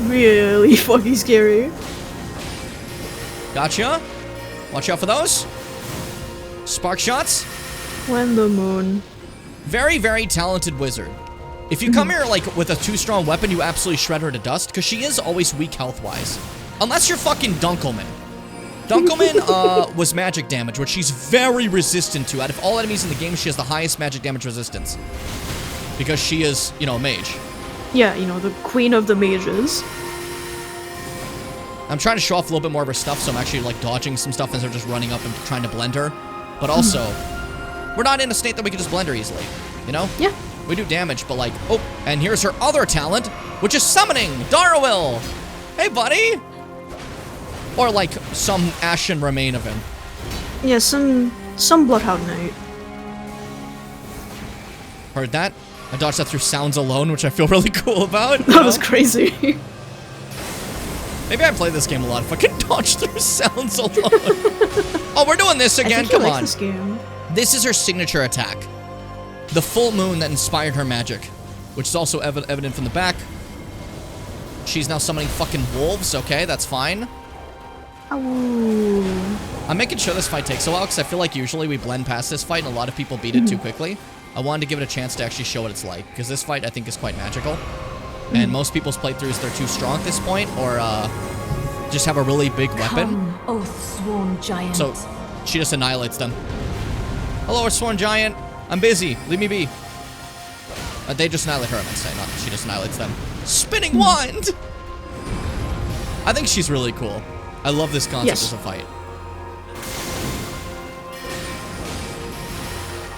Really fucking scary. Gotcha. Watch out for those. Spark shots. When the moon. Very, very talented wizard. If you come here like with a too strong weapon, you absolutely shred her to dust, because she is always weak health-wise. Unless you're fucking Dunkelman. Dunkelman was magic damage, which she's very resistant to. Out of all enemies in the game, she has the highest magic damage resistance. Because she is, you know, a mage. Yeah, you know, the queen of the mages. I'm trying to show off a little bit more of her stuff, so I'm actually, like, dodging some stuff instead of just running up and trying to blend her. But also, we're not in a state that we can just blend her easily, you know? Yeah. We do damage, but, like, oh, and here's her other talent, which is summoning! Darwil! Hey, buddy! Or, like, some ashen remain of him. Yeah, some Bloodhound Knight. Heard that? I dodged that through sounds alone, which I feel really cool about. That was crazy. Maybe I play this game a lot if I can dodge through sounds alone. Oh, we're doing this again. Come on. This game. This is her signature attack. The full moon that inspired her magic, which is also evident from the back. She's now summoning fucking wolves. Okay, that's fine. Ooh. I'm making sure this fight takes a while because I feel like usually we blend past this fight and a lot of people beat it too quickly. I wanted to give it a chance to actually show what it's like, because this fight I think is quite magical. And most people's playthroughs, they're too strong at this point, or just have a really big weapon. Come, Oath-sworn giant. So she just annihilates them. Hello, Oath-sworn giant. I'm busy. Leave me be. They just annihilate her, I might say, not she just annihilates them. Spinning wand! I think she's really cool. I love this concept as a fight.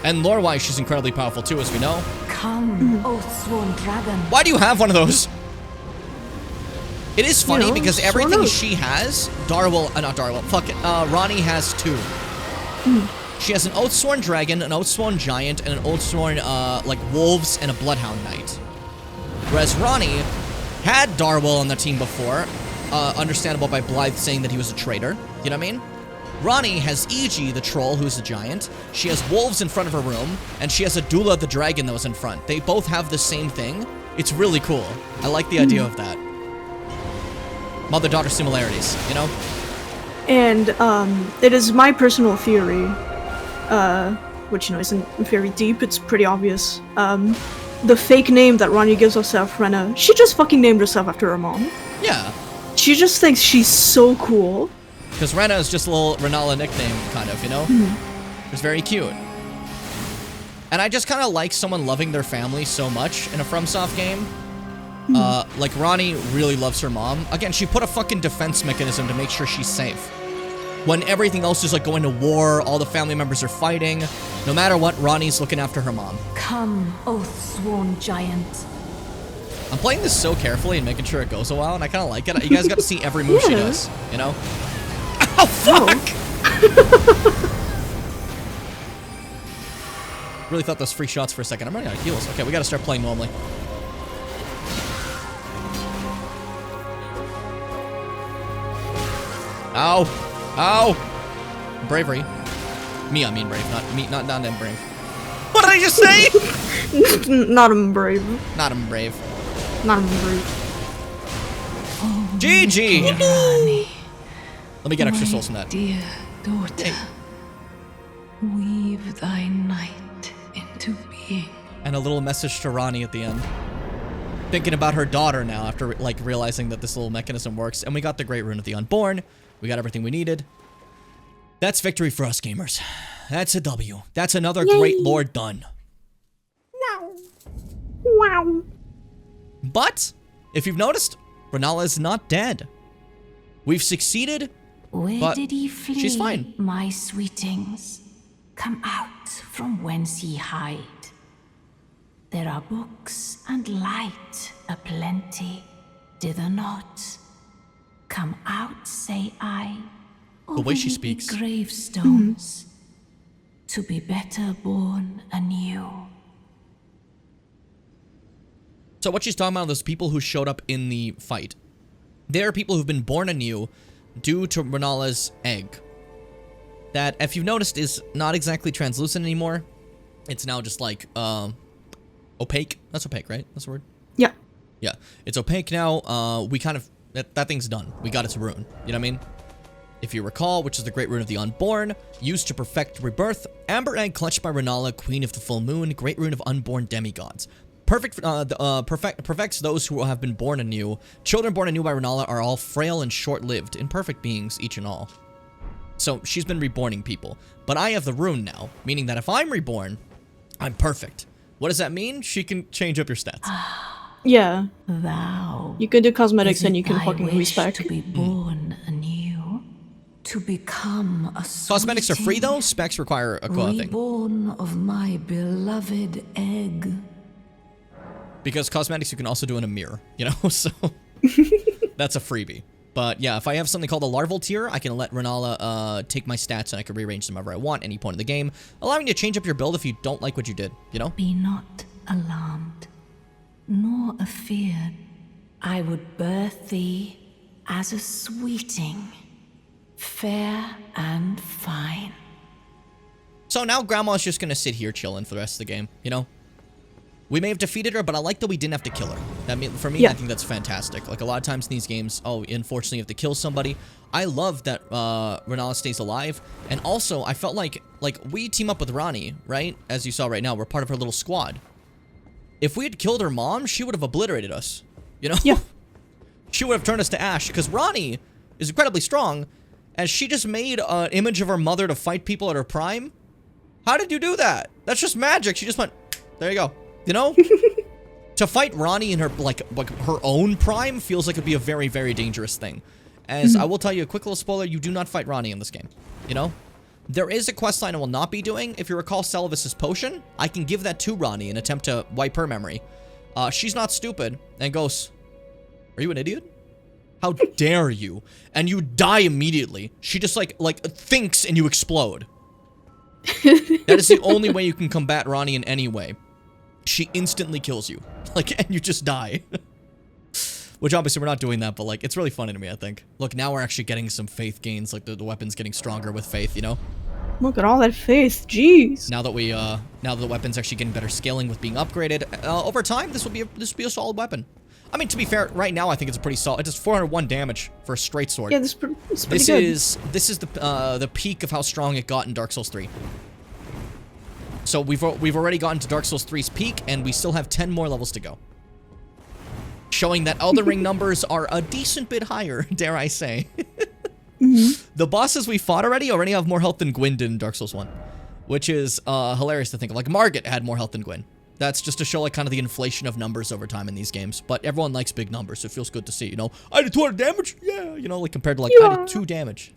And lore-wise, she's incredibly powerful too, as we know. Come, Oath-sworn dragon. Why do you have one of those? It is funny because everything she has, Rani has 2. She has an Oath-sworn dragon, an Oath-sworn giant, and an Oath-sworn, like, wolves and a Bloodhound Knight. Whereas Rani had Darwil on the team before, understandable by Blythe saying that he was a traitor. You know what I mean? Rani has E.G., the troll, who's a giant. She has wolves in front of her room, and she has a Dula, the dragon, that was in front. They both have the same thing. It's really cool. I like the idea of that. Mother-daughter similarities, you know? And, it is my personal theory, which, you know, isn't very deep, it's pretty obvious. The fake name that Rani gives herself, Rena, she just fucking named herself after her mom. Yeah. She just thinks she's so cool. Because Rena is just a little Renala nickname, kind of, you know? It's very cute. And I just kind of like someone loving their family so much in a FromSoft game. Like, Ronnie really loves her mom. Again, she put a fucking defense mechanism to make sure she's safe. When everything else is, like, going to war, all the family members are fighting. No matter what, Ronnie's looking after her mom. Come, oath-sworn giant. I'm playing this so carefully and making sure it goes a while, and I kind of like it. You guys got to see every move she does, you know? Oh, fuck! Really thought those free shots for a second. I'm running out of heals. Okay, we got to start playing normally. Ow! Ow! Bravery. Me, I mean brave, not me, not them brave. What did I just say? Not him brave. Not him brave. Not him brave. Oh, GG! Rani, Let me get extra souls from that. Dear daughter, weave thy night into being. And a little message to Ronnie at the end. Thinking about her daughter now after, like, realizing that this little mechanism works. And we got the Great Rune of the Unborn. We got everything we needed. That's victory for us, gamers. That's a W. That's another great lore done. Wow. Wow. But, if you've noticed, Renala is not dead. We've succeeded, Where did ye flee, she's fine. my sweetings? Come out from whence ye hide. There are books and light aplenty, dither not. Come out, say I. The way she speaks. Gravestones, to be better born anew. So what she's talking about are those people who showed up in the fight. They are people who've been born anew due to Renala's egg. That, if you've noticed, is not exactly translucent anymore. It's now just like, opaque. That's opaque, right? That's the word? Yeah. Yeah. It's opaque now. We kind of, that thing's done. We got its rune. You know what I mean? If you recall, which is the Great Rune of the Unborn, used to perfect rebirth, Amber Egg clutched by Renala, Queen of the Full Moon, Great Rune of Unborn Demigods. Perfects those who have been born anew. Children born anew by Renala are all frail and short-lived, imperfect beings, each and all. So, she's been reborning people. But I have the rune now, meaning that if I'm reborn, I'm perfect. What does that mean? She can change up your stats. Yeah. Thou. You can do cosmetics and you can fucking respec. To be born anew, to become a Cosmetics are free though. Specs require a thing. Reborn of my beloved egg. Because cosmetics you can also do in a mirror, you know. So that's a freebie. But yeah, if I have something called a larval tier, I can let Renala take my stats and I can rearrange them however I want any point in the game, allowing you to change up your build if you don't like what you did, you know? Be not alarmed, nor afeared. I would birth thee as a sweeting, fair and fine. So now Grandma's just gonna sit here chilling for the rest of the game, you know? We may have defeated her, but I like that we didn't have to kill her. That for me, I think that's fantastic. Like, a lot of times in these games, unfortunately you have to kill somebody. I love that Renala stays alive. And also, I felt like we team up with Ronnie, right? As you saw right now, we're part of her little squad. If we had killed her mom, she would have obliterated us. You know? Yeah. She would have turned us to ash. Because Ronnie is incredibly strong. As she just made an image of her mother to fight people at her prime. How did you do that? That's just magic. She just went, there you go. You know? To fight Ronnie in her, like her own prime feels like it'd be a very, very dangerous thing. As I will tell you, a quick little spoiler, you do not fight Ronnie in this game. You know? There is a questline I will not be doing. If you recall Celavis's potion, I can give that to Ronnie and attempt to wipe her memory. She's not stupid and goes, are you an idiot? How dare you? And you die immediately. She just like thinks and you explode. That is the only way you can combat Ronnie in any way. She instantly kills you. Like, and you just die. Which obviously we're not doing that, but like, it's really funny to me, I think. Look, now we're actually getting some faith gains, like the weapon's getting stronger with faith, you know? Look at all that faith, jeez. Now that now that the weapon's actually getting better scaling with being upgraded, over time, this will be a solid weapon. I mean, to be fair, right now I think it's a pretty solid. It does 401 damage for a straight sword. Yeah, this is pretty good. This is the peak of how strong it got in Dark Souls 3. So we've already gotten to Dark Souls 3's peak, and we still have 10 more levels to go. Showing that Elden Ring numbers are a decent bit higher, dare I say. The bosses we fought already have more health than Gwyn did in Dark Souls 1. which is hilarious to think of. Like, Margit had more health than Gwyn. That's just to show, like, kind of the inflation of numbers over time in these games. But everyone likes big numbers, so it feels good to see, you know? I did 200 damage? Yeah, you know, like, compared to, like, I did 2 damage.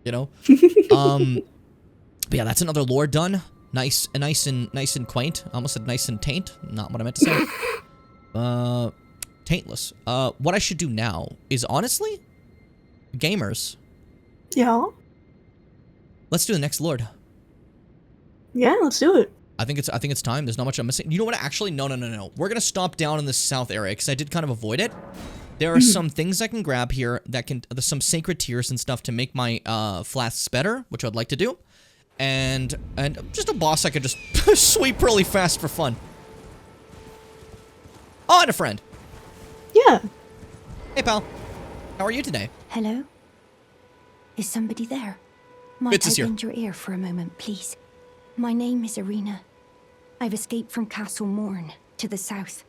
You know? But yeah, that's another lore done. Nice and quaint. I almost said nice and taint. Not what I meant to say. Taintless. What I should do now is, honestly, gamers. Yeah? Let's do the next lord. Yeah, let's do it. I think it's time. There's not much I'm missing. You know what? Actually, no. We're gonna stop down in the south area because I did kind of avoid it. There are some things I can grab here that can, there's some sacred tears and stuff to make my flasks better, which I'd like to do, and just a boss I could just sweep really fast for fun. Oh, and a friend. Yeah. Hey, pal. How are you today? Hello? Is somebody there? Might Fitz is I here. bend your ear for a moment, please? My name is Irina. I've escaped from Castle Morn to the south.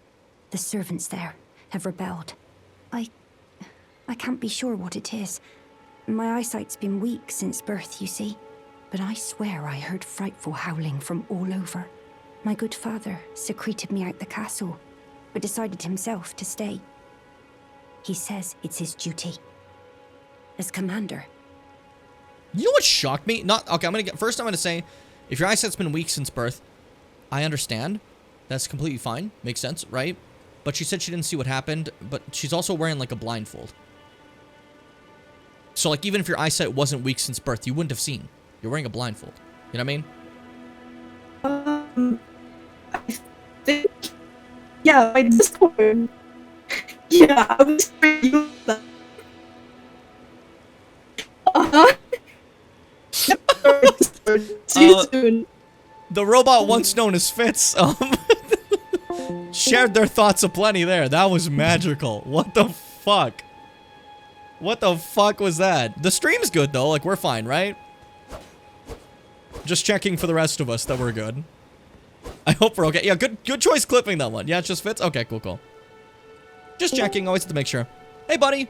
The servants there have rebelled. I can't be sure what it is. My eyesight's been weak since birth, you see. But I swear I heard frightful howling from all over. My good father secreted me out the castle, but decided himself to stay. He says it's his duty. As commander. You know what shocked me? Okay, first I'm gonna say, if your eyesight's been weak since birth, I understand. That's completely fine. Makes sense, right? But she said she didn't see what happened, but she's also wearing, like, a blindfold. So, like, even if your eyesight wasn't weak since birth, you wouldn't have seen. You're wearing a blindfold. You know what I mean? I think... Yeah, my Discord. Yeah, I was reading you that. See you soon. The robot once known as Fitz, shared their thoughts aplenty there. That was magical. What the fuck? What the fuck was that? The stream's good, though. Like, we're fine, right? Just checking for the rest of us that we're good. I hope we're okay. Yeah, good choice clipping that one. Yeah, it just fits? Okay, cool. Just checking. Always have to make sure. Hey, buddy.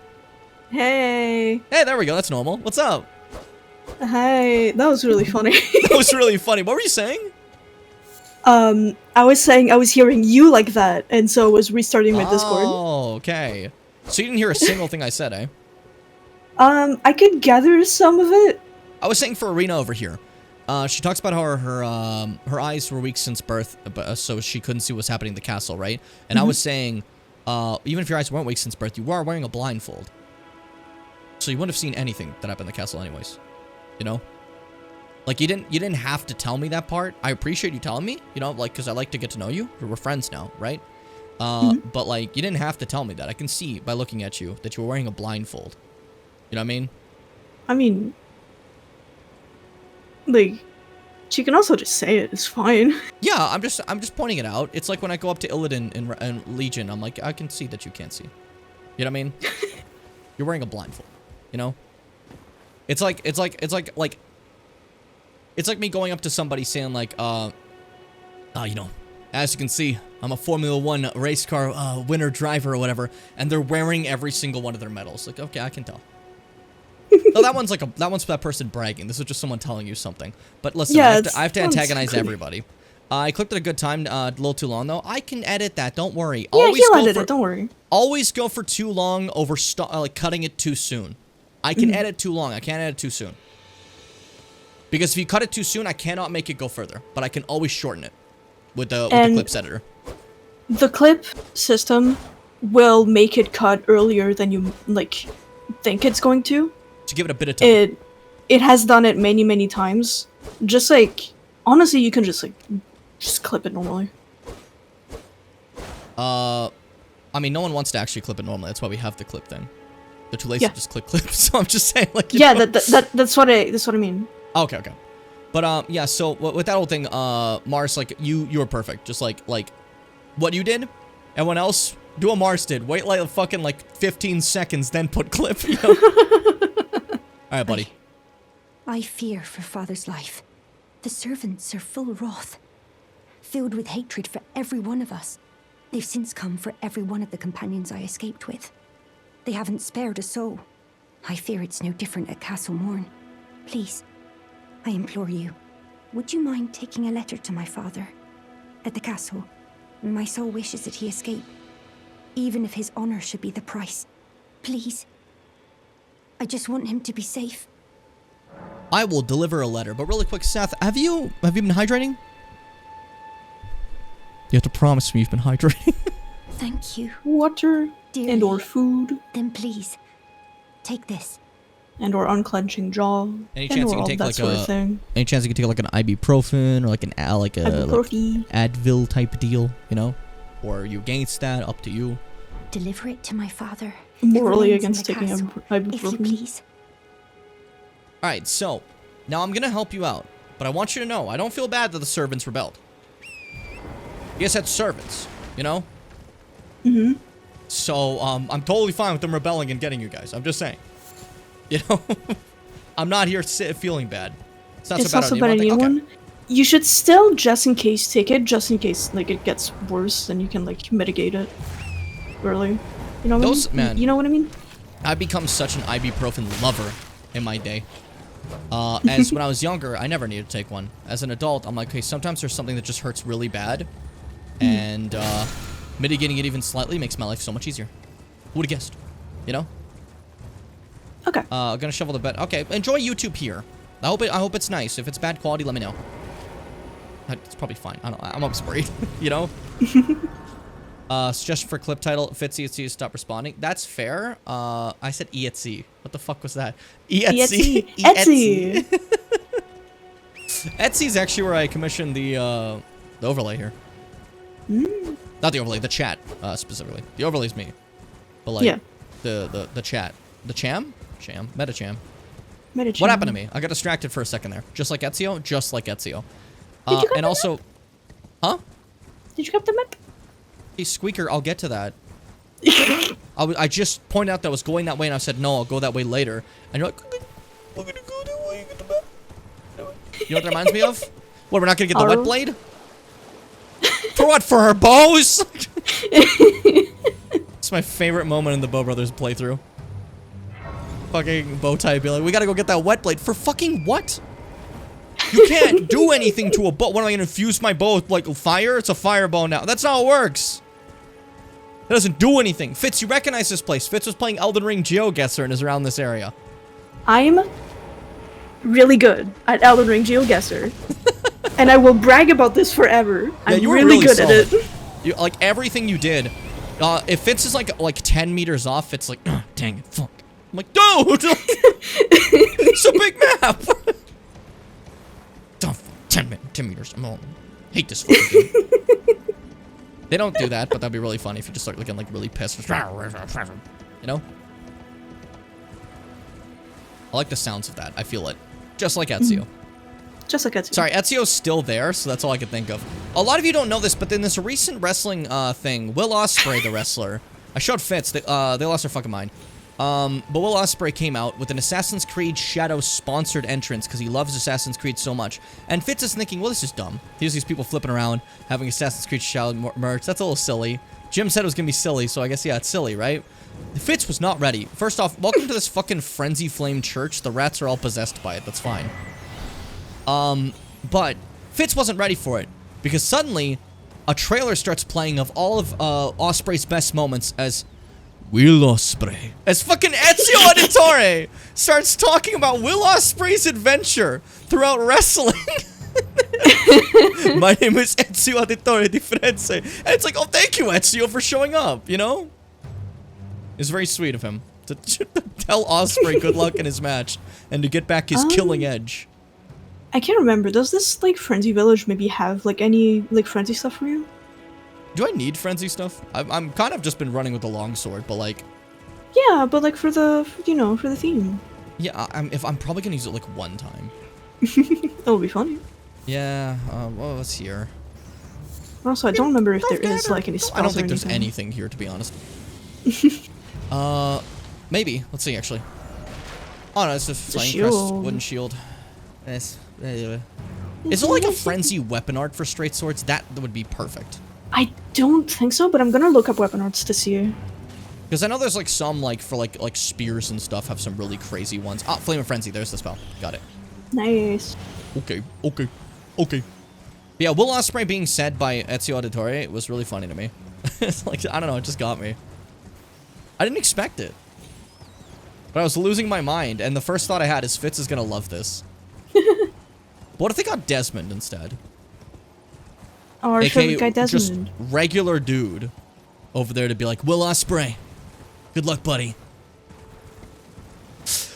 Hey. Hey, there we go. That's normal. What's up? Hi. That was really funny. That was really funny. What were you saying? I was saying I was hearing you like that, and so I was restarting my Discord. Oh, okay. So you didn't hear a single thing I said, eh? I could gather some of it. I was saying for Irina over here. She talks about how her eyes were weak since birth, so she couldn't see what's happening in the castle, right? And I was saying, even if your eyes weren't weak since birth, you are wearing a blindfold. So you wouldn't have seen anything that happened in the castle anyways. You know? Like, you didn't have to tell me that part. I appreciate you telling me, you know, like, because I like to get to know you. We're friends now, right? But, like, you didn't have to tell me that. I can see by looking at you that you were wearing a blindfold. You know what I mean? I mean, like, she can also just say it. It's fine. Yeah, I'm just pointing it out. It's like when I go up to Illidan in Legion, I'm like, I can see that you can't see. You know what I mean? You're wearing a blindfold. You know? It's like me going up to somebody saying like, you know, as you can see, I'm a Formula 1 race car winner driver or whatever, and they're wearing every single one of their medals. Like, okay, I can tell. No, that one's for that person bragging. This is just someone telling you something. But listen, yeah, I have to antagonize everybody. I clicked at a good time, a little too long though. I can edit that. Don't worry. Yeah, he'll edit it. Don't worry. Always go for too long over like cutting it too soon. I can edit too long. I can't edit too soon. Because if you cut it too soon, I cannot make it go further. But I can always shorten it with the clips editor. The clip system will make it cut earlier than you like think it's going to. To give it a bit of time. It has done it many times. Just like honestly, you can just clip it normally. I mean, no one wants to actually clip it normally. That's why we have the clip thing. They're too lazy to just click clips. So I'm just saying, like, yeah, that's what I mean. Okay. But yeah. So with that whole thing, Mars, like you were perfect. Just like what you did. Everyone else, do what Mars did. Wait like fucking 15 seconds, then put clip. You know? All right, buddy. I fear for Father's life. The servants are full of wrath, filled with hatred for every one of us. They've since come for every one of the companions I escaped with. They haven't spared a soul. I fear it's no different at Castle Morn. Please, I implore you, would you mind taking a letter to my father? At the castle. My soul wishes that he escape. Even if his honor should be the price. Please. I just want him to be safe. I will deliver a letter, but really quick, Seth, have you been hydrating? You have to promise me you've been hydrating. Thank you. Water Dearly. and or food. Then please, take this. And or unclenching jaw. Any chance you can take like a any chance you can take like an ibuprofen or like an like Advil type deal, you know? Or are you against that? Up to you. Deliver it to my father. Morally against taking ibuprofen. If you please. Alright, so now I'm gonna help you out. But I want you to know, I don't feel bad that the servants rebelled. You guys had servants, you know? Mm-hmm. So, I'm totally fine with them rebelling and getting you guys. I'm just saying. You know? I'm not here feeling bad. It's not so bad on anyone. Okay. You should still, just in case, take it. Just in case, like, it gets worse, then you can, like, mitigate it early. You know what I mean? Man, you know what I mean? I've become such an ibuprofen lover in my day. As when I was younger, I never needed to take one. As an adult, I'm like, okay, sometimes there's something that just hurts really bad. And, mitigating it even slightly makes my life so much easier. Who would've guessed? You know? Okay. Gonna shovel the bed. Okay, enjoy YouTube here. I hope it's nice. If it's bad quality, let me know. It's probably fine. I'm always worried. You know? Suggestion for clip title, Fitz, stop responding. That's fair. I said Etsy. What the fuck was that? Etsy. Etsy. Etsy's actually where I commissioned the overlay here. Not the overlay, the chat, specifically. The overlay's me. But like, yeah. the chat. The cham? Cham. Metacham. Metacham. What happened to me? I got distracted for a second there. Just like Ezio? Just like Ezio. Did you and also... Huh? Did you grab the map? Hey, Squeaker, I'll get to that. I just pointed out that I was going that way, and I said, no, I'll go that way later. And you're like, I'm gonna go that way, get the map. You know what that reminds me of? What, we're not gonna get the wet blade? For what? For her bows? It's my favorite moment in the Bow Brothers playthrough. Fucking bow tie be like, we gotta go get that wet blade. For fucking what? You can't do anything to a bow. What, am I gonna infuse my bow with, like, fire? It's a fire bow now. That's not how it works. It doesn't do anything. Fitz, you recognize this place. Fitz was playing Elden Ring GeoGuessr and is around this area. I'm really good at Elden Ring GeoGuessr. And I will brag about this forever. Yeah, I'm really good at it. You, like, everything you did. If Fitz is, like 10 meters off, it's like, oh, dang it, fuck. I'm like, dude! It's a big map! Don't, 10 meters. I hate this fucking game. They don't do that, but that'd be really funny if you just start looking like really pissed. You know? I like the sounds of that. I feel it. Just like Ezio. Just like Ezio. Sorry, Ezio's still there, so that's all I could think of. A lot of you don't know this, but in this recent wrestling thing, Will Ospreay, the wrestler, I showed Fitz, they lost their fucking mind. But Will Ospreay came out with an Assassin's Creed Shadow sponsored entrance because he loves Assassin's Creed so much. And Fitz is thinking, well, this is dumb. Here's these people flipping around, having Assassin's Creed Shadow merch. That's a little silly. Jim said it was going to be silly, so I guess, yeah, it's silly, right? Fitz was not ready. First off, welcome to this fucking Frenzy Flame church. The rats are all possessed by it. That's fine. But Fitz wasn't ready for it because suddenly a trailer starts playing of all of Ospreay's best moments as Will Ospreay. As fucking Ezio Auditore starts talking about Will Ospreay's adventure throughout wrestling. My name is Ezio Auditore di Firenze. And it's like, oh, thank you, Ezio, for showing up, you know? It's very sweet of him to tell Ospreay good luck in his match and to get back his killing edge. I can't remember. Does this, like, Frenzy Village maybe have, like, any, like, Frenzy stuff for you? Do I need Frenzy stuff? I'm kind of just been running with the longsword, but, like... Yeah, but, like, for the, you know, for the theme. Yeah, I'm probably gonna use it, like, one time. That would be funny. Yeah, well, what's here? Also, I don't remember if there is, like, any spells I don't think or there's anything here, to be honest. Maybe. Let's see, actually. Oh, no, it's just Flying Crest wooden shield. Yes. Is there, like, a Frenzy weapon art for straight swords? That would be perfect. I don't think so, but I'm gonna look up weapon arts to see. Because I know there's, like, some, like, for, like spears and stuff have some really crazy ones. Ah, Flame of Frenzy. There's the spell. Got it. Nice. Okay. Okay. Yeah, Will Ospreay being said by Ezio Auditore was really funny to me. It's like, I don't know, it just got me. I didn't expect it. But I was losing my mind, and the first thought I had is Fitz is gonna love this. What if they got Desmond instead? Or AKA guy Desmond. Just regular dude over there to be like, Will Ospreay, good luck, buddy.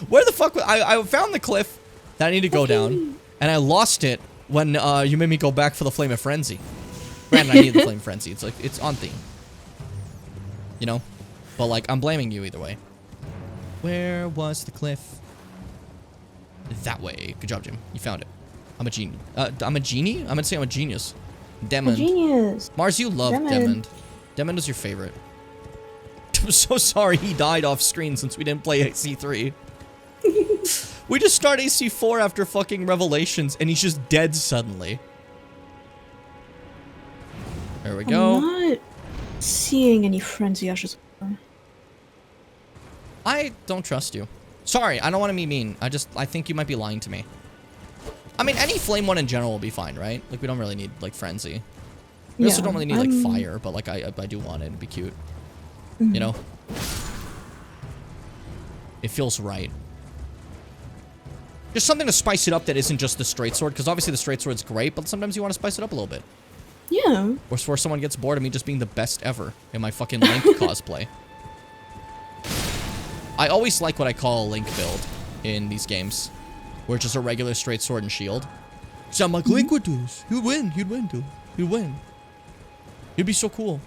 Where the fuck? I found the cliff that I need to go down, and I lost it when you made me go back for the Flame of Frenzy. Granted, I need the Flame of Frenzy. It's like, it's on theme. You know? But like, I'm blaming you either way. Where was the cliff? That way. Good job, Jim. You found it. I'm a genie. I'm a genie? I'm gonna say I'm a genius. Demond. A genius. Mars, you love Demond. Demond is your favorite. I'm so sorry he died off screen since we didn't play AC3. We just start AC4 after fucking Revelations, and he's just dead suddenly. There we go. I'm not seeing any frenzy ashes. I don't trust you. Sorry, I don't want to be mean. I think you might be lying to me. I mean, any flame one in general will be fine, right? Like, we don't really need, like, frenzy. We also don't really need, like, fire, but, like, I do want it. It'd be cute. You know? It feels right. Just something to spice it up that isn't just the straight sword, because obviously the straight sword's great, but sometimes you want to spice it up a little bit. Yeah. Or before someone gets bored of me just being the best ever in my fucking Link cosplay. I always like what I call a Link build in these games, where it's just a regular straight sword and shield. So I'm like, Link would do this. He'd win, dude. He'd win. It'd be so cool.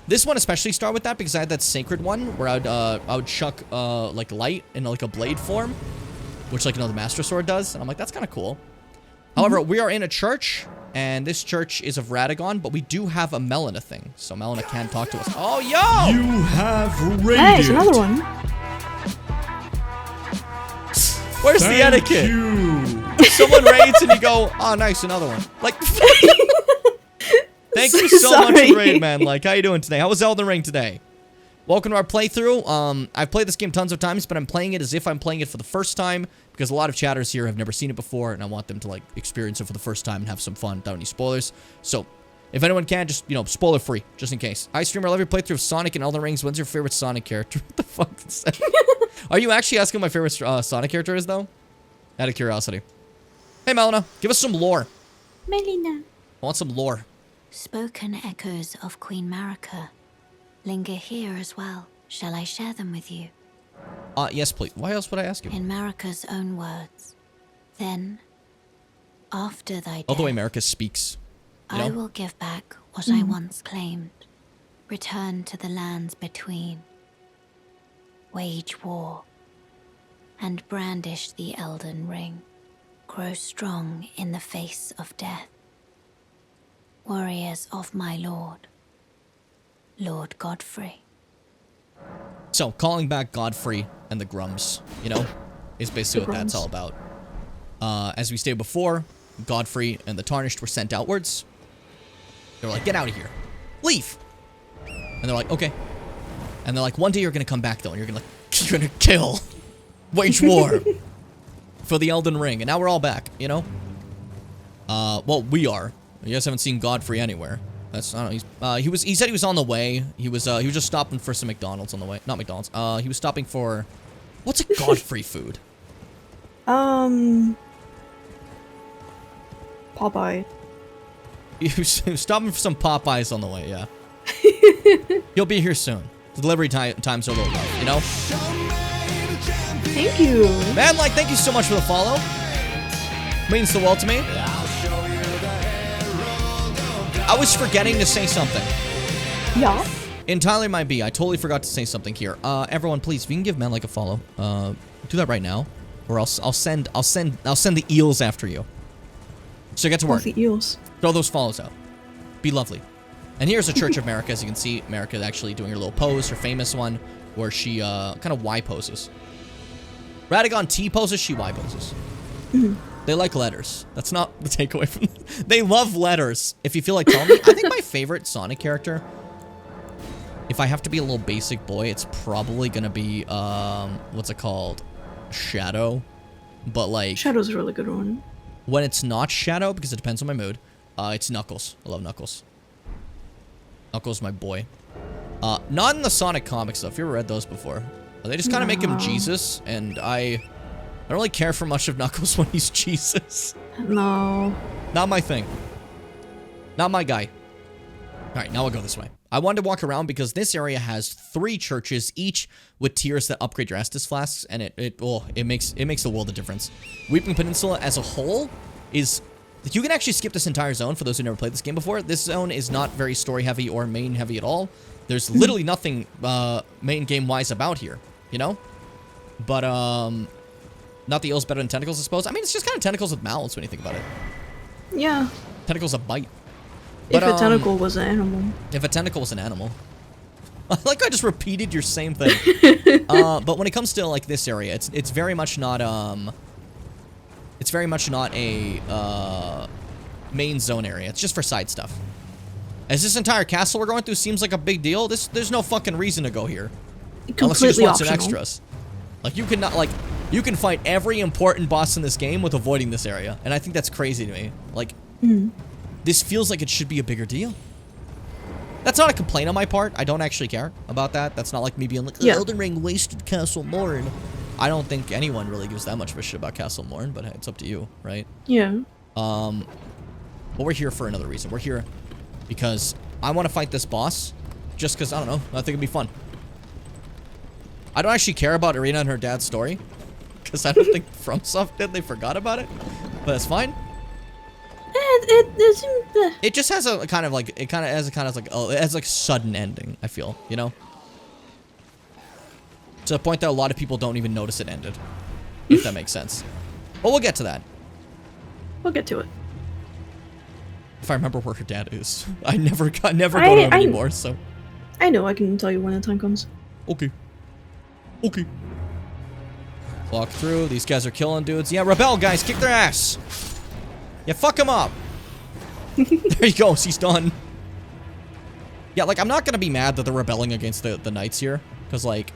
This one especially started with that because I had that sacred one where I would chuck like light in like a blade form, which like the Master Sword does, and I'm like, that's kind of cool. However, we are in a church, and this church is of Radagon, but we do have a Melina thing, so Melina can talk to us. Oh, yo! You have raided. Nice, another one. Where's the etiquette? Someone raids and you go, oh, nice, another one. Like, thank you so much for raid, man. Like, how you doing today? How was Elden Ring today? Welcome to our playthrough. I've played this game tons of times, but I'm playing it as if I'm playing it for the first time because a lot of chatters here have never seen it before, and I want them to, like, experience it for the first time and have some fun without any spoilers. So, if anyone can, just, you know, spoiler free, just in case. Hi, streamer, I love your playthrough of Sonic and Elden Rings. When's your favorite Sonic character? What the fuck is that? Are you actually asking my favorite Sonic character is, though? Out of curiosity. Hey, Melina, give us some lore. Melina. I want some lore. Spoken echoes of Queen Marika linger here as well. Shall I share them with you? Yes, please. Why else would I ask you? In Marika's own words. Then, after thy death, Oh, the way Marika speaks. You know? I will give back what I once claimed. Return to the lands between. Wage war. And brandish the Elden Ring. Grow strong in the face of death. Warriors of my lord. Lord Godfrey. So, calling back Godfrey and the Grums, you know, is basically what that's all about. As we stated before, Godfrey and the Tarnished were sent outwards. They were like, get out of here. Leave. And they're like, okay. And they're like, one day you're going to come back, though, and you're going to kill. Wage war. For the Elden Ring. And now we're all back, you know? Well, we are. You guys haven't seen Godfrey anywhere. That's, I don't know, he said he was on the way. He was just stopping for some McDonald's on the way. Not McDonald's. He was stopping for, what's a Godfrey food? Popeye. He was stopping for some Popeyes on the way, yeah. He'll be here soon. The delivery times are a little rough, you know? Thank you. Man, like, thank you so much for the follow. Means the world to me. I was forgetting to say something. Yeah? Entirely might be. I totally forgot to say something here. Everyone, please, if you can give Men like a follow, do that right now, or else I'll send the eels after you. So get to work. The eels. Throw those follows out. Be lovely. And here's a Church of Marika. As you can see, Marika actually doing her little pose, her famous one, where she kind of Y poses. Radagon T poses, she Y poses. They like letters. That's not the takeaway from this. They love letters. If you feel like telling me, I think my favorite Sonic character, if I have to be a little basic boy, it's probably gonna be what's it called? Shadow. But like, Shadow's a really good one. When it's not Shadow, because it depends on my mood, it's Knuckles. I love Knuckles. Knuckles, my boy. Not in the Sonic comics, though. If you ever read those before. They just kind of make him Jesus, and I don't really care for much of Knuckles when he's Jesus. No. Not my thing. Not my guy. Alright, now I'll go this way. I wanted to walk around because this area has 3 churches, each with tiers that upgrade your Estus flasks, and it makes a world of difference. Weeping Peninsula as a whole is... You can actually skip this entire zone for those who never played this game before. This zone is not very story heavy or main heavy at all. There's literally nothing main game wise about here, you know? But not the ills better than tentacles, I suppose. I mean, it's just kind of tentacles with mouths when you think about it. Yeah. Tentacles that bite. But, if a tentacle was an animal. If a tentacle was an animal. Like I just repeated your same thing. But when it comes to like this area, it's very much not it's very much not a main zone area. It's just for side stuff. As this entire castle we're going through seems like a big deal, there's no fucking reason to go here. Unless you just want some extras. Like you can fight every important boss in this game with avoiding this area. And I think that's crazy to me. Like this feels like it should be a bigger deal. That's not a complaint on my part. I don't actually care about that. That's not like me being like, Elden Ring wasted Castle Morn. I don't think anyone really gives that much of a shit about Castle Morn, but it's up to you, right? Yeah. But we're here for another reason. We're here because I want to fight this boss just because, I don't know, I think it'd be fun. I don't actually care about Irina and her dad's story because I don't think FromSoft did. They forgot about it, but that's fine. It just has a kind of like, it has like sudden ending, I feel, you know? To the point that a lot of people don't even notice it ended. If that makes sense. But we'll get to that. We'll get to it. If I remember where her dad is. I never go to him anymore, so. I know, I can tell you when the time comes. Okay. Okay. Walk through. These guys are killing dudes. Yeah, rebel, guys. Kick their ass. Yeah, fuck him up. There he goes. He's done. Yeah, like, I'm not gonna be mad that they're rebelling against the knights here. Because, like,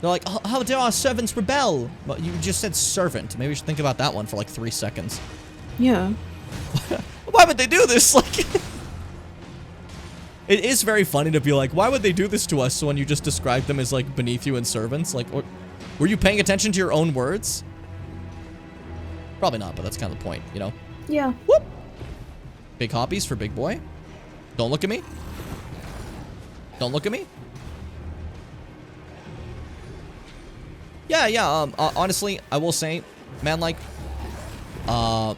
they're like, oh, how dare our servants rebel? But you just said servant. Maybe we should think about that one for, like, 3 seconds. Yeah. Why would they do this? Like, it is very funny to be like, why would they do this to us when you just described them as, like, beneath you and servants? Like, were you paying attention to your own words? Probably not, but that's kind of the point, you know? Yeah. Whoop! Big hobbies for big boy. Don't look at me. Don't look at me. Yeah, honestly, I will say, man, like, once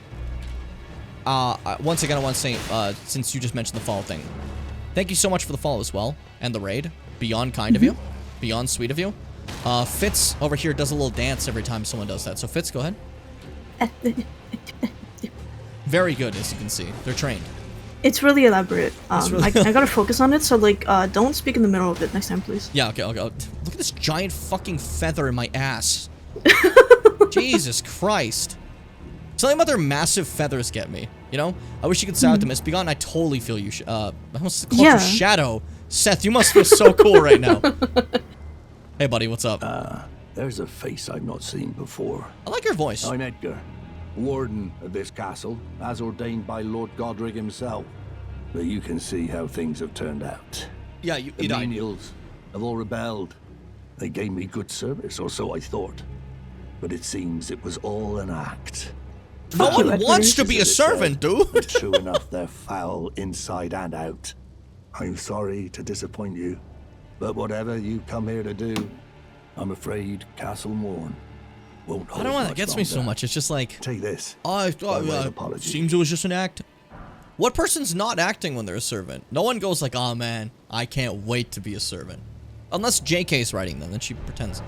again, I want to say, since you just mentioned the follow thing, thank you so much for the follow as well, and the raid. Beyond kind of you. Beyond sweet of you. Fitz over here does a little dance every time someone does that. So, Fitz, go ahead. Very good, as you can see. They're trained. It's really elaborate. I gotta focus on it, so, like, don't speak in the middle of it next time, please. Yeah, okay, Look at this giant fucking feather in my ass. Jesus Christ. Something about their massive feathers get me, you know? I wish you could sound Optimus. Begone, I totally feel you. I almost called you Shadow. Seth, you must feel so cool right now. Hey, buddy, what's up? There's a face I've not seen before. I like your voice. I'm Edgar, warden of this castle, as ordained by Lord Godric himself. But you can see how things have turned out. Yeah, the menials have all rebelled. They gave me good service, or so I thought. But it seems it was all an act. No one wants to be a servant, dude. But true enough, they're foul inside and out. I'm sorry to disappoint you, but whatever you come here to do, I'm afraid Castle Morn won't hold. I don't know why that gets me so much. It's just like, take this. Seems it was just an act. What person's not acting when they're a servant? No one goes like, oh man, I can't wait to be a servant. Unless JK's writing them, then she pretends.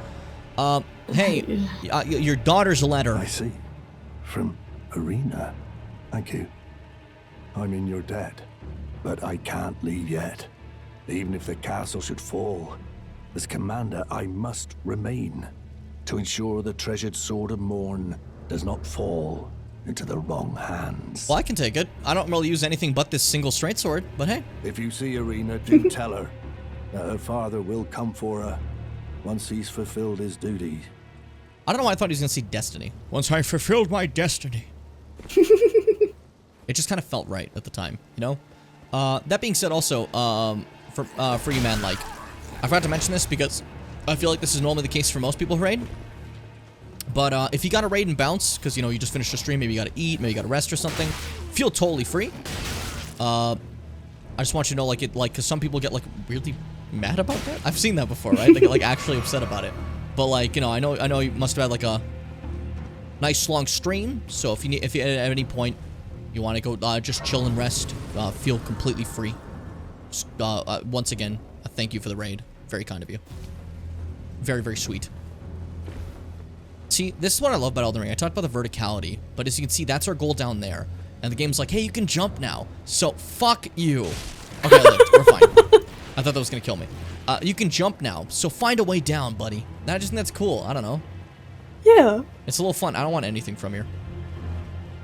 Hey, your daughter's letter. I see. From Irina. Thank you. I'm in your debt, but I can't leave yet. Even if the castle should fall, as commander, I must remain to ensure the treasured sword of Morn does not fall into the wrong hands. Well, I can take it. I don't really use anything but this single straight sword, but hey. If you see Irina, do tell her that her father will come for her once he's fulfilled his duty. I don't know why I thought he was going to see destiny. Once I fulfilled my destiny. It just kind of felt right at the time, you know? That being said, also, for you, man, like, I forgot to mention this because I feel like this is normally the case for most people who raid. But if you got to raid and bounce, because, you know, you just finished the stream, maybe you got to eat, maybe you got to rest or something, feel totally free. I just want you to know, like, because some people get, like, really mad about that. I've seen that before, right? They get, like, actually upset about it. But, like, you know, I know you must have had, like, a nice long stream. So if you at any point you want to go just chill and rest, feel completely free. Just, once again, thank you for the raid. Very kind of you. Very, very sweet. See, this is what I love about Elden Ring. I talked about the verticality, but as you can see, that's our goal down there. And the game's like, hey, you can jump now. So, fuck you. Okay, I lived. We're fine. I thought that was going to kill me. You can jump now, so find a way down, buddy. I just think that's cool. I don't know. Yeah. It's a little fun. I don't want anything from here.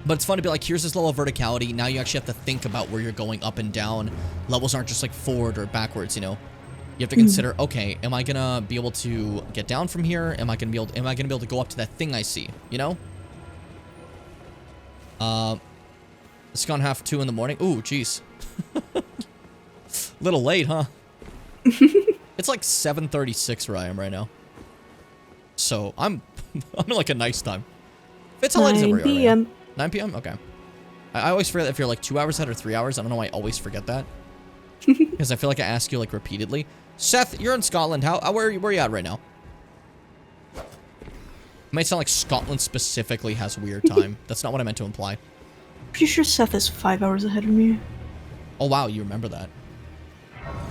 But it's fun to be like, here's this level of verticality. Now you actually have to think about where you're going up and down. Levels aren't just like forward or backwards, you know. You have to consider, okay, am I gonna be able to get down from here? Am I gonna be able to go up to that thing I see? You know? It's gone 2:30 in the morning. Ooh, jeez. Little late, huh? It's like 7:36 where I am right now. So I'm in like a nice time. Fitz, how late is it where you are right now? 9 p.m. Okay. I always forget if you're like 2 hours ahead or 3 hours. I don't know why I always forget that. Because I feel like I ask you like repeatedly. Seth, you're in Scotland. Where are you at right now? It might sound like Scotland specifically has weird time. That's not what I meant to imply. Pretty sure Seth is 5 hours ahead of me. Oh wow, you remember that.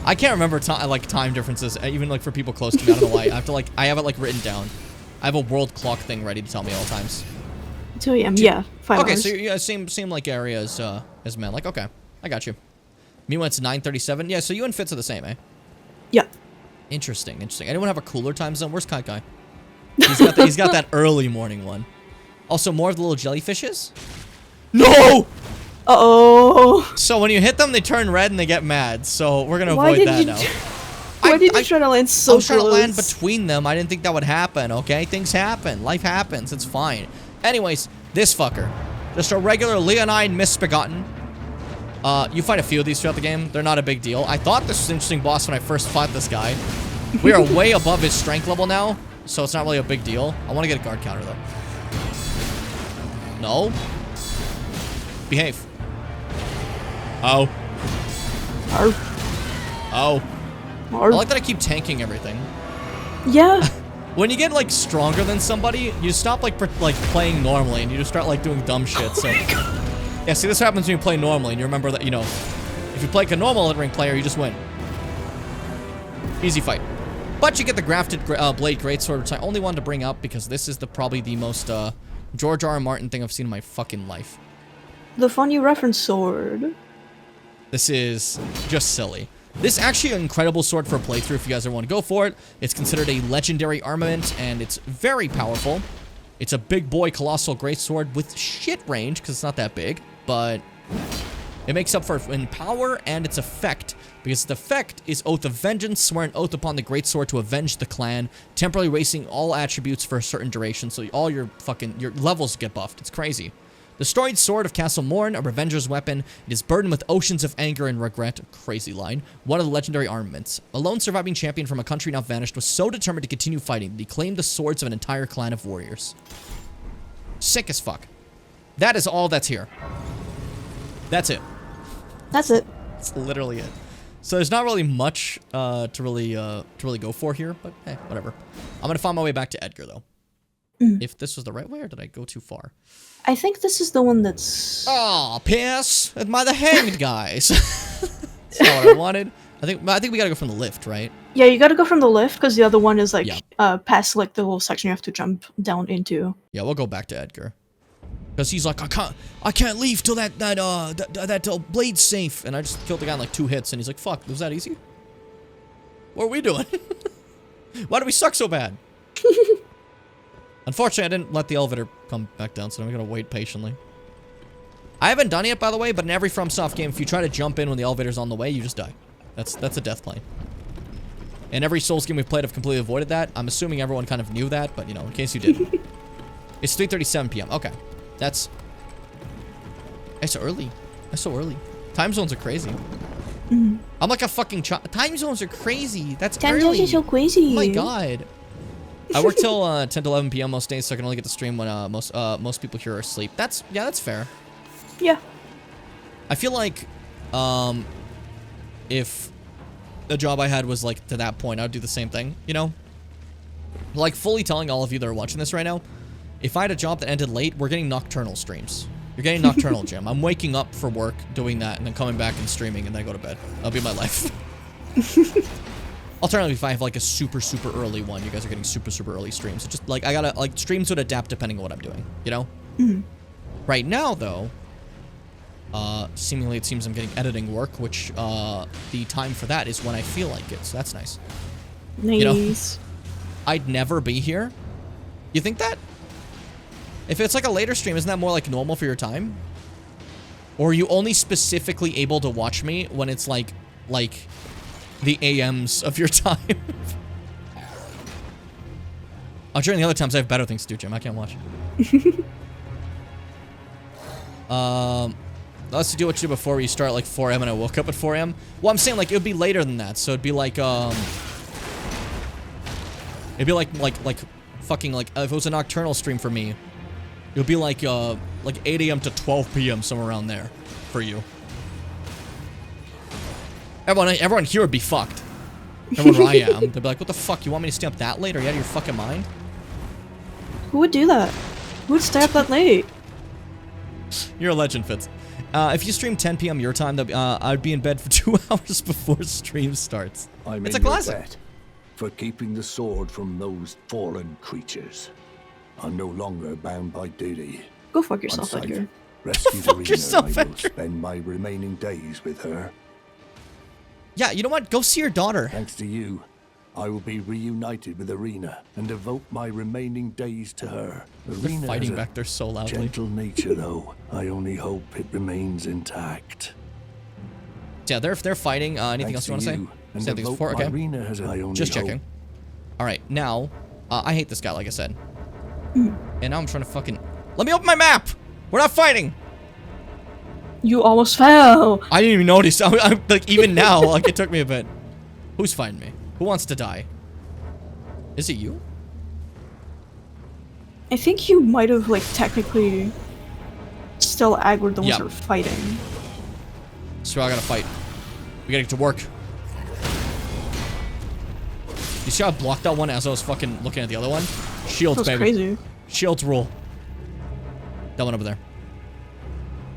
I can't remember time differences, even like for people close to me. I don't know why. I have it like written down. I have a world clock thing ready to tell me all times. 2 a.m. Yeah, 5 hours. Okay, so yeah, same like area as men. Like, okay, I got you. Me when it's 9:37. Yeah, so you and Fitz are the same, eh? Yeah. Interesting. Anyone have a cooler time zone? Where's Kite Guy? He's got that early morning one. Also, more of the little jellyfishes. No! Uh-oh. So when you hit them, they turn red and they get mad. So we're gonna avoid that now. Why did you try to land so close? I was trying to land between them. I didn't think that would happen, okay? Things happen. Life happens. It's fine. Anyways, this fucker. Just a regular Leonine misbegotten. You fight a few of these throughout the game. They're not a big deal. I thought this was an interesting boss when I first fought this guy. We are way above his strength level now, so it's not really a big deal. I want to get a guard counter, though. No. Behave. Oh. Arf. Oh. Arf. I like that I keep tanking everything. Yeah. When you get, like, stronger than somebody, you stop, like, playing normally, and you just start, like, doing dumb shit, so... Yeah, see, this happens when you play normally, and you remember that, you know, if you play like a normal Elden Ring player, you just win. Easy fight. But you get the grafted blade greatsword, which I only wanted to bring up because this is probably the most George R. R. Martin thing I've seen in my fucking life. The funny reference sword. This is just silly. This is actually an incredible sword for a playthrough if you guys ever want to go for it. It's considered a legendary armament, and it's very powerful. It's a big boy colossal greatsword with shit range, because it's not that big, but it makes up for it in power and its effect, because the effect is Oath of Vengeance, swear an oath upon the greatsword to avenge the clan, temporarily erasing all attributes for a certain duration, so all your levels get buffed. It's crazy. The storied sword of Castle Morn, a revenger's weapon, it is burdened with oceans of anger and regret. Crazy line. One of the legendary armaments. A lone surviving champion from a country now vanished was so determined to continue fighting that he claimed the swords of an entire clan of warriors. Sick as fuck. That is all that's here. That's it. That's it. That's literally it. So there's not really much to really go for here, but hey, whatever. I'm gonna find my way back to Edgar though. If this was the right way, or did I go too far? I think this is the one that's... Oh, piss! Admire the hanged guys. That's not what I wanted. I think we gotta go from the lift, right? Yeah, you gotta go from the lift, because the other one is like past like the little section you have to jump down into. Yeah, we'll go back to Edgar. Because he's like, I can't leave till that blade's safe. And I just killed the guy in like 2 hits, and he's like, fuck, was that easy? What are we doing? Why do we suck so bad? Unfortunately, I didn't let the elevator come back down, so I'm gonna wait patiently. I haven't done it yet, by the way, but in every FromSoft game, if you try to jump in when the elevator's on the way, you just die. That's a death plane. In every Souls game we've played, I've completely avoided that. I'm assuming everyone kind of knew that, but, you know, in case you didn't. It's 3:37 p.m. Okay. That's It's early. That's so early. Time zones are crazy. Mm. I'm like a fucking child. Time zones are crazy. That's Time early. zones are so crazy. Oh my god. I work till 10 to 11 p.m. most days, so I can only get to stream when most people here are asleep. That's fair. Yeah. I feel like if the job I had was like to that point, I'd do the same thing, you know? Like fully telling all of you that are watching this right now, if I had a job that ended late, we're getting nocturnal streams. You're getting nocturnal, Jim. I'm waking up for work, doing that, and then coming back and streaming, and then I go to bed. That'll be my life. Alternatively, if I have like a super early one, you guys are getting super early streams. It's just like I gotta like streams would adapt depending on what I'm doing, you know? Mm-hmm. Right now though, seemingly it seems I'm getting editing work, which the time for that is when I feel like it, so that's nice. Nice. You know, I'd never be here. You think that? If it's like a later stream, isn't that more like normal for your time? Or are you only specifically able to watch me when it's like the AMs of your time? During the other times I have better things to do, Jim. I can't watch. Let's do what you did before where you start like 4 a.m. and I woke up at 4 a.m. Well, I'm saying like it would be later than that, so it'd be like it'd be like fucking like if it was a nocturnal stream for me, it would be like 8 a.m. to 12 p.m. somewhere around there for you. Everyone here would be fucked. Everyone where I am, they'd be like, "What the fuck? You want me to stay up that late? Are you out of your fucking mind?" Who would do that? Who would stay up that late? You're a legend, Fitz. If you stream 10 p.m. your time, I'd be in bed for 2 hours before stream starts. It's a classic. For keeping the sword from those fallen creatures. I'm no longer bound by duty. Go fuck yourself, Edgar. Rescue the Rena, I will spend my remaining days with her. Yeah, you know what? Go see your daughter. Thanks to you, I will be reunited with Arena and devote my remaining days to her. They're fighting back there so loudly. Gentle nature, though. I only hope it remains intact. Yeah, they're fighting. Anything else you want to say? Same things before. Okay. Just checking. All right, now I hate this guy, like I said, and now I'm trying to fucking let me open my map. We're not fighting. You almost fell. I didn't even notice. I'm like even now, like it took me a bit. Who's fighting me? Who wants to die? Is it you? I think you might have like technically still aggroed the ones who are fighting. So I gotta fight. We gotta get to work. You see how I blocked that one as I was fucking looking at the other one? Shields, baby. Crazy. Shields rule. That one over there.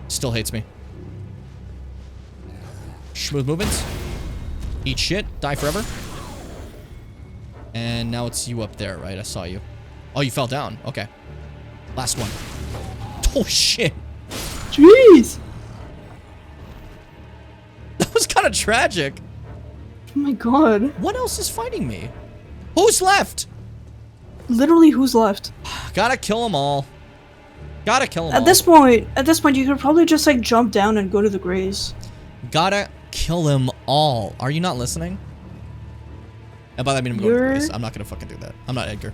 Still hates me. Smooth movements. Eat shit. Die forever. And now it's you up there, right? I saw you. Oh, you fell down. Okay. Last one. Oh, shit. Jeez. That was kind of tragic. Oh my god. What else is fighting me? Who's left? Literally, who's left? Gotta kill them all. Gotta kill them all. At this point, you could probably just like jump down and go to the grays. Gotta kill them all. Are you not listening? And by that I mean I'm going to the grays. I'm not gonna fucking do that. I'm not Edgar.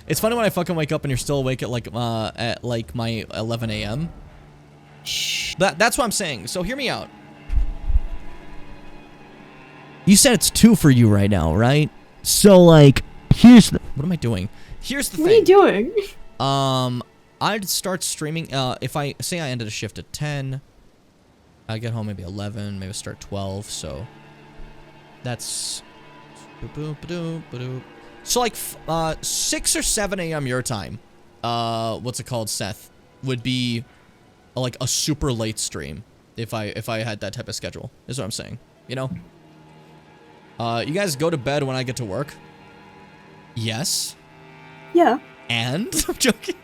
It's funny when I fucking wake up and you're still awake at like my 11 a.m. That's what I'm saying. So hear me out. You said it's 2 for you right now, right? So like, here's the. What am I doing? Here's the thing. What are you doing? I'd start streaming. If I say I ended a shift at 10, I get home maybe 11, maybe start 12. So that's. So like 6 or 7 a.m. your time. What's it called, Seth? Would be like a super late stream if I had that type of schedule. Is what I'm saying. You know. You guys go to bed when I get to work? Yes. Yeah. And? I'm joking.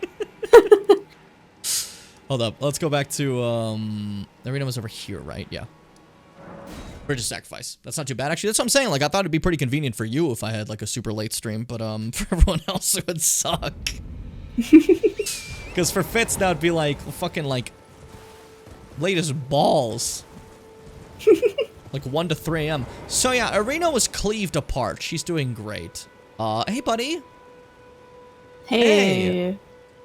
Hold up. Let's go back to, the arena was over here, right? Yeah. Bridge of Sacrifice. That's not too bad, actually. That's what I'm saying. Like, I thought it'd be pretty convenient for you if I had, like, a super late stream, but, for everyone else, it would suck. Because for Fitz, that would be, like, fucking, like, late as balls. Like 1 to 3 a.m. So yeah, Arena was cleaved apart. She's doing great. Hey buddy. Hey.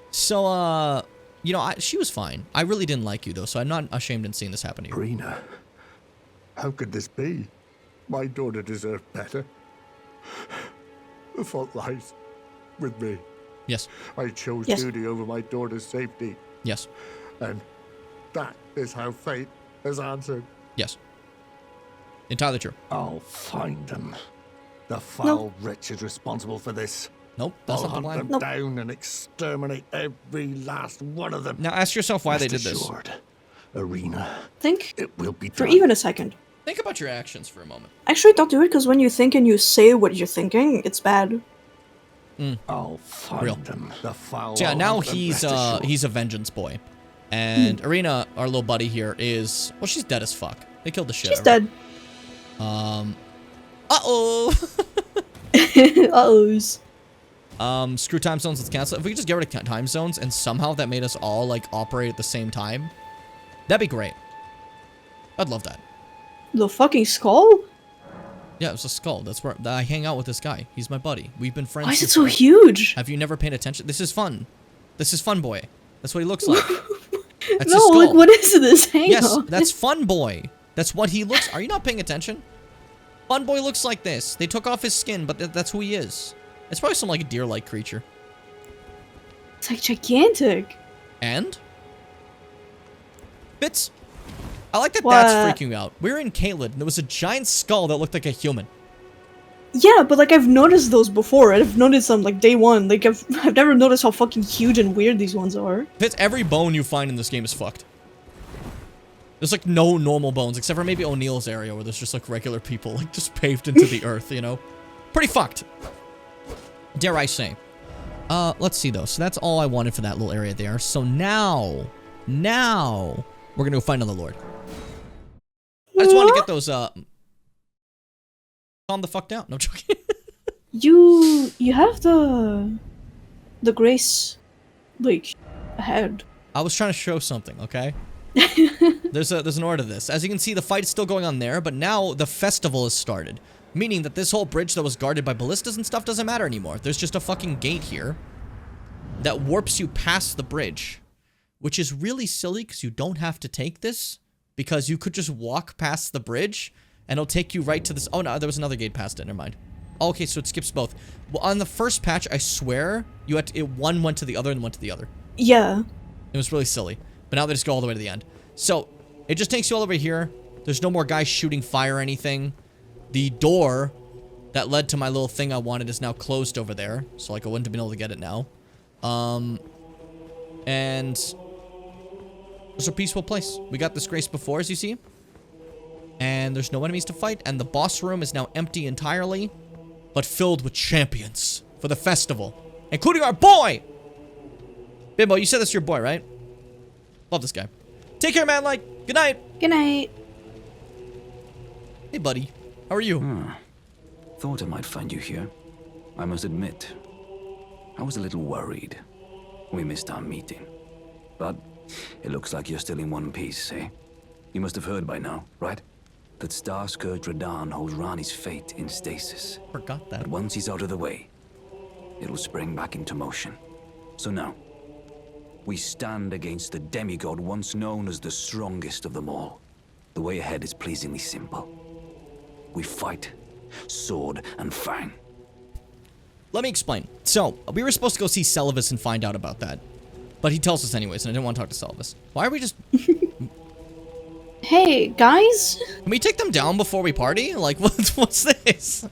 So you know, she was fine. I really didn't like you, though, so I'm not ashamed in seeing this happen to you. Rena, how could this be? My daughter deserved better. The fault lies with me. Yes. I chose duty over my daughter's safety. Yes. And that is how fate has answered. Yes. Entirely true. I'll find them. The foul wretches responsible for this. Nope, that's I'll not the plan. hunt them down and exterminate every last one of them. Now ask yourself why they did this. Arena. Think it will be for done. even a second. Think about your actions for a moment. Actually, don't do it, because when you think and you say what you're thinking, it's bad. I'll find them. The foul. So yeah, now he's a vengeance boy. And Arena, our little buddy here, is... Well, she's dead as fuck. They killed the shit She's out of her. dead. Uh-oh! Uh-ohs. Screw time zones, let's cancel it. If we could just get rid of time zones and somehow that made us all, like, operate at the same time, that'd be great. I'd love that. The fucking skull? Yeah, it was a skull. That's where I hang out with this guy. He's my buddy. We've been friends. Why is it so huge? Have you never paid attention? This is fun. This is Fun Boy. That's what he looks like. That's no, like, what is this? Hang on. That's Fun Boy. That's what he looks... Are you not paying attention? Fun Boy looks like this. They took off his skin, but that's who he is. It's probably some, like, deer-like creature. It's, like, gigantic. And? Fitz, I like that that's freaking you out. We were in Caelid, and there was a giant skull that looked like a human. Yeah, but, like, I've noticed those before. I've noticed them, like, day one. Like, I've never noticed how fucking huge and weird these ones are. Fitz, every bone you find in this game is fucked. There's, like, no normal bones, except for maybe O'Neill's area, where there's just, like, regular people, like, just paved into the earth, you know? Pretty fucked. Dare I say. Let's see, though. So that's all I wanted for that little area there. So now, we're gonna go find another lord. I just wanted to get those, calm the fuck down. No, I'm joking. You have the grace, like, ahead. I was trying to show something, okay? There's an order to this. As you can see, the fight is still going on there, but now the festival has started. Meaning that this whole bridge that was guarded by ballistas and stuff doesn't matter anymore. There's just a fucking gate here that warps you past the bridge. Which is really silly because you don't have to take this. Because you could just walk past the bridge and it'll take you right to this. Oh no, there was another gate past it. Never mind. Okay, so it skips both. Well, on the first patch, I swear, you had to, one went to the other and went to the other. Yeah. It was really silly. But now they just go all the way to the end. So, it just takes you all the way here. There's no more guys shooting fire or anything. The door that led to my little thing I wanted is now closed over there. So, like, I wouldn't have been able to get it now. And it's a peaceful place. We got this grace before, as you see. And there's no enemies to fight. And the boss room is now empty entirely, but filled with champions for the festival, including our boy! Bimbo, you said that's your boy, right? Love this guy. Take care, man. Like, good night. Good night. Hey, buddy. How are you? Thought I might find you here. I must admit, I was a little worried. We missed our meeting. But it looks like you're still in one piece, eh? You must have heard by now, right? That Star-Scourge Radahn holds Ranni's fate in stasis. Forgot that. But once he's out of the way, it'll spring back into motion. So now, we stand against the demigod once known as the strongest of them all. The way ahead is pleasingly simple. We fight, sword and fang. Let me explain. So, we were supposed to go see Celivis and find out about that. But he tells us anyways, and I didn't want to talk to Celivis. Why are we just... Hey, guys? Can we take them down before we party? Like, what's this?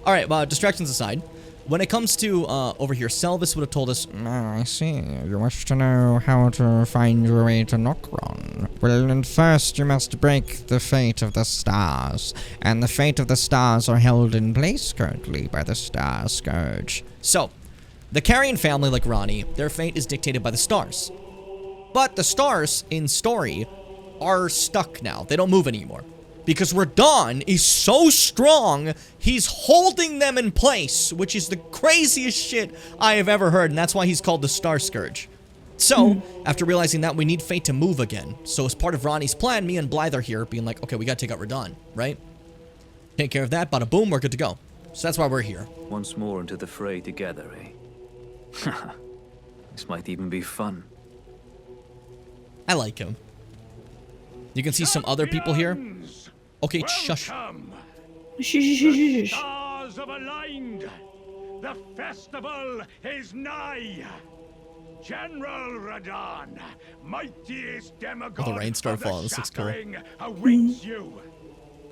Alright, distractions aside. When it comes to, over here, Celivis would have told us, I see. You wish to know how to find your way to Nokron. Well, and first you must break the fate of the stars. And the fate of the stars are held in place currently by the Star-Scourge. So, the Carrion family, like Ranni, their fate is dictated by the stars. But the stars, in story, are stuck now. They don't move anymore. Because Radahn is so strong, he's holding them in place, which is the craziest shit I have ever heard, and that's why he's called the Star-Scourge. So, after realizing that, we need fate to move again. So as part of Ranni's plan, me and Blythe are here, being like, okay, we gotta take out Radahn, right? Take care of that, bada boom, we're good to go. So that's why we're here. Once more into the fray together, eh? This might even be fun. I like him. You can see some other people here. Okay, shush. Shh. Stars have aligned. The festival is nigh. General Radahn, mightiest demigod the rain started falling. This looks cool. Awaits you.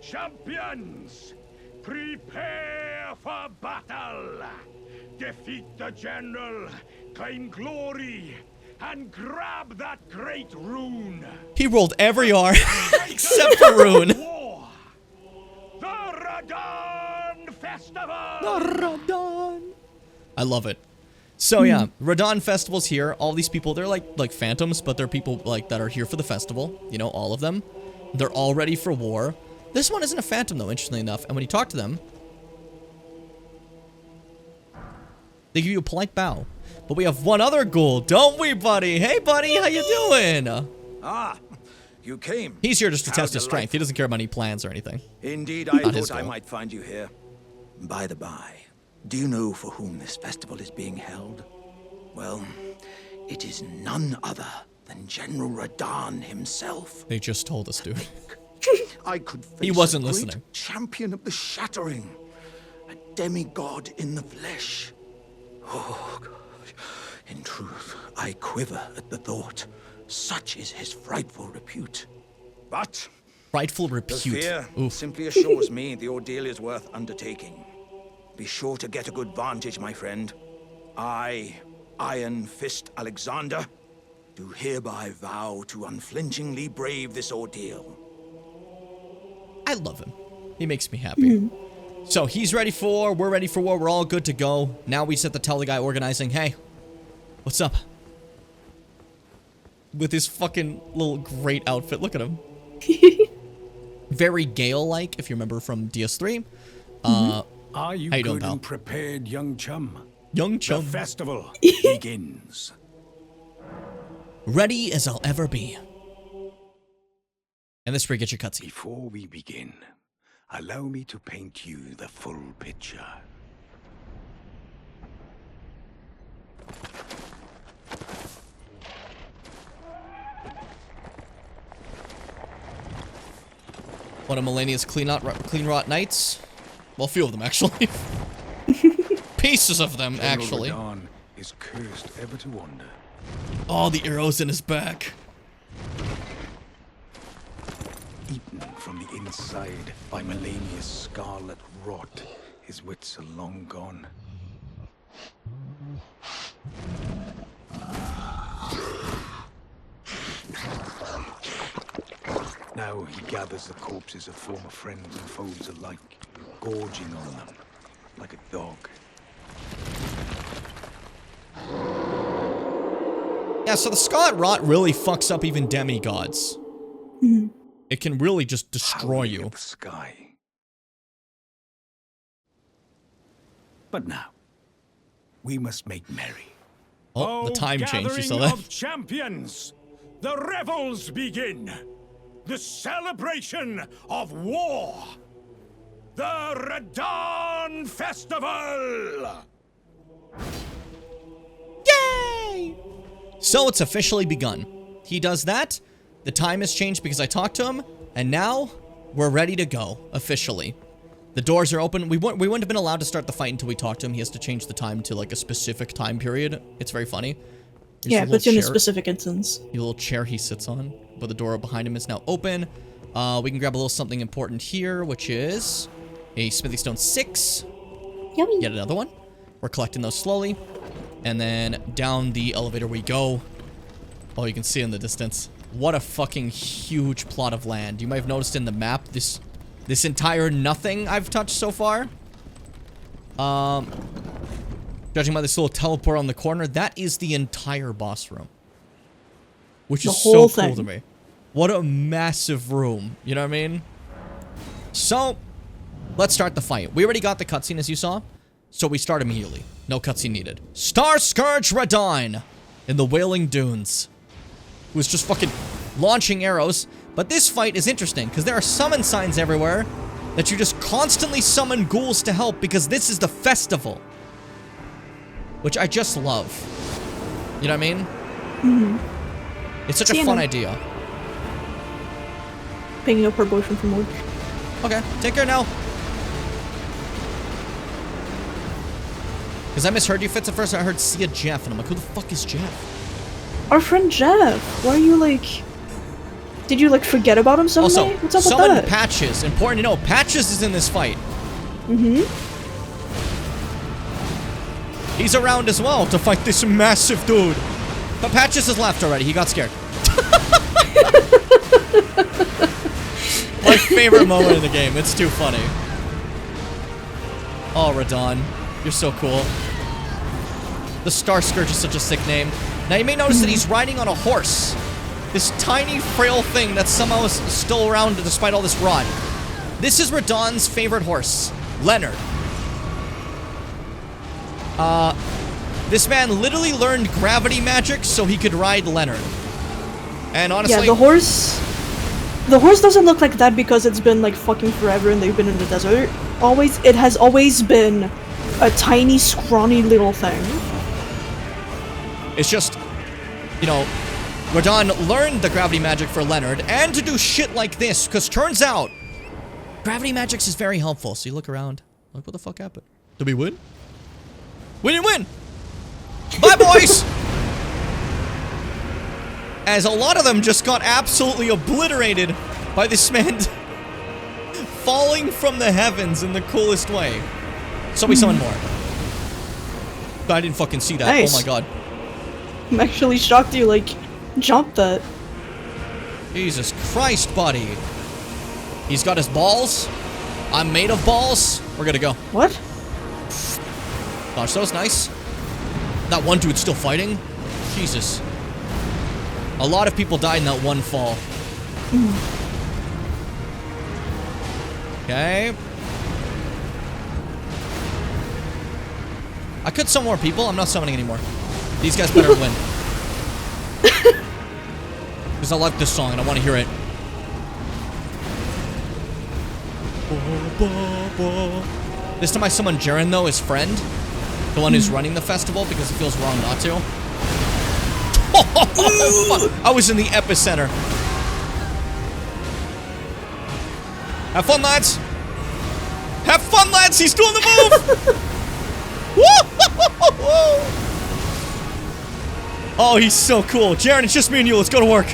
Champions, prepare for battle. Defeat the general, claim glory, and grab that great rune. He rolled every R except for rune. The Radahn Festival. The Radahn. I love it. So yeah, Radahn Festival's here. All these people, they're like phantoms, but they're people like that are here for the festival. You know, all of them. They're all ready for war. This one isn't a phantom though, interestingly enough. And when you talk to them, they give you a polite bow. But we have one other ghoul, don't we, buddy? Hey, buddy, how you doing? Ah, you came. He's here just to test his strength. He doesn't care about any plans or anything. Indeed, I thought I might find you here. By the by, do you know for whom this festival is being held? Well, it is none other than General Radahn himself. They just told us, dude. I could face he wasn't a great listening. Champion of the Shattering, a demigod in the flesh. Oh, God. In truth, I quiver at the thought. Such is his frightful repute. But frightful repute. The fear simply assures me the ordeal is worth undertaking. Be sure to get a good vantage, my friend. I, Iron Fist Alexander, do hereby vow to unflinchingly brave this ordeal. I love him. He makes me happy. So he's ready for war, we're ready for war, we're all good to go. Now we just have to tell the guy organizing, hey, what's up? With his fucking little great outfit, look at him. Very Gale-like, if you remember from DS3. Are you good and prepared, young chum? Young chum. The festival begins. Ready as I'll ever be. And this is where you get your cutscene. Before we begin, allow me to paint you the full picture. One of Melania's clean rot knights. Well, a few of them, actually. Pieces of them, actually. Radahn is cursed ever to wander. Oh, the arrows in his back. Eaten from the inside by Melania's scarlet rot, his wits are long gone. Now he gathers the corpses of former friends and foes alike, gorging on them like a dog. Yeah, so the Scarlet Rot really fucks up even demigods. It can really just destroy you. The sky. But now, we must make merry. Oh, the time changed. You saw gathering that? of champions, the revels begin. The celebration of war. The Radahn Festival. Yay! So it's officially begun. He does that. The time has changed because I talked to him, and now we're ready to go officially. The doors are open. We wouldn't have been allowed to start the fight until we talked to him. He has to change the time to like a specific time period. It's very funny. Yeah, it puts you in a specific instance. The little chair he sits on, but the door behind him is now open. We can grab a little something important here, which is a Smithy Stone 6. Yummy. Yet another one. We're collecting those slowly. And then down the elevator we go. Oh, you can see in the distance. What a fucking huge plot of land. You might have noticed in the map, this entire nothing I've touched so far. Judging by this little teleport on the corner, that is the entire boss room. Which is so cool to me. What a massive room. You know what I mean? So, let's start the fight. We already got the cutscene, as you saw. So we start immediately. No cutscene needed. Star Scourge Radahn in the Wailing Dunes. Who's just fucking launching arrows. But this fight is interesting, because there are summon signs everywhere that you just constantly summon ghouls to help, because this is the festival. Which I just love. You know what I mean? It's such a fun idea. Picking up her boyfriend from work. Okay, take care now. Because I misheard you, Fitz. At first I heard see a Jeff, and I'm like, who the fuck is Jeff? Our friend Jeff. Why are you like... Did you like forget about him suddenly? Also, what's up summon with that? Patches. Important to know, Patches is in this fight. Mm-hmm. He's around as well to fight this massive dude. But Patches has left already. He got scared. My favorite moment in the game. It's too funny. Oh, Radon. You're so cool. The Star Scourge is such a sick name. Now, you may notice that he's riding on a horse. This tiny, frail thing that somehow is still around despite all this rot. This is Radon's favorite horse, Leonard. This man literally learned gravity magic so he could ride Leonard. And honestly... Yeah, the horse doesn't look like that because it's been like fucking forever and they've been in the desert. It has always been a tiny, scrawny little thing. It's just, you know, Radon learned the gravity magic for Leonard and to do shit like this, because turns out gravity magic is very helpful. So you look around, like, what the fuck happened? Did we win? We didn't win! Bye, boys! As a lot of them just got absolutely obliterated by this man falling from the heavens in the coolest way. So we summon more. But I didn't fucking see that. Nice. Oh my god. I'm actually shocked you like jumped that. Jesus Christ, buddy. He's got his balls. I'm made of balls. We're gonna go. What? Gosh, that was nice. That one dude's still fighting. Jesus. A lot of people died in that one fall. Okay. I could summon more people. I'm not summoning anymore. These guys better win. Because I like this song and I want to hear it. This time I summon Jaren, though, his friend. The one who's running the festival, because it feels wrong not to. Oh, I was in the epicenter. Have fun, lads. Have fun, lads. He's doing the move. Oh, he's so cool. Jaren, it's just me and you. Let's go to work.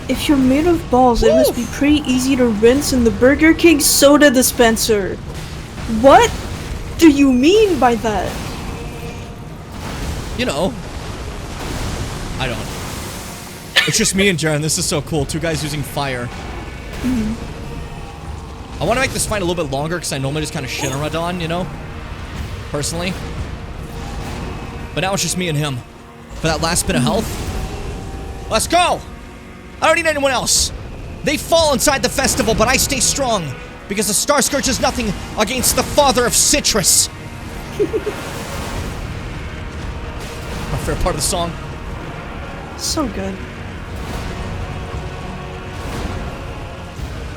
If you're made of balls, it must be pretty easy to rinse in the Burger King soda dispenser. What do you mean by that? You know. I don't. It's just me and Jaren. This is so cool. Two guys using fire. I want to make this fight a little bit longer because I normally just kind of shit on Radon, you know? Personally. But now it's just me and him. For that last bit of health. Let's go! I don't need anyone else. They fall inside the festival, but I stay strong. Because the Star Scourge is nothing against the father of citrus. My favorite part of the song. So good.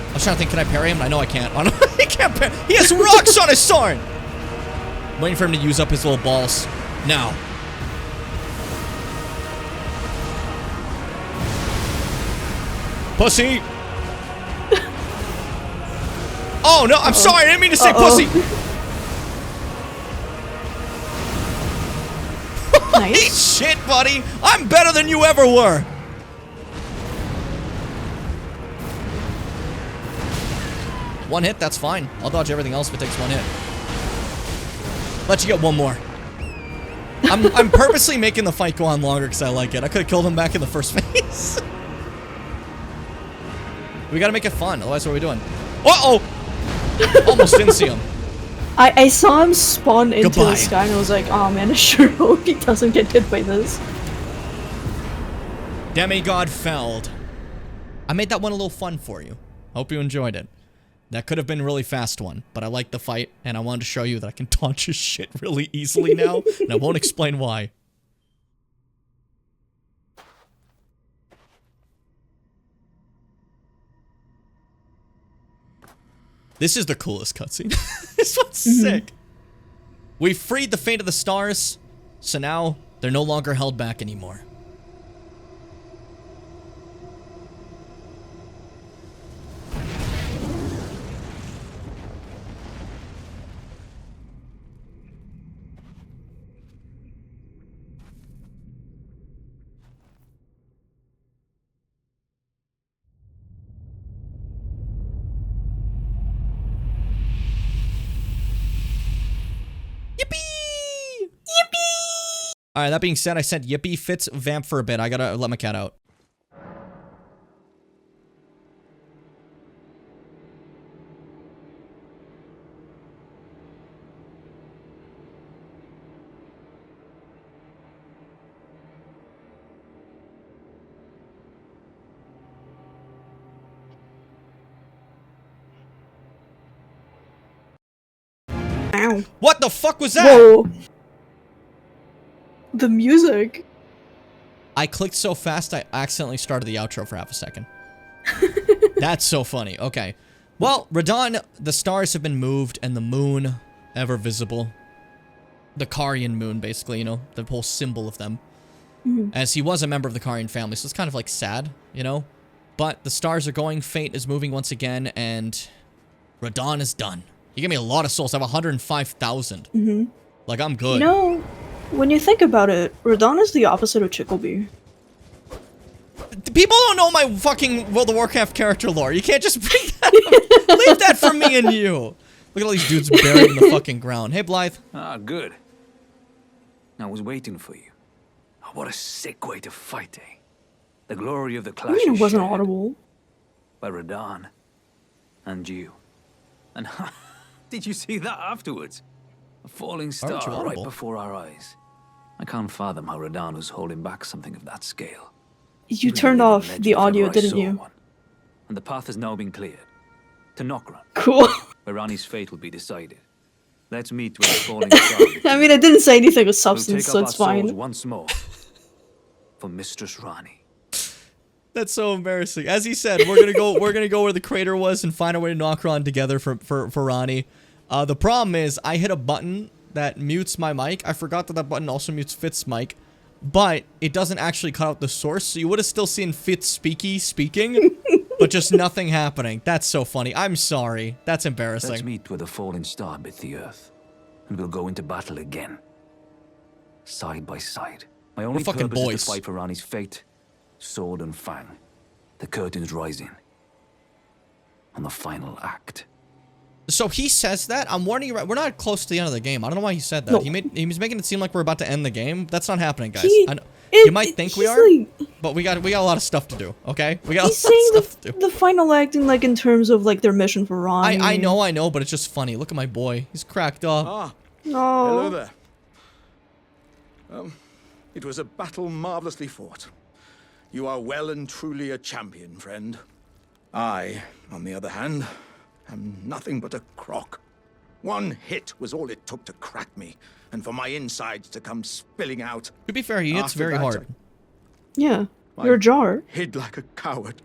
I was trying to think, can I parry him? I know I can't. He can't parry. He has rocks on his sword! I'm waiting for him to use up his little balls. Now. Pussy! Oh, no, I'm sorry. I didn't mean to say pussy. Holy shit, buddy. I'm better than you ever were. One hit, that's fine. I'll dodge everything else if it takes one hit. Let you get one more. I'm purposely making the fight go on longer because I like it. I could have killed him back in the first phase. We gotta make it fun, otherwise what are we doing? Uh-oh! Almost didn't see him. I saw him spawn into Goodbye. the sky and I was like, oh man, I sure hope he doesn't get hit by this. Demigod felled. I made that one a little fun for you. Hope you enjoyed it. That could have been a really fast one, but I liked the fight, and I wanted to show you that I can dodge his shit really easily now, and I won't explain why. This is the coolest cutscene. This one's sick. We freed the fate of the stars, so now they're no longer held back anymore. All right, that being said, I said yippee. Fitz, vamp for a bit. I gotta let my cat out. Ow. What the fuck was that? Whoa. The music. I clicked so fast I accidentally started the outro for half a second. That's so funny. Okay. Well, Radahn, the stars have been moved and the moon ever visible. The Carian moon, basically, you know, the whole symbol of them. As he was a member of the Carian family, so it's kind of like sad, you know? But the stars are going, fate is moving once again, and Radahn is done. You gave me a lot of souls. I have 105,000. Like, I'm good. You know, when you think about it, Radahn is the opposite of Chickleby. People don't know my fucking World of Warcraft character lore. You can't just bring that up. Leave that for me and you. Look at all these dudes buried in the fucking ground. Hey, Blythe. Ah, good. I was waiting for you. Oh, what a sick way to fight, eh? The glory of the clash. I mean, it wasn't shared audible. by Radahn and you. And did you see that afterwards? A falling star right before our eyes. I can't fathom how Radahn was holding back something of that scale. You turned off the audio, didn't you? And the path has now been cleared. To Nokron. Cool. Where Ranni's fate will be decided. Let's meet with the falling star. I mean, I didn't say anything of substance, we'll so it's fine. Once more. For Mistress Ranni. That's so embarrassing. As he said, we're gonna go where the crater was and find our way to Nokron together for Ranni. The problem is I hit a button that mutes my mic. I forgot that button also mutes Fitz's mic, but it doesn't actually cut out the source, so you would have still seen Fitz speaking, but just nothing happening. That's so funny. I'm sorry. That's embarrassing. Let's meet where the falling star bit the earth, and we'll go into battle again. Side by side. My only purpose is to fight for Ranni's fate, sword and fang. The curtain's rising. On the final act. So he says that. I'm warning you. We're not close to the end of the game. I don't know why he said that. No. He was making it seem like we're about to end the game. That's not happening, guys. He- I know, it- you might think we he's are, like- but we got a lot of stuff to do. Okay, we got. He's a lot saying of stuff to do. the final act in, like, in terms of, like, their mission for Ranni. I know, but it's just funny. Look at my boy. He's cracked up. Ah, No. hello there. It was a battle marvelously fought. You are well and truly a champion, friend. I, on the other hand, am nothing but a crock. One hit was all it took to crack me, and for my insides to come spilling out. To be fair, he hits After very that, hard. Yeah, I you're a jar. hid like a coward.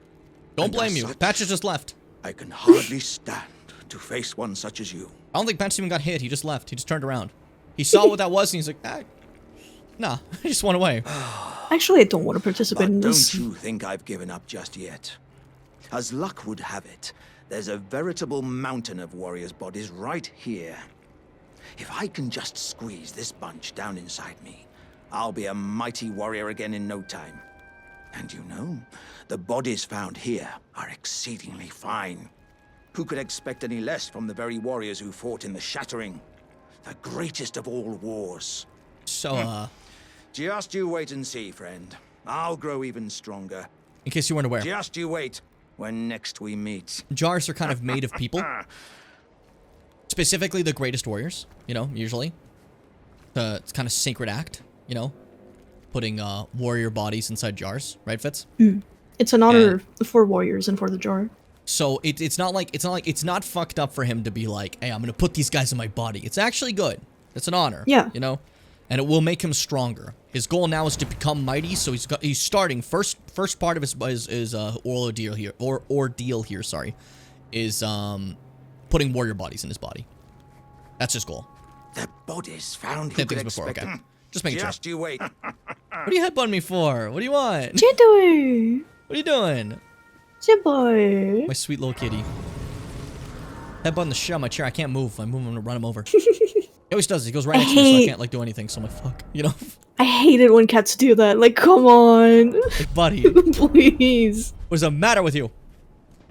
Don't And blame as you. such, Patches just left. I can hardly stand to face one such as you. I don't think Patches even got hit. He just left. He just turned around. He saw what that was, and he's like, nah, I just went away. Actually, I don't want to participate in But this. don't you think I've given up just yet? As luck would have it, there's a veritable mountain of warriors' bodies right here. If I can just squeeze this bunch down inside me, I'll be a mighty warrior again in no time. And you know, the bodies found here are exceedingly fine. Who could expect any less from the very warriors who fought in the Shattering? The greatest of all wars. So, Just you wait and see, friend. I'll grow even stronger. in case you weren't aware, Just you wait when next we meet. jars are kind of made of people. Specifically the greatest warriors, you know, usually. It's kind of sacred act, you know, putting warrior bodies inside jars, right, Fitz? It's an honor for warriors and for the jar. So it's not fucked up for him to be like, hey, I'm gonna put these guys in my body. It's actually good. It's an honor. Yeah. You know, and it will make him stronger. His goal now is to become mighty. So he's starting first part of his ordeal here. Sorry, is putting warrior bodies in his body. That's his goal. The bodies found. Same thing as before. Okay. Just making sure. Just you wait. What do you headbutt me for? What do you want? Jittery. What are you doing? Boy. My sweet little kitty. Headbutt the shit out of my chair. I can't move. I move, I'm gonna run him over. He always does. He goes right next to me, so I can't like do anything. So I'm like, fuck. You know? I hate it when cats do that. Like, come on. Like, buddy. Please. What's the matter with you?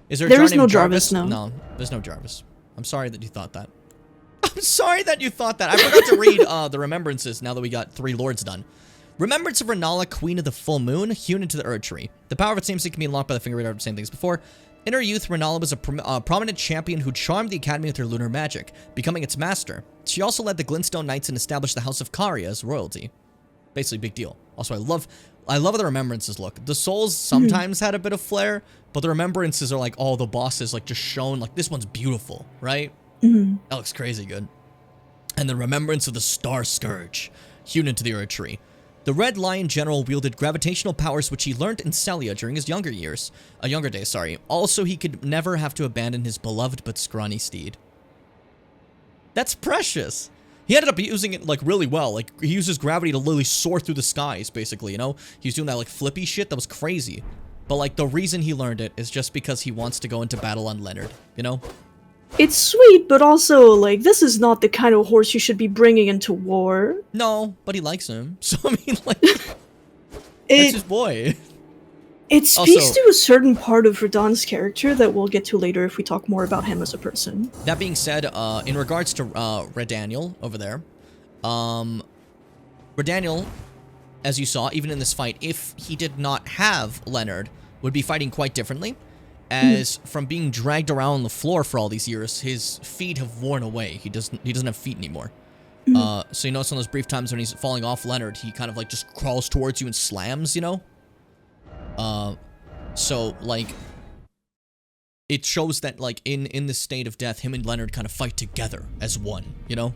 Is there a There jar is named no Jarvis, no. No, there's no Jarvis. I'm sorry that you thought that. I'm sorry that you thought that. I forgot to read the remembrances now that we got 3 lords done. Remembrance of Renala, Queen of the Full Moon, hewn into the Erd Tree. The power of its namesake can be unlocked by the finger reader, same things before. In her youth, Renala was a prominent champion who charmed the Academy with her lunar magic, becoming its master. She also led the Glintstone Knights and established the House of Karia as royalty. Basically, big deal. Also, I love how the remembrances look. The souls sometimes had a bit of flair, but the remembrances are like all the bosses like just shown. Like, this one's beautiful, right? That looks crazy good. And the remembrance of the Star Scourge, hewn into the Erd Tree. The Red Lion General wielded gravitational powers which he learned in Celia during his younger days. Also, he could never have to abandon his beloved but scrawny steed. That's precious. He ended up using it, like, really well. Like, he uses gravity to literally soar through the skies, basically, you know? He was doing that, like, flippy shit that was crazy. But, like, the reason he learned it is just because he wants to go into battle on Leonard, you know? It's sweet, but also, like, this is not the kind of horse you should be bringing into war. No, but he likes him. So, I mean, like, that's his boy. It speaks to a certain part of Radahn's character that we'll get to later if we talk more about him as a person. That being said, in regards to Redaniel over there, Redaniel, as you saw, even in this fight, if he did not have Leonard, would be fighting quite differently. As from being dragged around on the floor for all these years, his feet have worn away. He doesn't have feet anymore. So you notice on those brief times when he's falling off Leonard, he kind of like just crawls towards you and slams, you know? So like it shows that like in this state of death, him and Leonard kind of fight together as one, you know?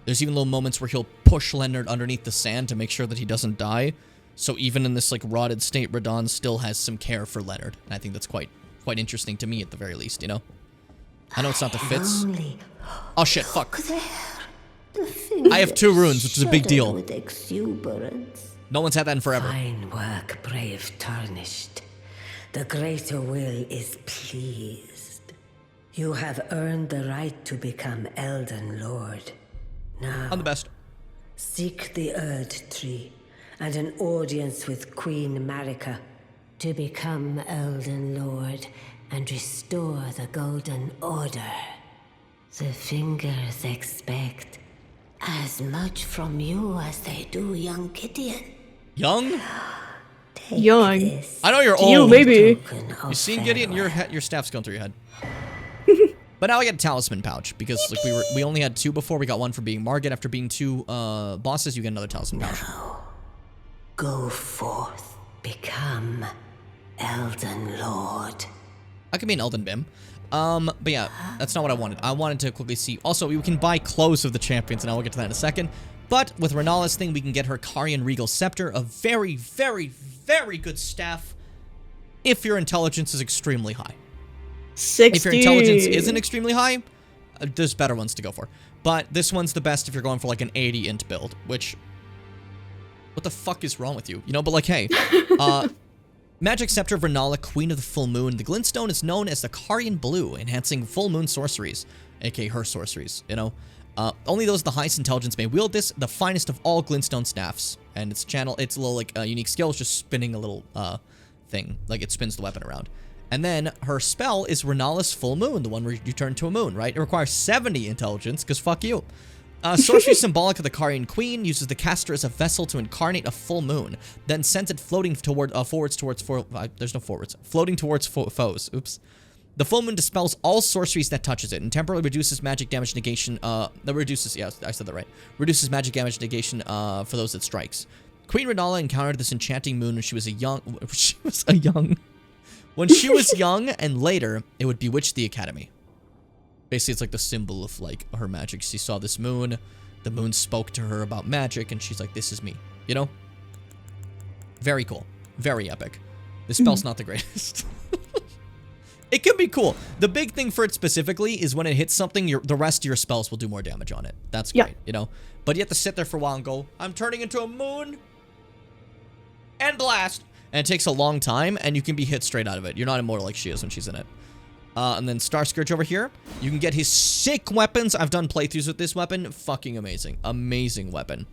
There's even little moments where he'll push Leonard underneath the sand to make sure that he doesn't die. So even in this like rotted state, Radahn still has some care for Leonard. And I think that's quite interesting to me at the very least, you know? I know it's not the Fitz. Oh shit, fuck. I have 2 runes, which is a big deal. No one's had that in forever. Fine work, brave Tarnished. The greater will is pleased. You have earned the right to become Elden Lord. Now, I'm the best. Seek the Erd Tree and an audience with Queen Marika to become Elden Lord and restore the Golden Order. The Fingers expect as much from you as they do young Gideon. Young? Young. I know you're old. You, maybe. You seen Gideon? Your staff's going through your head. But now I got a talisman pouch because like we only had 2 before. We got 1 for being Margit. After being 2 bosses, you get another talisman pouch. Go forth, become Elden Lord. I could be an Elden Bim. But yeah, that's not what I wanted. I wanted to quickly see. Also, we can buy clothes of the champions, and I will get to that in a second. But with Renala's thing, we can get her Carian Regal Scepter, a very, very, very good staff if your intelligence is extremely high. 60. If your intelligence isn't extremely high, there's better ones to go for. But this one's the best if you're going for like an 80 int build, which... What the fuck is wrong with you? You know, but like, hey, Magic Scepter of Renala, Queen of the Full Moon. The Glintstone is known as the Carian Blue, enhancing full moon sorceries, aka her sorceries, you know. Only those with the highest intelligence may wield this, the finest of all Glintstone staffs. And its a little like unique skill, is just spinning a little thing, like it spins the weapon around. And then her spell is Renala's Full Moon, the one where you turn to a moon, right? It requires 70 intelligence, because fuck you. Sorcery symbolic of the Carian Queen uses the caster as a vessel to incarnate a full moon, then sends it floating toward floating towards foes. Oops. The full moon dispels all sorceries that touches it and temporarily reduces magic damage negation. Reduces magic damage negation for those it strikes. Queen Renala encountered this enchanting moon when she was young, and later it would bewitch the academy. Basically, it's like the symbol of, like, her magic. She saw this moon. The moon spoke to her about magic, and she's like, this is me. You know? Very cool. Very epic. This spell's not the greatest. It can be cool. The big thing for it specifically is when it hits something, the rest of your spells will do more damage on it. That's great, you know? But you have to sit there for a while and go, I'm turning into a moon and blast. And it takes a long time, and you can be hit straight out of it. You're not immortal like she is when she's in it. And then Star Scourge over here. You can get his sick weapons. I've done playthroughs with this weapon. Fucking amazing. Amazing weapon.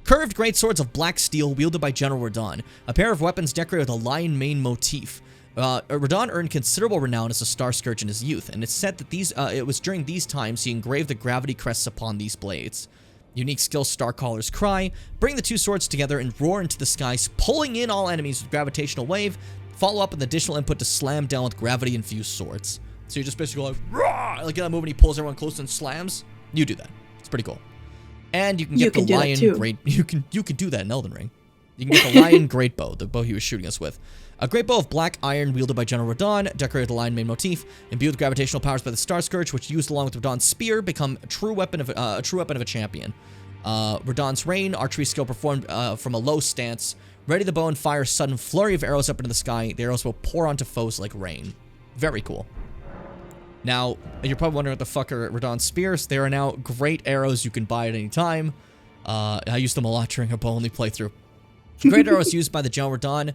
Curved great swords of black steel wielded by General Radahn. A pair of weapons decorated with a lion mane motif. Radahn earned considerable renown as a Star Scourge in his youth, and it's said that it was during these times he engraved the gravity crests upon these blades. Unique skill Starcaller's Cry. Bring the two swords together and roar into the skies, pulling in all enemies with gravitational wave. Follow up with additional input to slam down with gravity-infused swords. So you're just basically like, roar! Like in that move when he pulls everyone close and slams. You do that. It's pretty cool. And you can get the lion great. You can do that in Elden Ring. You can get the lion great bow, the bow he was shooting us with. A great bow of black iron wielded by General Radahn, decorated with the lion mane motif, imbued with gravitational powers by the Star Scourge, which used along with Radahn's spear, become a true weapon of a champion. Radahn's rain, archery skill performed from a low stance. Ready the bow and fire a sudden flurry of arrows up into the sky. The arrows will pour onto foes like rain. Very cool. Now, you're probably wondering what the fuck are Radahn's spears. They are now great arrows you can buy at any time. I used them a lot during a bow-only playthrough. Great arrows used by the General Radahn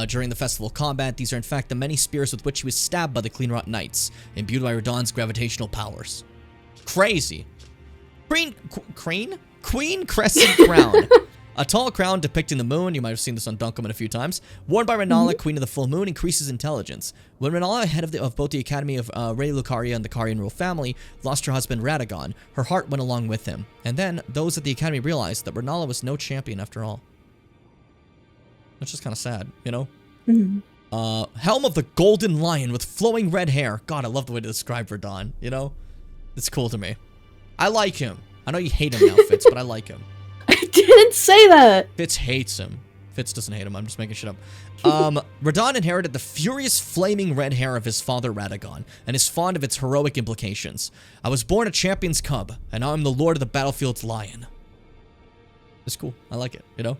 during the festival combat. These are in fact the many spears with which he was stabbed by the Cleanrot Knights, imbued by Radahn's gravitational powers. Crazy. Queen Crescent Crown. A tall crown depicting the moon, you might have seen this on Dunkelman a few times, worn by Rennala, Queen of the Full Moon, increases intelligence. When Rennala, head of both the Academy of Rey Lucaria and the Carian royal family, lost her husband Radagon, her heart went along with him. And then, those at the Academy realized that Rennala was no champion after all. That's just kind of sad, you know? Helm of the Golden Lion with flowing red hair. God, I love the way to describe Radahn, you know? It's cool to me. I like him. I know you hate him now, Fitz, but I like him. I didn't say that. Fitz hates him. Fitz doesn't hate him. I'm just making shit up. Radahn inherited the furious flaming red hair of his father Radagon and is fond of its heroic implications. I was born a champion's cub, and now I'm the lord of the battlefield's lion. It's cool. I like it, you know?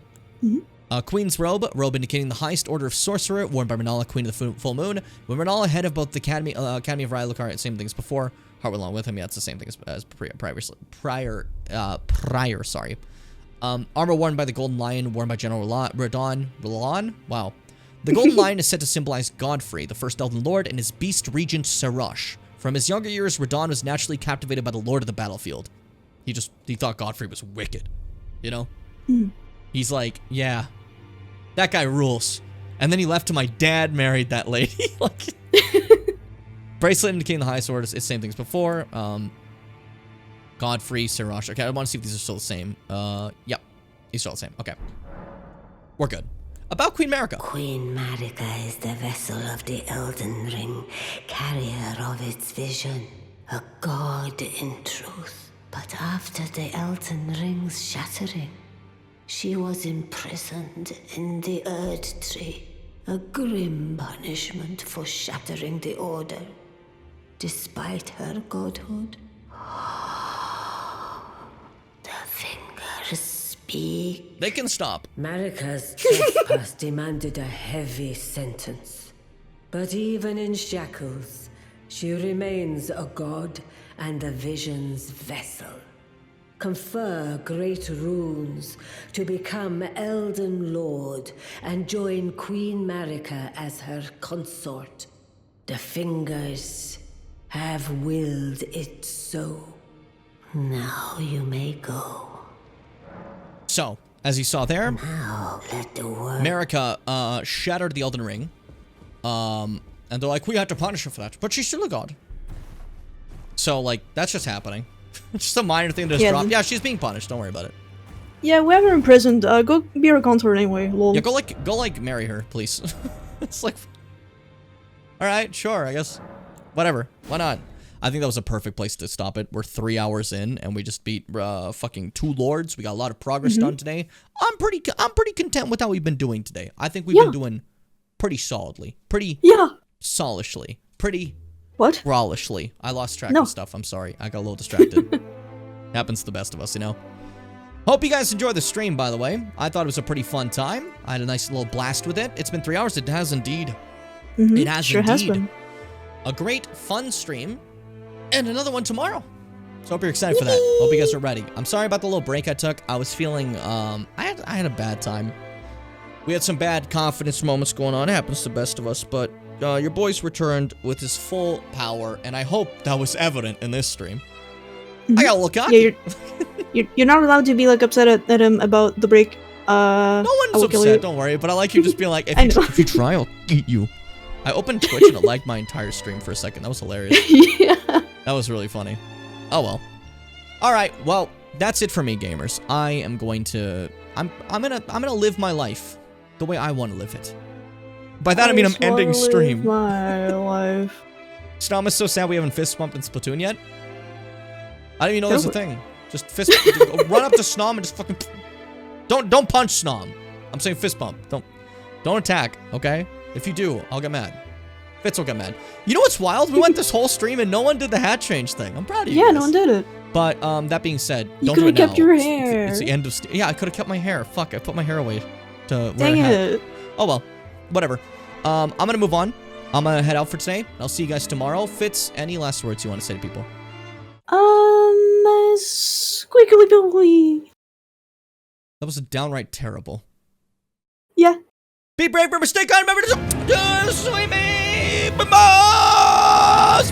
Queen's robe indicating the highest order of sorcerer, worn by Rennala, Queen of the Full Moon. When Rennala, head of both the Academy of Rey Lucaria, same thing as before. Heart went along with him. Yeah, it's the same thing as prior. Sorry. Armor worn by the Golden Lion, worn by General Radahn. Wow. The Golden Lion is said to symbolize Godfrey, the first Elden Lord, and his beast regent Sarash. From his younger years, Radahn was naturally captivated by the Lord of the Battlefield. He thought Godfrey was wicked, you know? He's like, yeah, that guy rules. And then he left till my dad married that lady. Like, bracelet indicating the highest order. It's the same thing as before. Godfrey, Sarash. Okay, I want to see if these are still the same. Yep. These are still the same. Okay. We're good. About Queen Marika. Queen Marika is the vessel of the Elden Ring, carrier of its vision, a god in truth. But after the Elden Ring's shattering, she was imprisoned in the Erd Tree, a grim punishment for shattering the Order. Despite her godhood, the fingers speak. They can stop. Marika's trespass demanded a heavy sentence. But even in shackles, she remains a god and the vision's vessel. Confer great runes to become Elden Lord and join Queen Marika as her consort. The fingers have willed it so. Now you may go. So, as you saw there, Marika shattered the Elden Ring. And they're like, we had to punish her for that. But she's still a god. So, like, that's just happening. Just a minor thing to just drop. Yeah, she's being punished. Don't worry about it. Yeah, we have her imprisoned. Go be her consort anyway. Lol. Yeah, go marry her, please. It's like, all right, sure, I guess. Whatever. Why not? I think that was a perfect place to stop it. We're 3 hours in, and we just beat fucking 2 lords. We got a lot of progress done today. I'm pretty content with how we've been doing today. I think we've been doing pretty solidly, pretty solishly, pretty rawlishly. I lost track of stuff. I'm sorry. I got a little distracted. Happens to the best of us, you know. Hope you guys enjoyed the stream, by the way. I thought it was a pretty fun time. I had a nice little blast with it. It's been 3 hours. It has indeed. It has indeed. Has been. a great, fun stream, and another one tomorrow. So hope you're excited for that. Hope you guys are ready. I'm sorry about the little break I took. I was feeling, I had a bad time. We had some bad confidence moments going on. It happens to the best of us, but your boy's returned with his full power, and I hope that was evident in this stream. I got a little cocky. Yeah, you're not allowed to be like upset at him about the break. No one's upset, don't worry, but I like you just being like, if you try, I'll eat you. I opened Twitch and it lagged my entire stream for a second. That was hilarious. Yeah. That was really funny. Oh well. Alright, well, that's it for me, gamers. I am going to I'm gonna live my life the way I want to live it. By that I mean I'm ending stream. My life. Snom is so sad we haven't fist bumped in Splatoon yet. I didn't even know there was a thing. Just fist run up to Snom and just fucking don't punch Snom. I'm saying fist bump. Don't attack, okay? If you do, I'll get mad. Fitz will get mad. You know what's wild? We went this whole stream and no one did the hat change thing. I'm proud of you. Yeah, guys. no one did it. But that being said, you don't do it now. You could have kept your hair. It's the end of yeah, I could have kept my hair. Fuck, I put my hair away to wear Dang a hat. it. Oh well, whatever. I'm gonna move on. I'm gonna head out for today. I'll see you guys tomorrow. Fitz, any last words you want to say to people? Squiggly billy. That was downright terrible. Yeah. Be brave, remember, stay kind, remember to swim, boss!